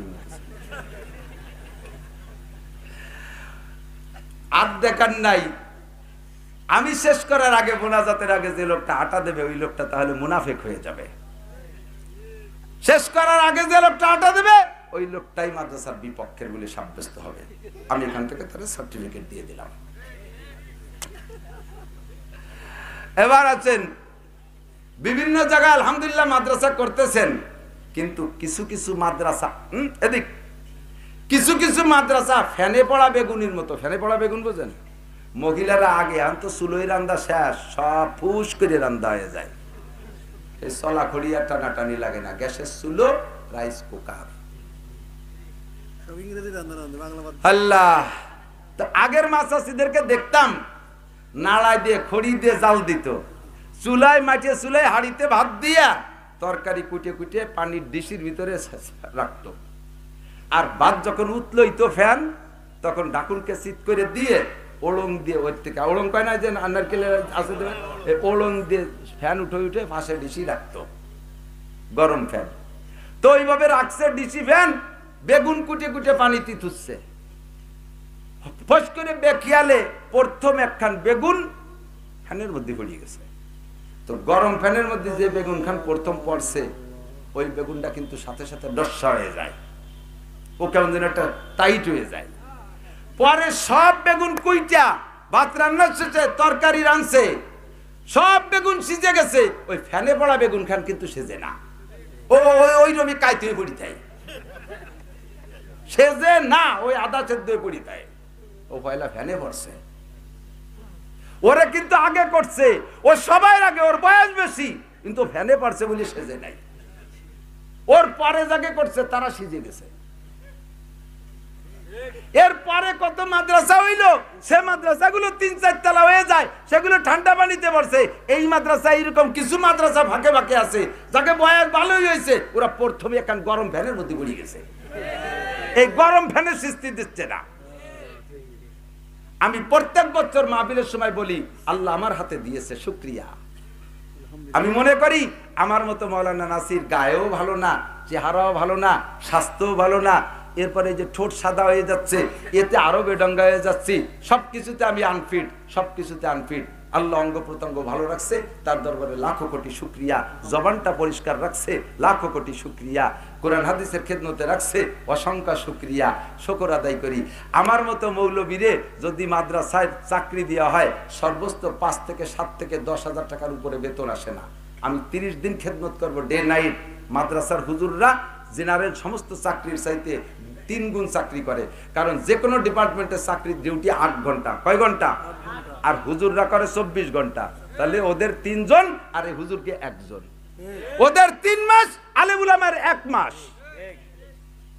আর দেখার নাই। আমি শেষ করার আগে, মোনাজাতের আগে যে লোকটা আটা দেবে ওই লোকটা তাহলে মুনাফিক হয়ে যাবে। শেষ করার আগে যে লোকটা আটা দেবে ওই লোকটাই মাদ্রাসার বিপক্ষের বলে সাব্যস্ত হবে। আমি এখান থেকে তার সার্টিফিকেট দিয়ে দিলাম। এবার আছেন বিভিন্ন জায়গায় আলহামদুলিল্লাহ মাদ্রাসা করতেছেন, কিন্তু কিছু কিছু মাদ্রাসা এদিক কিছু কিছু মাদ্রাসা ফ্যানে পড়া বেগুনির মতো। ফ্যানে পড়া বেগুন বোঝেন? মহিলারা আগে আনতো চুলোই রান্দা শেষ, সব ফুস করে রান্দা হয়ে যায়। এই চলা খড়িয়া টানাটানি লাগে না, গ্যাসের চুলো, রাইস কুকার। আল্লাহ, তো আগের মাছাসিদেরকে দেখতাম নাড়ায় দিয়ে খড়ি দিয়ে জাল দিত, চুলায় মাটিয়ে চুলায় হাড়িতে ভাত দিয়া তরকারি কুটে কুটে পানির ডিশির ভিতরে রাখতো। আর ভাত যখন উতলই তো ফ্যান, তখন ডাকুনকে চিত করে দিয়ে ওলং দিয়ে ওর থেকে, ওলং কয় না যে নারকেল আছে দেবে, ওলং দিয়ে ফ্যান উঠে উঠে ফাঁসে ডিশি রাখতো, গরম ফ্যান। তো ওইভাবে রাখছে ডিশি ফ্যান, বেগুন কুটে কুটে পানিতে থুচ্ছে। ফস করে বেখিয়ালে প্রথম একখান বেগুন ফ্যানের মধ্যে পড়ে গেছে। তো গরম ফ্যানের মধ্যে যে বেগুন খান প্রথম পড়ছে, ওই বেগুনটা কিন্তু সাথে সাথে ডসা হয়ে যায়, ও কেমন যেন একটা টাইট হয়ে যায়। পরে সব বেগুন কুইটা ভাত রান্নার শেষে তরকারি রানছে, সব বেগুন সিজে গেছে, ওই ফ্যানে পড়া বেগুন খান কিন্তু সেজে না, ও ওই রমি কাইতে হয়ে পড়ি থাকে, সেজে না, ওই আদা সেদ্ধ হয়ে পড়ি থাকে। ও পয়লা ফ্যানে পড়ছে, ওরা কিন্তু আগে করছে, ও সবাই আগে, ওর বয়স বেশি, কিন্তু ফ্যানে পড়ছে বলে সেজে নাই। ওর পরে যাকে করছে তারা সিজে গেছে। এরপরে কত মাদ্রাসা হইলো, সে মাদ্রাসাগুলো ৩-৪ তলা হয়ে যায়, সেগুলো ঠান্ডা পানিতে পড়ছে। এই মাদ্রাসা এরকম কিছু মাদ্রাসা ফাঁকে ফাঁকে আছে, যাকে বয়স ভালোই হয়েছে, ওরা প্রথমে এখন গরম ফ্যানের মধ্যে পড়ে গেছে। এই গরম ফ্যানের সৃষ্টি দিচ্ছে না। আমি প্রত্যেক বছর মাহফিলের সময় বলি, আল্লাহ আমার হাতে দিয়েছে, শুকরিয়া। আমি মনে করি আমার মতো মাওলানা নাসির গায়েও ভালো না, চেহারাও ভালো না, স্বাস্থ্যও ভালো না, এরপরে যে ঠোঁট সাদা হয়ে যাচ্ছে, এতে আরো বেডঙ্গা হয়ে যাচ্ছি, সবকিছুতে আমি আনফিট, সবকিছুতে আনফিট। আল্লাহ অঙ্গ প্রত্যঙ্গ ভালো রাখছে, তার দরবারে লাখো কোটি শুকরিয়া। জবানটা পরিষ্কার রাখছে, লাখো কোটি শুকরিয়া। কোরআন হাদিসের খেদমতে রাখছে, অসংখ্য শুকরিয়া। শুকর আদায় করি। আমার মতো মৌলবীরে যদি মাদ্রাসায় চাকরি দেওয়া হয়, সর্বোচ্চ 5 থেকে 7 থেকে 10,000 টাকার উপরে বেতন আসে না। আমি 30 দিন খেদমত করব, ডে নাইট। মাদ্রাসার হুজুররা জেনারেল সমস্ত চাকরির চাইতে 3 গুণ চাকরি করে, কারণ যে কোনো ডিপার্টমেন্টের চাকরির ডিউটি 8 ঘন্টা। কয় ঘন্টা? আর হুজুররা করে 24 ঘন্টা। তাহলে ওদের 3 জন আর এই হুজুরকে 1 জন, ওদের 3 মাস, আলেম উলামার 1 মাস,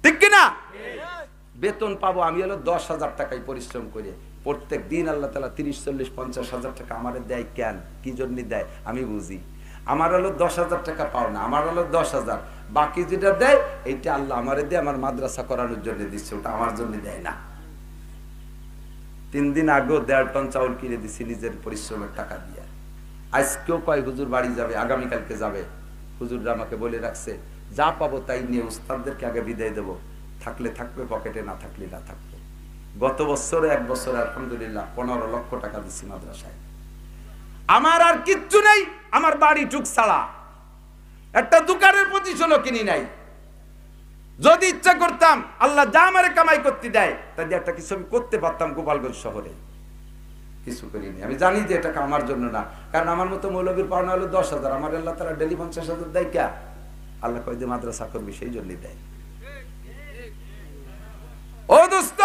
ঠিক কিনা? বেতন পাবো আমি হলো 10,000 টাকায় পরিশ্রম করে প্রত্যেক দিন। আল্লাহ তাআলা 30, 40, 50,000 টাকা আমারে দেয় কেন, কি জন্য দেয় আমি বুঝি। আমার হলো 10,000 টাকা পাও না, আমার হলো 10,000, বাকি যেটা দেয় এইটা আল্লাহ আমারে দেয়, আমার মাদ্রাসা করানোর জন্য দিচ্ছে, ওটা আমার জন্য দেয় না। 3 দিন আগেও 1.5 টন চাউল কিনে দিছি নিজের পরিশ্রমের টাকা দিয়ে। আজকেও কয় হুজুর বাড়ি যাবে, আগামীকালকে যাবে। হুজুররা আমাকে বলে রাখছে, যা পাবো তাই নিয়ে উস্তাদদেরকে আগে বিদায় দেবো, থাকলে থাকবে পকেটে, না থাকলে না থাকবে। গত বছরে 1 বছরে আলহামদুলিল্লাহ 15 লক্ষ টাকা দিচ্ছি মাদ্রাসায়। আমার আর কিচ্ছু নেই, আমার বাড়ি টুক ছাড়া একটা দোকানের পজিশনও কিনি নাই। যদি ইচ্ছা করতাম, আল্লাহ যা আমারে কামাই করতে দেয় তাই একটা কিছু আমি করতে পারতাম গোপালগঞ্জ শহরে, কিছু করিনি। আমি জানি যে এটা আমার জন্য না, কারণ আমার মতো মৌলবীর পাওনা হলো 10,000, আমার আল্লাহ তারা ডেলি 50,000 দেয় কে? আল্লাহ কয় যে মাদ্রাসা করবি সেই জন্যই দেয়। ও দোস্ত,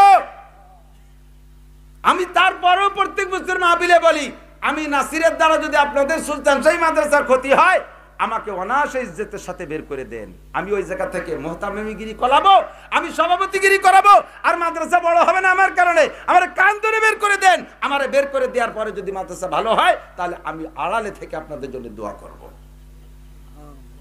আমি তারপরেও প্রত্যেক বছর মাহফিলে বলি, আমি নাসিরের দ্বারা যদি আপনাদের সুলতান শাহী মাদ্রাসার ক্ষতি হয়, আমাকে অনায়াসে ইজ্জতের সাথে বের করে দেন। আমি ওই জায়গা থেকে মোহতামিমিগিরি করাবো, আমি সভাপতিগিরি করাবো, আর মাদ্রাসা বড় হবে না আমার কারণে। আমার কান ধরে বের করে দেন। আমারে বের করে দেওয়ার পরে যদি মাদ্রাসা ভালো হয়, তাহলে আমি আড়ালে থেকে আপনাদের জন্য দোয়া করব।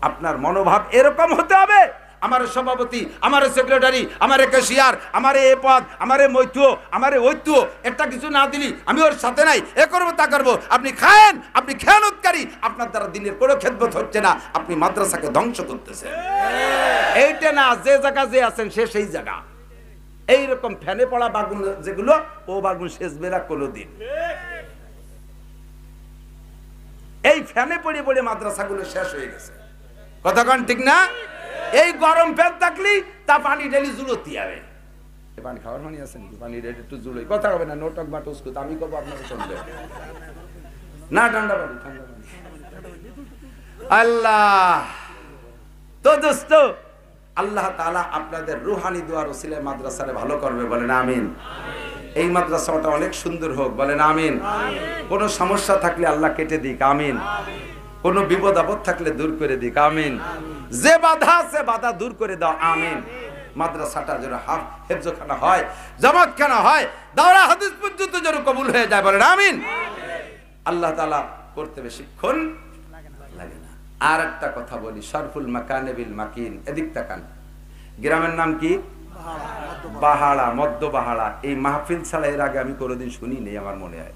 আপনার মনোভাব এরকম হতে হবে। আমার সভাপতি, আমার সেক্রেটারি, আমার ক্যাশিয়ার, আমার এ পদ, আমার মৈত্র, আমার ঐত্য, একটা কিছু না দিলি আমি ওর সাথে নাই, এ করবো তা করবো। আপনি খায়েন, আপনি খেয়ানতকারী, আপনার দ্বারা দিনের কোনো খেদমত হচ্ছে না, আপনি মাদ্রাসাকে ধ্বংস করতেছেন। এইটা না, যে জায়গা যে আছেন সে সেই জায়গা, এইরকম ফ্যানে পড়া বাগুন যেগুলো, ও বাগুন সেচবে না কোনোদিন। এই ফ্যানে পড়ে পড়ে মাদ্রাসাগুলো শেষ হয়ে গেছে। কথা কন ঠিক না? এই গরম ফ্যান থাকলেই তা পানি ডেলি জুলতি হবে। পানি খাওয়ার পানি আছে নাকি? পানি রেটে একটু জুলোই, কথা হবে না, নোটক বা টুসকুত আমি কব, আপনাকে শুনবে না। ঠান্ডা পানি, ঠান্ডা পানি। আল্লাহ তো দোস্ত, আল্লাহ তাআলা আপনাদের রুহানি দোয়ার ওসিলায় মাদ্রাসারে ভালো করবে, বলেন আমিন। এই মাদ্রাসাটা অনেক সুন্দর হোক, বলেন আমিন। কোনো সমস্যা থাকলে আল্লাহ কেটে দিক, আমিন। কোনো বিপদ আপদ থাকলে দূর করে দিক, আমিন। যে বাধা আছে বাধা দূর করে দাও, আমিন। মাদ্রাসাটা যেন হেফজখানা হয়, জামাতখানা হয়, দাওরা হাদিস পর্যন্ত যেন কবুল হয়ে যায়, বলেন আমিন। আল্লাহ তাআলা করতে বেশিক্ষণ লাগে না। আর একটা কথা বলি, শরফুল মাকানে বিল মাকিন, এদিক তাকান। গ্রামের নাম কি? বাহাড়া, মধ্য বাহাড়া। এই মাহফিল ছাড়া এর আগে আমি কোনোদিন শুনি নেই আমার মনে হয়,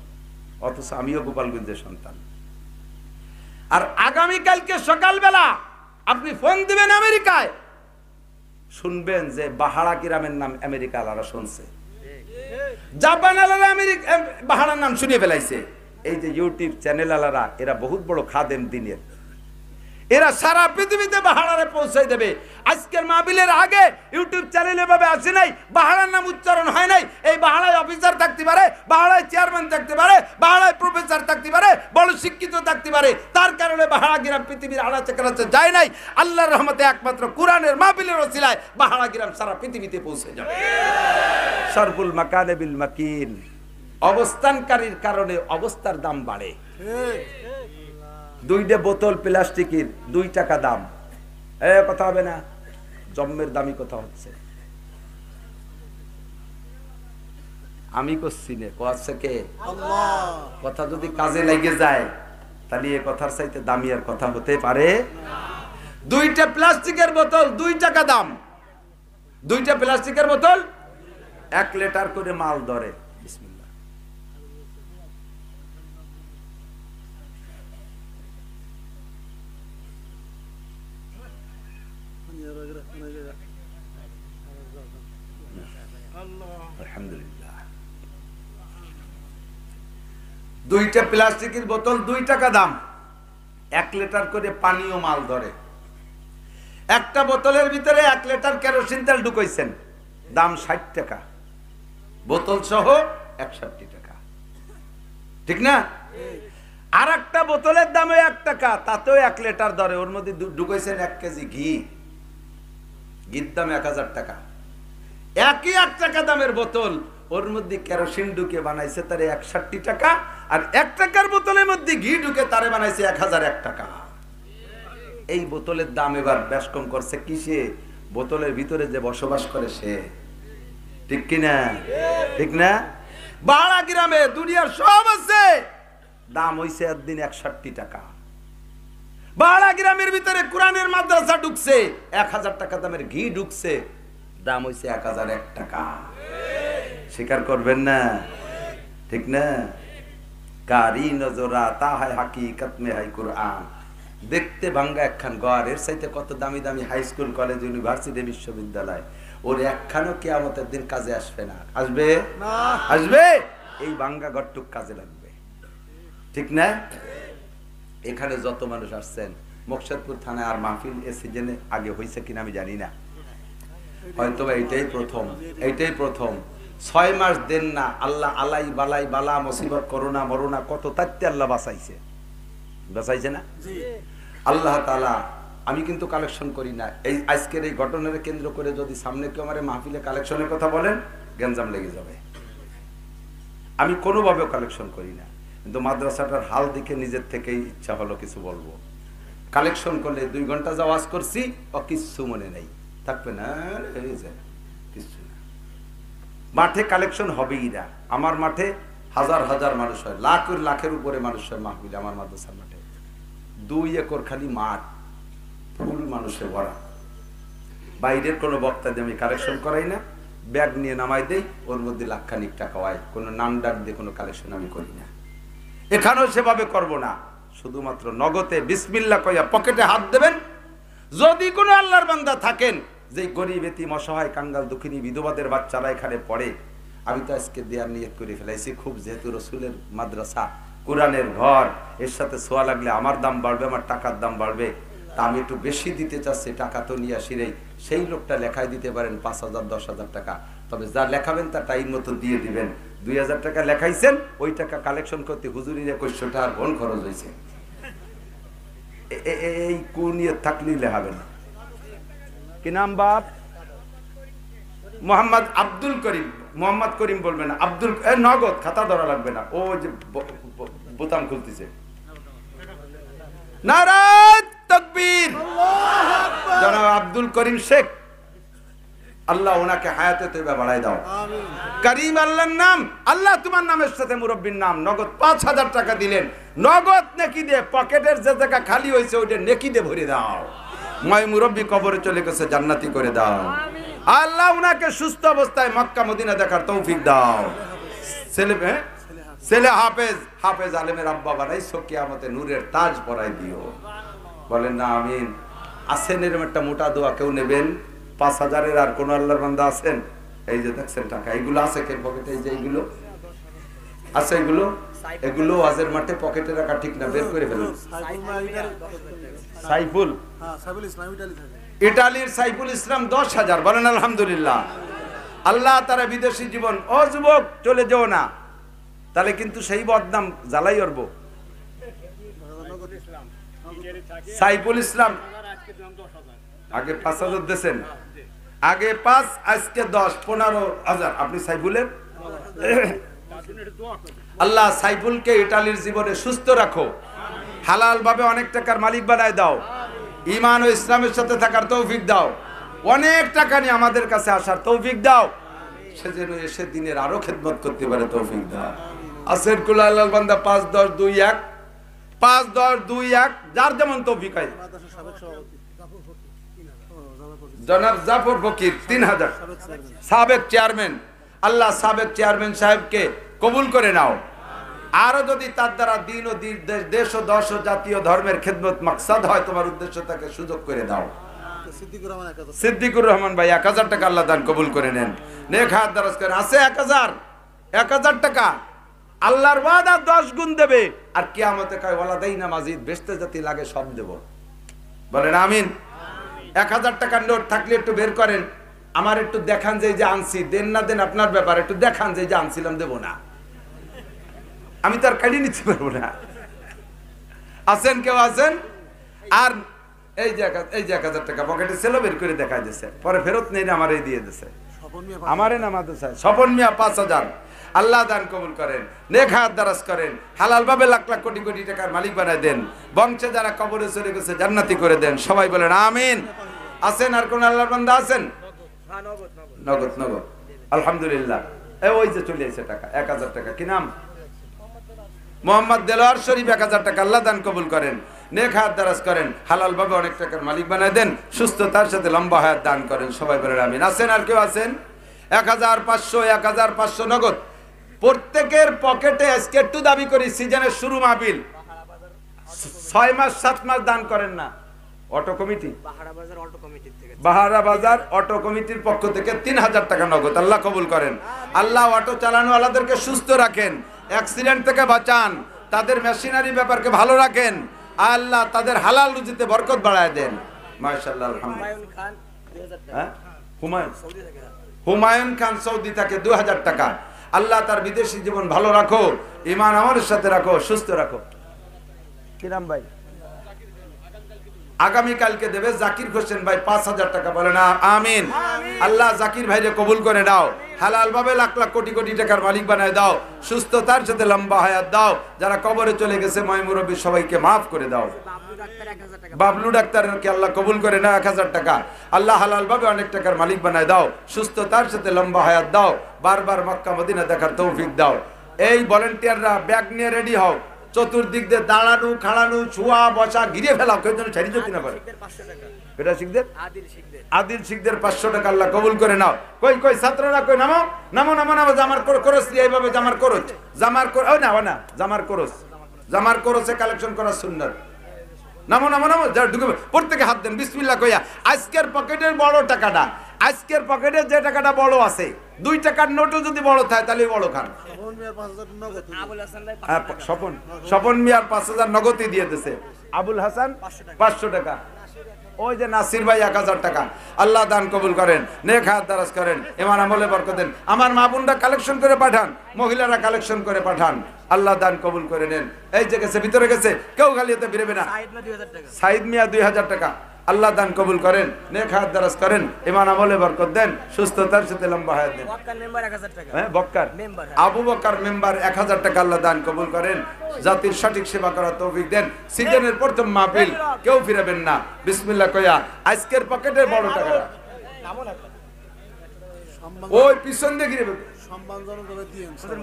অথচ আমিও গোপালগঞ্জের সন্তান। আর আগামীকালকে সকালবেলা আপনি ফোন দিবেন আমেরিকায়, শুনবেন যে বাহাড়া গ্রামের নাম আমেরিকা আলারা শুনছে, জাপান আলারা বাহাড়ার নাম শুনিয়ে ফেলাইছে। এই যে ইউটিউব চ্যানেল আলারা, এরা বহুত বড় খাদেম দিনের, এরা সারা পৃথিবীতে বাহাড়ারে পৌঁছাই দেবে। আজকের মাহফিলের আগে ইউটিউব চ্যানেলে ভাবে আসে নাই, বাহাড়ার নাম উচ্চারণ হয় নাই। এই বাহাড়ায় অফিসার থাকতে পারে, বাহাড়ায় চেয়ারম্যান থাকতে পারে, বাহাড়ায় প্রফেসর থাকতে পারে, বড় শিক্ষিত থাকতে পারে। তার কারণে বাহাড়া গ্রাম পৃথিবীর আড়াচে কাছে যায় নাই। আল্লাহর রহমতে একমাত্র কোরআনের মাহফিলের ওসিলায় বাহাড়া গ্রাম সারা পৃথিবীতে পৌঁছে যাবে। শরফুল মাকানে বিল মাকিন, অবস্থানকারীর কারণে অবস্থার দাম বাড়ে। দুইটা বোতল প্লাস্টিকের 2 টাকা দাম, কথা হবে না? জম্মের দামি কথা হচ্ছে, আমি করছি না, কোয়াছে কে? আল্লাহ। কথা যদি কাজে লেগে যায় তাহলে এই কথার চাইতে দামি আর কথা হতে পারে না। 2টা প্লাস্টিকের বোতল 2 টাকা দাম, 2টা প্লাস্টিকের বোতল 1 লিটার করে মাল ধরে। বিসমিল্লাহ। আলহামদুলিল্লাহ। 2টা প্লাস্টিকের বোতল 2 টাকা দাম, 1 লিটার করে পানীয় মাল ধরে। একটা বোতলের ভিতরে 1 লিটার কেরোসিন তেল ঢুকাইছেন, দাম 60 টাকা, বোতল সহ 61 টাকা, ঠিক না? আর একটা বোতলের দাম 1 টাকা, তাতেও 1 লিটার ধরে। ওর মধ্যে ঢুকাইছেন 1 কেজি ঘি, ঘির দাম 1000 টাকা। একই 1 টাকা দামের বোতল, ওর মধ্যে কেরোসিন ঢুকে বানাইছে তারে 61 টাকা, আর 1 টাকার বোতলের মধ্যে ঘি ঢুকে তারে বানাইছে 1001 টাকা। এই বোতলের দাম এবার বেশ কম করছে কিসে? বোতলের ভিতরে যে বসবাস করে সে, ঠিক কিনা? ঠিক না? বাহাড়া গ্রামে দুনিয়ার সব আছে, দাম হইছে একদিন 61 টাকা। বাহাড়া গ্রামের ভিতরে কোরআনের মাদ্রাসা ঢুকছে, 1000 টাকা দামের ঘি ঢুকছে, দাম হইছে 1001 টাকা। স্বীকার করবেন না? ঠিক না? কারি নজরা তা হয় হাকিকত মে হাই কুরআন। দেখতে ভাঙ্গা একখান ঘর, এর চাইতে কত দামি দামি হাই স্কুল, কলেজ, ইউনিভার্সিটি, বিশ্ববিদ্যালয়, ওর একখানও কিয়ামতের দিন কাজে আসবে না। আসবে না? আসবে। এই ভাঙ্গা ঘরটুক কাজে লাগবে, ঠিক না? এখানে যত মানুষ আসছেন, মকসদপুর থানায় আর মাহফিল এ সিজনে আগে হয়েছে কিনা আমি জানি না, হয়তো এইটাই প্রথম। এইটাই প্রথম। 6 মাস দেন না, আল্লাহ আলাই বালাই বালা মুসিবত করোনা মরোনা কত তাইতে আল্লাহ বাঁচাইছে, বাঁচাইছে না? আল্লাহ তাআলা। আমি কিন্তু কালেকশন করি না। এই আজকের এই ঘটনার কেন্দ্র করে যদি সামনে কেউ আমার মাহফিলে কালেকশনের কথা বলেন, গেঞ্জাম লেগে যাবে। আমি কোনোভাবেও কালেকশন করি না, কিন্তু মাদ্রাসাটার হাল দেখে নিজের থেকেই ইচ্ছা হলো কিছু বলবো। কালেকশন করলে 2 ঘন্টা যা ওয়াজ করছি, ও কিচ্ছু মনে নেই, থাকবে না, কিছু না। মাঠে কালেকশন হবেই না। আমার মাঠে হাজার হাজার মানুষ হয়, লাখের উপরে মানুষ হয় মাহফিলে। আমার মাদ্রাসার মাঠে 2 একর খালি মাঠ, ফুল মানুষে ভরা। বাইরের কোনো বক্তা দিয়ে আমি কালেকশন করাই না, ব্যাগ নিয়ে নামাই দেই, ওর মধ্যে লাখখানিক টাকা হয়। কোনো নাম ডাক দিয়ে কোনো কালেকশন আমি করি না, এখানেও সেভাবে করব না। শুধুমাত্র নগদে বিসমিল্লাহ কইয়া পকেটে হাত দেবেন। যদি কোনো আল্লাহর বান্দা থাকেন যে গরিব এতিম অসহায় কাঙ্গাল দুঃখিনী বিধবাদের বাচ্চারা এখানে পড়ে, আমি তো আজকে দেওয়ার নিয়ত করে ফেলাইছি খুব, যেহেতু রসুলের মাদ্রাসা, কোরআনের ঘর, এর সাথে ছোঁয়া লাগলে আমার দাম বাড়বে, আমার টাকার দাম বাড়বে, তা আমি একটু বেশি দিতে চাচ্ছি, টাকা তো নিয়ে আসিরেই, সেই লোকটা লেখায় দিতে পারেন 5,000 10,000 টাকা, তবে যা লেখাবেন তা টাইম মতো দিয়ে দিবেন। 2,000 টাকা লেখাইছেন, ওই টাকা কালেকশন করতে হুজুরির 2100 টাকার বোন খরচ হয়েছে। এই কুনিয়ত থাকলেই লেখাবে না। কি নাম বাপ? মোহাম্মদ আব্দুল করিম, মোহাম্মদ করিম বলবে না, আব্দুল, নগদ, খাতা ধরা লাগবে না, ও যে বোতাম খুলতেছে। নারায়ে তাকবীর। জনাব আব্দুল করিম শেখ, আল্লাহ ওনাকে হায়াতে তৈবা বাড়াই দাও। করিম আল্লাহর নাম, আল্লাহ তোমার নামের সাথে মুরব্বীর নাম। নগদ 5,000 টাকা দিলেন, নগদ নেকি দিয়ে, পকেটের যে জায়গা খালি হয়েছে ওইটা নেকি দিয়ে ভরে দাও। ময় মুরব্বী কবরে চলে গেছে, জান্নাতি করে দাও। আল্লাহ উনাকে সুস্থ অবস্থায় মক্কা মদিনা দেখার তৌফিক দাও। ছেলে হাফেজ, হাফেজ আলেমের আব্বা বানাইছো, কিয়ামতে নূরের তাজ পরাই দিও। বলেন না আমিন। আছেন এরকম একটা মোটা দোয়া, কেউ নেবেন? 5,000-এর আর কোন আল্লাহর বান্দা আছেন? এই যে দেখছেন টাকা, এইগুলো আছে কে পকেটে? এই যে এইগুলো আছে, এগুলো ওয়াজের মাঠে পকেটে রাখা ঠিক না, বের করে ফেলুন। সাইফুল, ইটালির সাইফুল ইসলাম 10,000। বলেন আলহামদুলিল্লাহ। আল্লাহ তারা বিদেশি জীবন। ও যুবক, চলে যাও না, তাহলে কিন্তু সেই বদনাম জ্বালাই করব। সাইফুল ইসলাম আগে 5,000 দিয়েছেন, আগে 5, আজকে 10, 15,000। আপনি সাইফুলের, আল্লাহ সাইফুলকে ইটালির জীবনে সুস্থ রাখো, হালাল ভাবে অনেক টাকার মালিক বানায় দাও, ঈমান ও ইসলামের সাথে থাকার তৌফিক দাও, অনেক টাকা নিয়ে আমাদের কাছে আসার তৌফিক দাও, সে যেন এসে দিনের আরো খেদমত করতে পারে তৌফিক দাও। আসের কুলা আল্লাহর বান্দা 5 10 2 1, 5 10 2 1, যার যেমন তৌফিক হয়। জনাব জাফর ফকির 3,000, সাবেক চেয়ারম্যান। আল্লাহ সাবেক চেয়ারম্যান সাহেবকে কবুল করে নাও। আরো যদি তার দ্বারা দিন ও দেশ ও দশ ও জাতীয় ধর্মের খেদমত মাকসাদ হয়, তোমার উদ্দেশ্য তাকে সুযোগ করে দাও। সিদ্দিকুর রহমান ভাই 1,000 টাকা আল্লাহ দান কবুল করে নেন। নেক হাত দারাজ করেন। আছে 1,000 টাকা, আল্লাহর ওয়াদা 10 গুণ দেবে, আর কিয়ামতে কয় ওয়ালা দেইনা মাজিদ, বেহেশতে জাতি লাগে সব দেব। বলেন আমিন। 1,000 টাকার নোট থাকলে একটু বের করেন, আমার একটু দেখান যে আনছি। দেন না দেন আপনার ব্যাপার, একটু দেখান যে আনছিলাম, দেব না, আমি তো আর কাটিয়ে নিতে পারবো না। আছেন কেউ? আছেন? আর এই যে 1,000 টাকা পকেটে ছিল, বের করে দেখাই দিচ্ছে, পরে ফেরত নেই, আমারই দিয়ে দিচ্ছে, আমারে না মাদ্রাসায়। স্বপন মিয়া 5,000, আল্লাহ দান কবুল করেন, নেক হাত দারাজ করেন, হালাল ভাবে লাখ লাখ কোটি কোটি টাকার মালিক বানায় দেন, বংশে যারা কবরে চলে গেছে জান্নাতি করে দেন। সবাই বলেন আমিন। আছেন আর কোন আল্লাহর বান্দা আছেন? নগদ নগদ, আলহামদুলিল্লাহ। ওই যে চলে এসে টাকা, 1,000 টাকা। কি নাম? মোহাম্মদ দেলোয়ার শরীফ, 1,000 টাকা আল্লাহ দান কবুল করেন, নেক হাত দারাজ করেন, হালাল ভাবে অনেক টাকার মালিক বানায় দেন, সুস্থতার সাথে লম্বা হায়াত দান করেন। সবাই বলেন আমিন। আছেন আর কেউ আছেন? 1,500, 1,500 নগদ। প্রত্যেকের পকেটে আজকে একটু দাবি করি, সিজনের শুরু মাহফিল, 6 মাস 7 মাস দান করেন না। অটো কমিটি, বাহারা বাজার অটো কমিটির পক্ষ থেকে 3,000 টাকা নগদ আল্লাহ কবুল করেন। আল্লাহ অটো চালানোওয়ালাদেরকে সুস্থ রাখেন, অ্যাক্সিডেন্ট থেকে বাঁচান, তাদের মেশিনারি ব্যাপারকে ভালো রাখেন, আল্লাহ তাদের হালাল রুজিতে বরকত বাড়ায় দেন। মাশাআল্লাহ, আলহামদুলিল্লাহ। হুমায়ুন খান সৌদি থেকে 2,000 টাকা। আল্লাহ তার বিদেশি জীবন ভালো রাখো, ঈমান আমলের সাথে রাখো, সুস্থ রাখো। কি নাম ভাই? আগামী কালকে দেবে জাকির হোসেন ভাই 5,000 টাকা। বলেন আমিন। আল্লাহ জাকির ভাইরে কবুল করে দাও, হালাল ভাবে লাখ লাখ কোটি কোটি টাকার মালিক বানায় দাও, সুস্থতার সাথে লম্বা হায়াত দাও। যারা কবরে চলে গেছে ময় মুরব্বী সবাইকে মাফ করে দাও। বাবলু ডাক্তারকে আল্লাহ কবুল করে না 1,000 টাকা। আল্লাহ হালাল ভাবে অনেক টাকার মালিক বানায় দাও, সুস্থতার সাথে লম্বা হায়াত দাও, বারবার মক্কা মদিনা দেখার তৌফিক দাও। এই ভলেন্টিয়াররা ব্যাগ নিয়ে রেডি হও, চতুর্দিক দিয়ে দাঁড়ানো খাড়ানো ছোঁয়া বসা ঘিরে ফেলাও, কেউ যেন ছাড়ি যেতে না পারে। এটা শিখদের, আদিল শিখদের 500 টাকা আল্লাহ কবুল করে নাও। কই কই ছাত্ররা কই? নামো নামো নামো নামো। জামার করস এইভাবে, জামার করস, জামার কর, ও না ও না, জামার করস, জামার করসে কালেকশন করা সুন্নাত। নামো নামো নামো, যা ঢুকে প্রত্যেকে হাত দেন বিসমিল্লাহ কইয়া। আজকের পকেটের বড় টাকাটা, আজকের পকেটের যে টাকাটা বড় আছে, 2 টাকার নোটও যদি বড় থাকে তাহলে বড় খান। স্বপন মিয়ার 5000 নগদই দিয়ে দিছে, আবুল হাসান 500 টাকা, ওই যে নাসির ভাই 1000 টাকা। আল্লাহ দান কবুল করেন, নেক হায়াত দারাজ করেন, ইমান আমলে বরকত দেন। আমার মা বোনরা কালেকশন করে পাঠান, মহিলারা কালেকশন করে পাঠান, আল্লাহ দান কবুল করে নেন। এই যে গেছে ভিতরে গেছে, কেউ খালি হাতে বেরোবে না। সাইদ মিয়া 2000 টাকা, আল্লাহ দান কবুল করেন, নেক হায়াত দারাজ করেন, ইমান আমলে বরকত দেন, সুস্থতার সাথে লম্বা হায়াত দেন। হ্যাঁ বক্কার আবু বকর মেম্বার 1000 টাকা, আল্লাহ দান কবুল করেন, জাতির সঠিক সেবা করার তৌফিক দেন। সিজনের প্রথম মাহফিল, কেউ ফিরাবেন না, বিসমিল্লাহ কইয়া আজকের পকেটের বড় টাকাটা ওই পিছন দিয়ে ঘিরে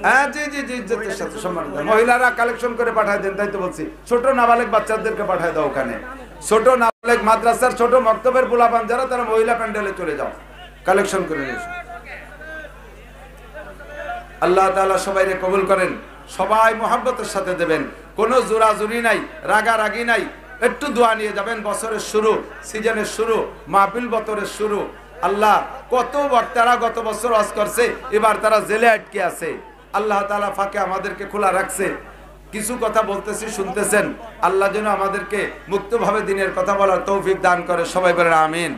হ্যাঁ জি জি জি ইজ্জতের সাথে সম্মান। মহিলারা কালেকশন করে পাঠায় দেন, তাই তো বলছি। ছোট নাবালেক বাচ্চাদেরকে পাঠায় দাও ওখানে, ছোট নাবালেক মাদ্রাসার ছোট মক্তবের পোলাপান যারা, তারা মহিলা প্যান্ডেলে চলে যাও, কালেকশন করে নিয়ে এসো। আল্লাহ তাআলা সবাইকে কবুল করেন, সবাই মোহাব্বতের সাথে দেবেন, কোনো জোরাজুরি নাই, রাগারাগি নাই, একটু দোয়া নিয়ে যাবেন। বছরের শুরু, সিজনের শুরু, মাহফিল বতরের শুরু। আল্লাহ কত বক্তারা গত বছর ওয়াজ করছে, এবার তারা জেলে আটকে আছে, আল্লাহ তাআলা ফাঁকে আমাদেরকে খোলা রাখছে। কিছু কথা বলতেছি, শুনতেছেন, আল্লাহ যেন আমাদেরকে মুক্তভাবে দিনের কথা বলার তৌফিক দান করে, সবাই বলেন আমিন।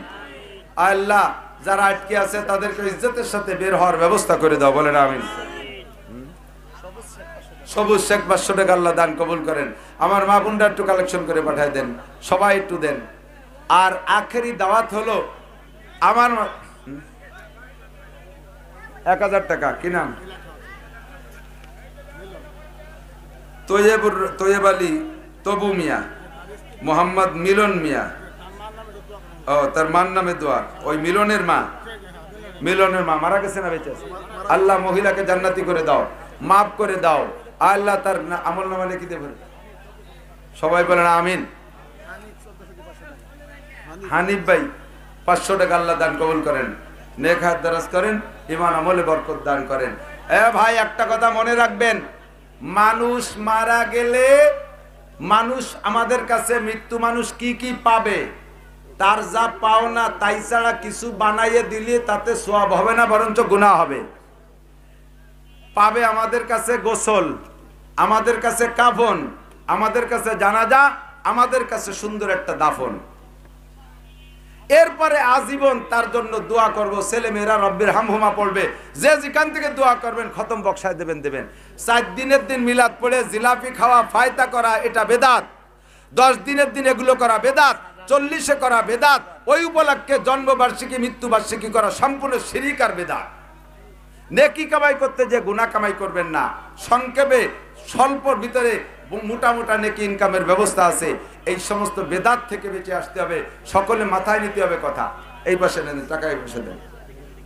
আল্লাহ যারা আটকে আছে তাদেরকে ইজ্জতের সাথে বের হওয়ার ব্যবস্থা করে দাও, বলেন আমিন। সবুজ শেখ 500 টাকা, আল্লাহ দান কবুল করেন। আমার মা বোনরা একটু কালেকশন করে পাঠায় দেন, সবাই একটু দেন। আর আখেরি দাওয়াত হলো আমার 1000 টাকা, কি নাম? তৈয়ব আলী তবু মিয়া, মোহাম্মদ মিলন মিয়া। ও তার মার নামে দোয়া, ওই মিলনের মা, মিলনের মা মারা গেছে না বেঁচে আছে? আল্লাহ মহিলাকে জান্নাতি করে দাও, মাফ করে দাও, আল্লাহ তার আমল নামা লিখে দেবে, সবাই বলেন আমিন। হানিফ ভাই 500 টাকা, আল্লাহ দান কবুল করেন, নেক হায়াত দারাজ করেন, ঈমান আমলে বরকত দান করেন। ভাই একটা কথা মনে রাখবেন, মানুষ মারা গেলে মানুষ আমাদের কাছে, মৃত্যু মানুষ কি কি পাবে, তার যা পাওনা তাই ছাড়া কিছু বানাইয়ে দিলে তাতে সওয়াব হবে না, বরঞ্চ গুনাহ হবে। পাবে আমাদের কাছে গোসল, আমাদের কাছে কাফন, আমাদের কাছে জানাজা, আমাদের কাছে সুন্দর একটা দাফন। এরপরে আজীবন তার জন্য দোয়া করব, ছেলে মেয়েরা রব্বির হামহুমা পড়বে, যে যেখান থেকে দোয়া করবেন খতম বক্সায় দেবেন। 4 দিনের দিন মিলাদ পড়ে জিলাপি খাওয়া, ফায়তা করা, এটা বেদাত। 10 দিনের দিন এগুলো করা বেদাত, 40-এ করা বেদাত, ওই উপলক্ষে জন্মবার্ষিকী মৃত্যুবার্ষিকী করা সম্পূর্ণ শিরিক আর বেদাত। নেকি কামাই করতে যে গুনাহ কামাই করবেন না, সংক্ষেপে স্বল্পর ভিতরে মোটা মোটা নেকি ইনকামের ব্যবস্থা আছে। এই সমস্ত বেদাত থেকে বেঁচে আসতে হবে, সকলে মাথায় নিতে হবে কথা। এই পাশে নেন, টাকা এই পাশে দেন।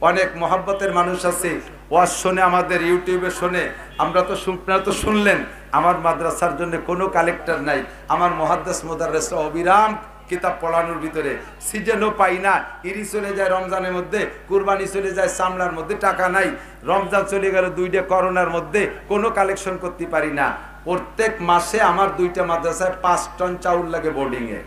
অনেক মহাব্বতের মানুষ আছে, ওয়াজ শোনে, আমাদের ইউটিউবে শোনে। আপনারা তো শুনলেন, আমার মাদ্রাসার জন্য কোনো কালেক্টর নাই, আমার মুহাদ্দিস মুদাররিস অবিরাম কিতাব পড়ানোর ভিতরে, সিজনও পাই না, ইরি চলে যায় রমজানের মধ্যে, কুরবানি চলে যায় সামলার মধ্যে, টাকা নাই, রমজান চলে গেল 2টা করোনার মধ্যে, কোনো কালেকশন করতে পারি না। প্রত্যেক মাসে আমার 2টা মাদ্রাসায় 5 টন চাউল লাগে, বোর্ডিং এ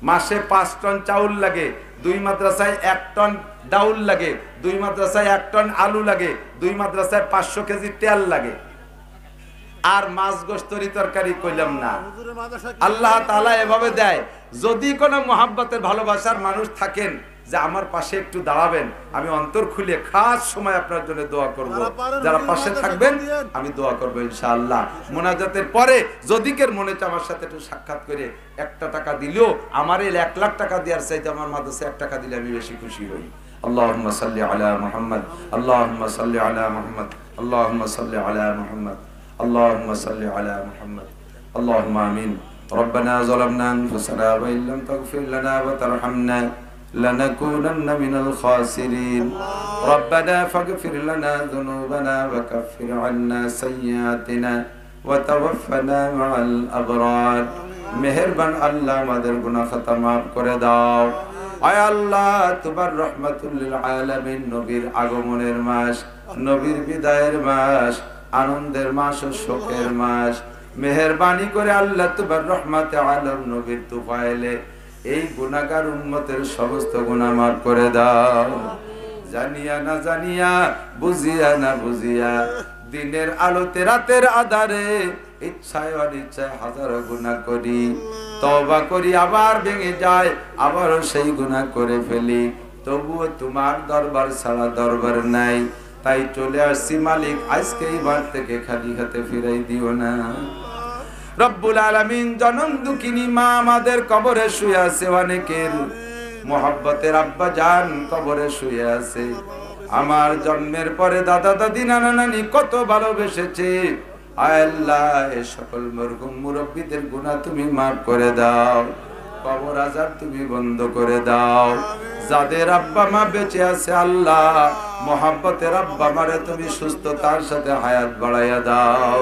মাসে 5 টন চাউল লাগে, 2 মাদ্রাসায় 1 টন ডাউল লাগে, 2 মাদ্রাসায় 1 টন আলু লাগে, 2 মাদ্রাসায় 500 কেজি তেল লাগে। আর মাছ গোশতরি তরকারি কইলাম না। আল্লাহ তাআলা এভাবে দেয়। যদি কোনো মহাব্বতের ভালোবাসার মানুষ থাকেন যে আমার পাশে একটু দাঁড়াবেন, আমি অন্তর খুলে খাস সময় আপনার জন্য দোয়া করব। যারা পাশে থাকবেন আমি দোয়া করব ইনশাআল্লাহ। মুনাজাতের পরে যদি কের মনে চায় আমার সাথে একটু সাক্ষাৎ করে 1 টাকা দিলেও, আমার এই 1 লাখ টাকা দেওয়ার চাইতে আমার মাদ্রাসায় 1 টাকা দিলে আমি বেশি খুশি হই। আল্লাহুম্মা সাল্লি আলা মুহাম্মদ, আল্লাহুম্মা সাল্লি আলা মুহাম্মদ, আল্লাহুম্মা সাল্লি আলা মুহাম্মদ, اللهم صل على محمد، اللهم آمين. ربنا ظلمنا أنفسنا وإن لم تغفر لنا وترحمنا لنكونن من الخاسرين. ربنا فاغفر لنا ذنوبنا وكفر عنا سيئاتنا وتوفنا مع الأبرار. মেহেরবান আল্লাহ আমাদের গুনাহ খাতা maaf করে দাও। আয় আল্লাহ, তোমার রহমাতুল লিল আলামিন, নবীর আগমনের মাস, নবীর বিদায়ের মাস, আনন্দের মাস ও শোকের মাস, মেহেরবানি করে আল্লাহ তোমার রহমতে আলম নবীর তুফাইলে এই গুনাহগার উম্মতের সমস্ত গুনাহ মাফ করে দাও। জানিয়া না জানিয়া, বুঝিয়া না বুঝিয়া, দিনের আলোতে রাতের আধারে ইচ্ছায় অনিচ্ছায় হাজারো গুনাহ করি, তওবা করি, আবার ভেঙে যায়, আবারও সেই গুনাহ করে ফেলি, তবুও তোমার দরবার ছাড়া দরবার নাই। তাই চলে আসছি মালিক, আজকে এইবার থেকে খালি হাতে ফিরাই দিও না। রব্বুল আলামিন, জনম দুঃখিনী মা আমাদের কবরে শুয়ে আছে, অনেকের মোহাব্বতের আব্বা জান কবরে শুয়ে আছে। আমার জন্মের পরে দাদা দাদি নানা নানি কত ভালোবেসেছে। আয় আল্লাহ, এ সকল মরহুম মুরব্বীদের গুনাহ তুমি মাফ করে দাও, কবর আযাব তুমি বন্ধ করে দাও। যাদের আব্বা মা বেঁচে আছে আল্লাহ, মোহাব্বতের আব্বা মারে তুমি সুস্থতার সাথে হায়াত বাড়াইয়া দাও।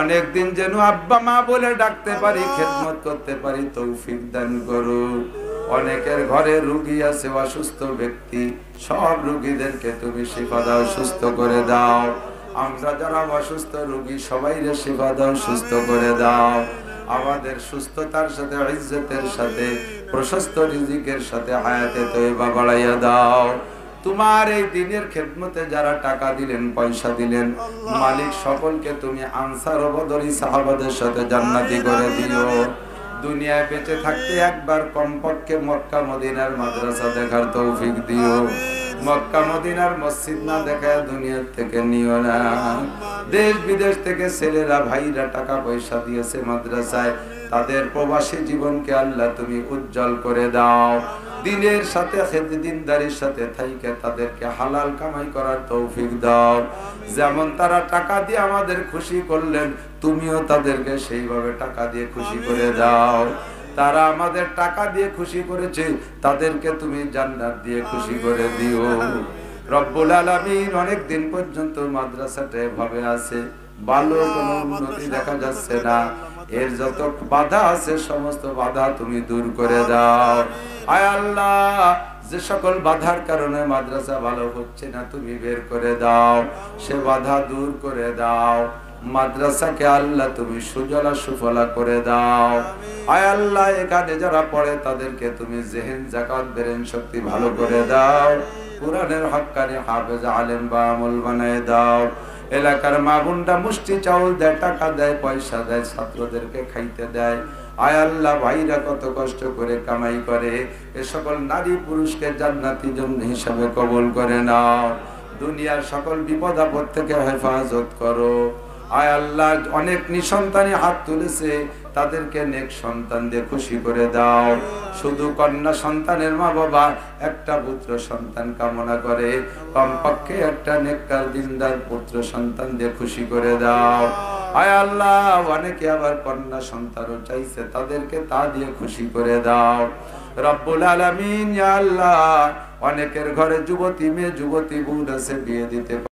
অনেক দিন যেন আব্বা মা বলে ডাকতে পারি, খেদমত করতে পারি, তৌফিক দান করো। অনেকের ঘরে রোগী আছে, অসুস্থ ব্যক্তি, সব রোগীদেরকে তুমি শিফা দাও, সুস্থ করে দাও। আমরা যারা অসুস্থ রোগী সবাইরে শিফা দাও, সুস্থ করে দাও। আমাদের সুস্থতার সাথে, ইজ্জতের সাথে, প্রশস্ত রিজিকের সাথে হায়াতে তয়বা বাড়াইয়া দাও। তোমার এই দিনের খেদমতে যারা টাকা দিলেন, পয়সা দিলেন, মালিক সকলকে তুমি আনসার ও বদরি সাহাবাদের সাথে জান্নাতি করে দিও। দুনিয়ায় বেঁচে থাকতে একবার কমপক্ষে মক্কা মদিনার মাদ্রাসা দেখার তৌফিক দিও। মক্কা মদিনার মসজিদ না দেখায় দুনিয়ার থেকে নিও না। দেশ বিদেশ থেকে ছেলেরা ভাইরা টাকা পয়সা দিয়েছে মাদ্রাসায়, তাদের প্রবাসী জীবনকে আল্লাহ তুমি উজ্জ্বল করে দাও। দিনের সাথে দিনদারির সাথে থাইকে তাদেরকে হালাল কামাই করার তৌফিক দাও। যেমন তারা টাকা দিয়ে আমাদের খুশি করলেন, তুমিও তাদেরকে সেইভাবে টাকা দিয়ে খুশি করে দাও। তারা আমাদের টাকা দিয়ে খুশি করেছে, তাদেরকে তুমি জান্নাত দিয়ে খুশি করে দিও। রব্বুল আলামিন, অনেক দিন পর্যন্ত মাদ্রাসাটা এভাবে আছে, ভালো কোনো উন্নতি দেখা যাচ্ছে না। এর যত বাধা আছে সমস্ত বাধা তুমি দূর করে দাও। আয় আল্লাহ, যে সকল বাধার কারণে মাদ্রাসা ভালো হচ্ছে না তুমি বের করে দাও, সে বাধা দূর করে দাও। মাদ্রাসাকে আল্লাহ তুমি সুজলা সুফলা করে দাও। আয় আল্লাহ, এখানে যারা পড়ে তাদেরকে তুমি জেহেন যাকাত বেরেন শক্তি ভালো করে দাও। কুরআনের হক্কানি হাফেজ আলেম বা আমল বানায় দাও। এলাকার মা বোনরা মুষ্টি চাউল দেয়, টাকা দেয়, পয়সা দেয়, ছাত্রদেরকে খাইতে দেয়। আয় আল্লাহ, ভাইরা কত কষ্ট করে কামাই করে, এ সকল নারী পুরুষকে জান্নাতি জন হিসাবে কবুল করে নাও। দুনিয়ার সকল বিপদ আপদ থেকে হেফাজত করো। আয় আল্লাহ, অনেক নিঃসন্তানী হাত তুলেছে, তাদেরকে নেক সন্তান দিয়ে খুশি করে দাও। শুধু কন্যা সন্তানের মা বাবা একটা পুত্র সন্তান কামনা করে, কমপক্ষে একটা নেককার দিনদার পুত্র সন্তান দিয়ে খুশি করে দাও। আয় আল্লাহ, অনেকে আবার কন্যা সন্তানও চাইছে, তাদেরকে তা দিয়ে খুশি করে দাও। রব্বুল আলামিন, ইয়া আল্লাহ, অনেকের ঘরে যুবতী মেয়ে, যুবতী বোন আছে, বিয়ে দিতে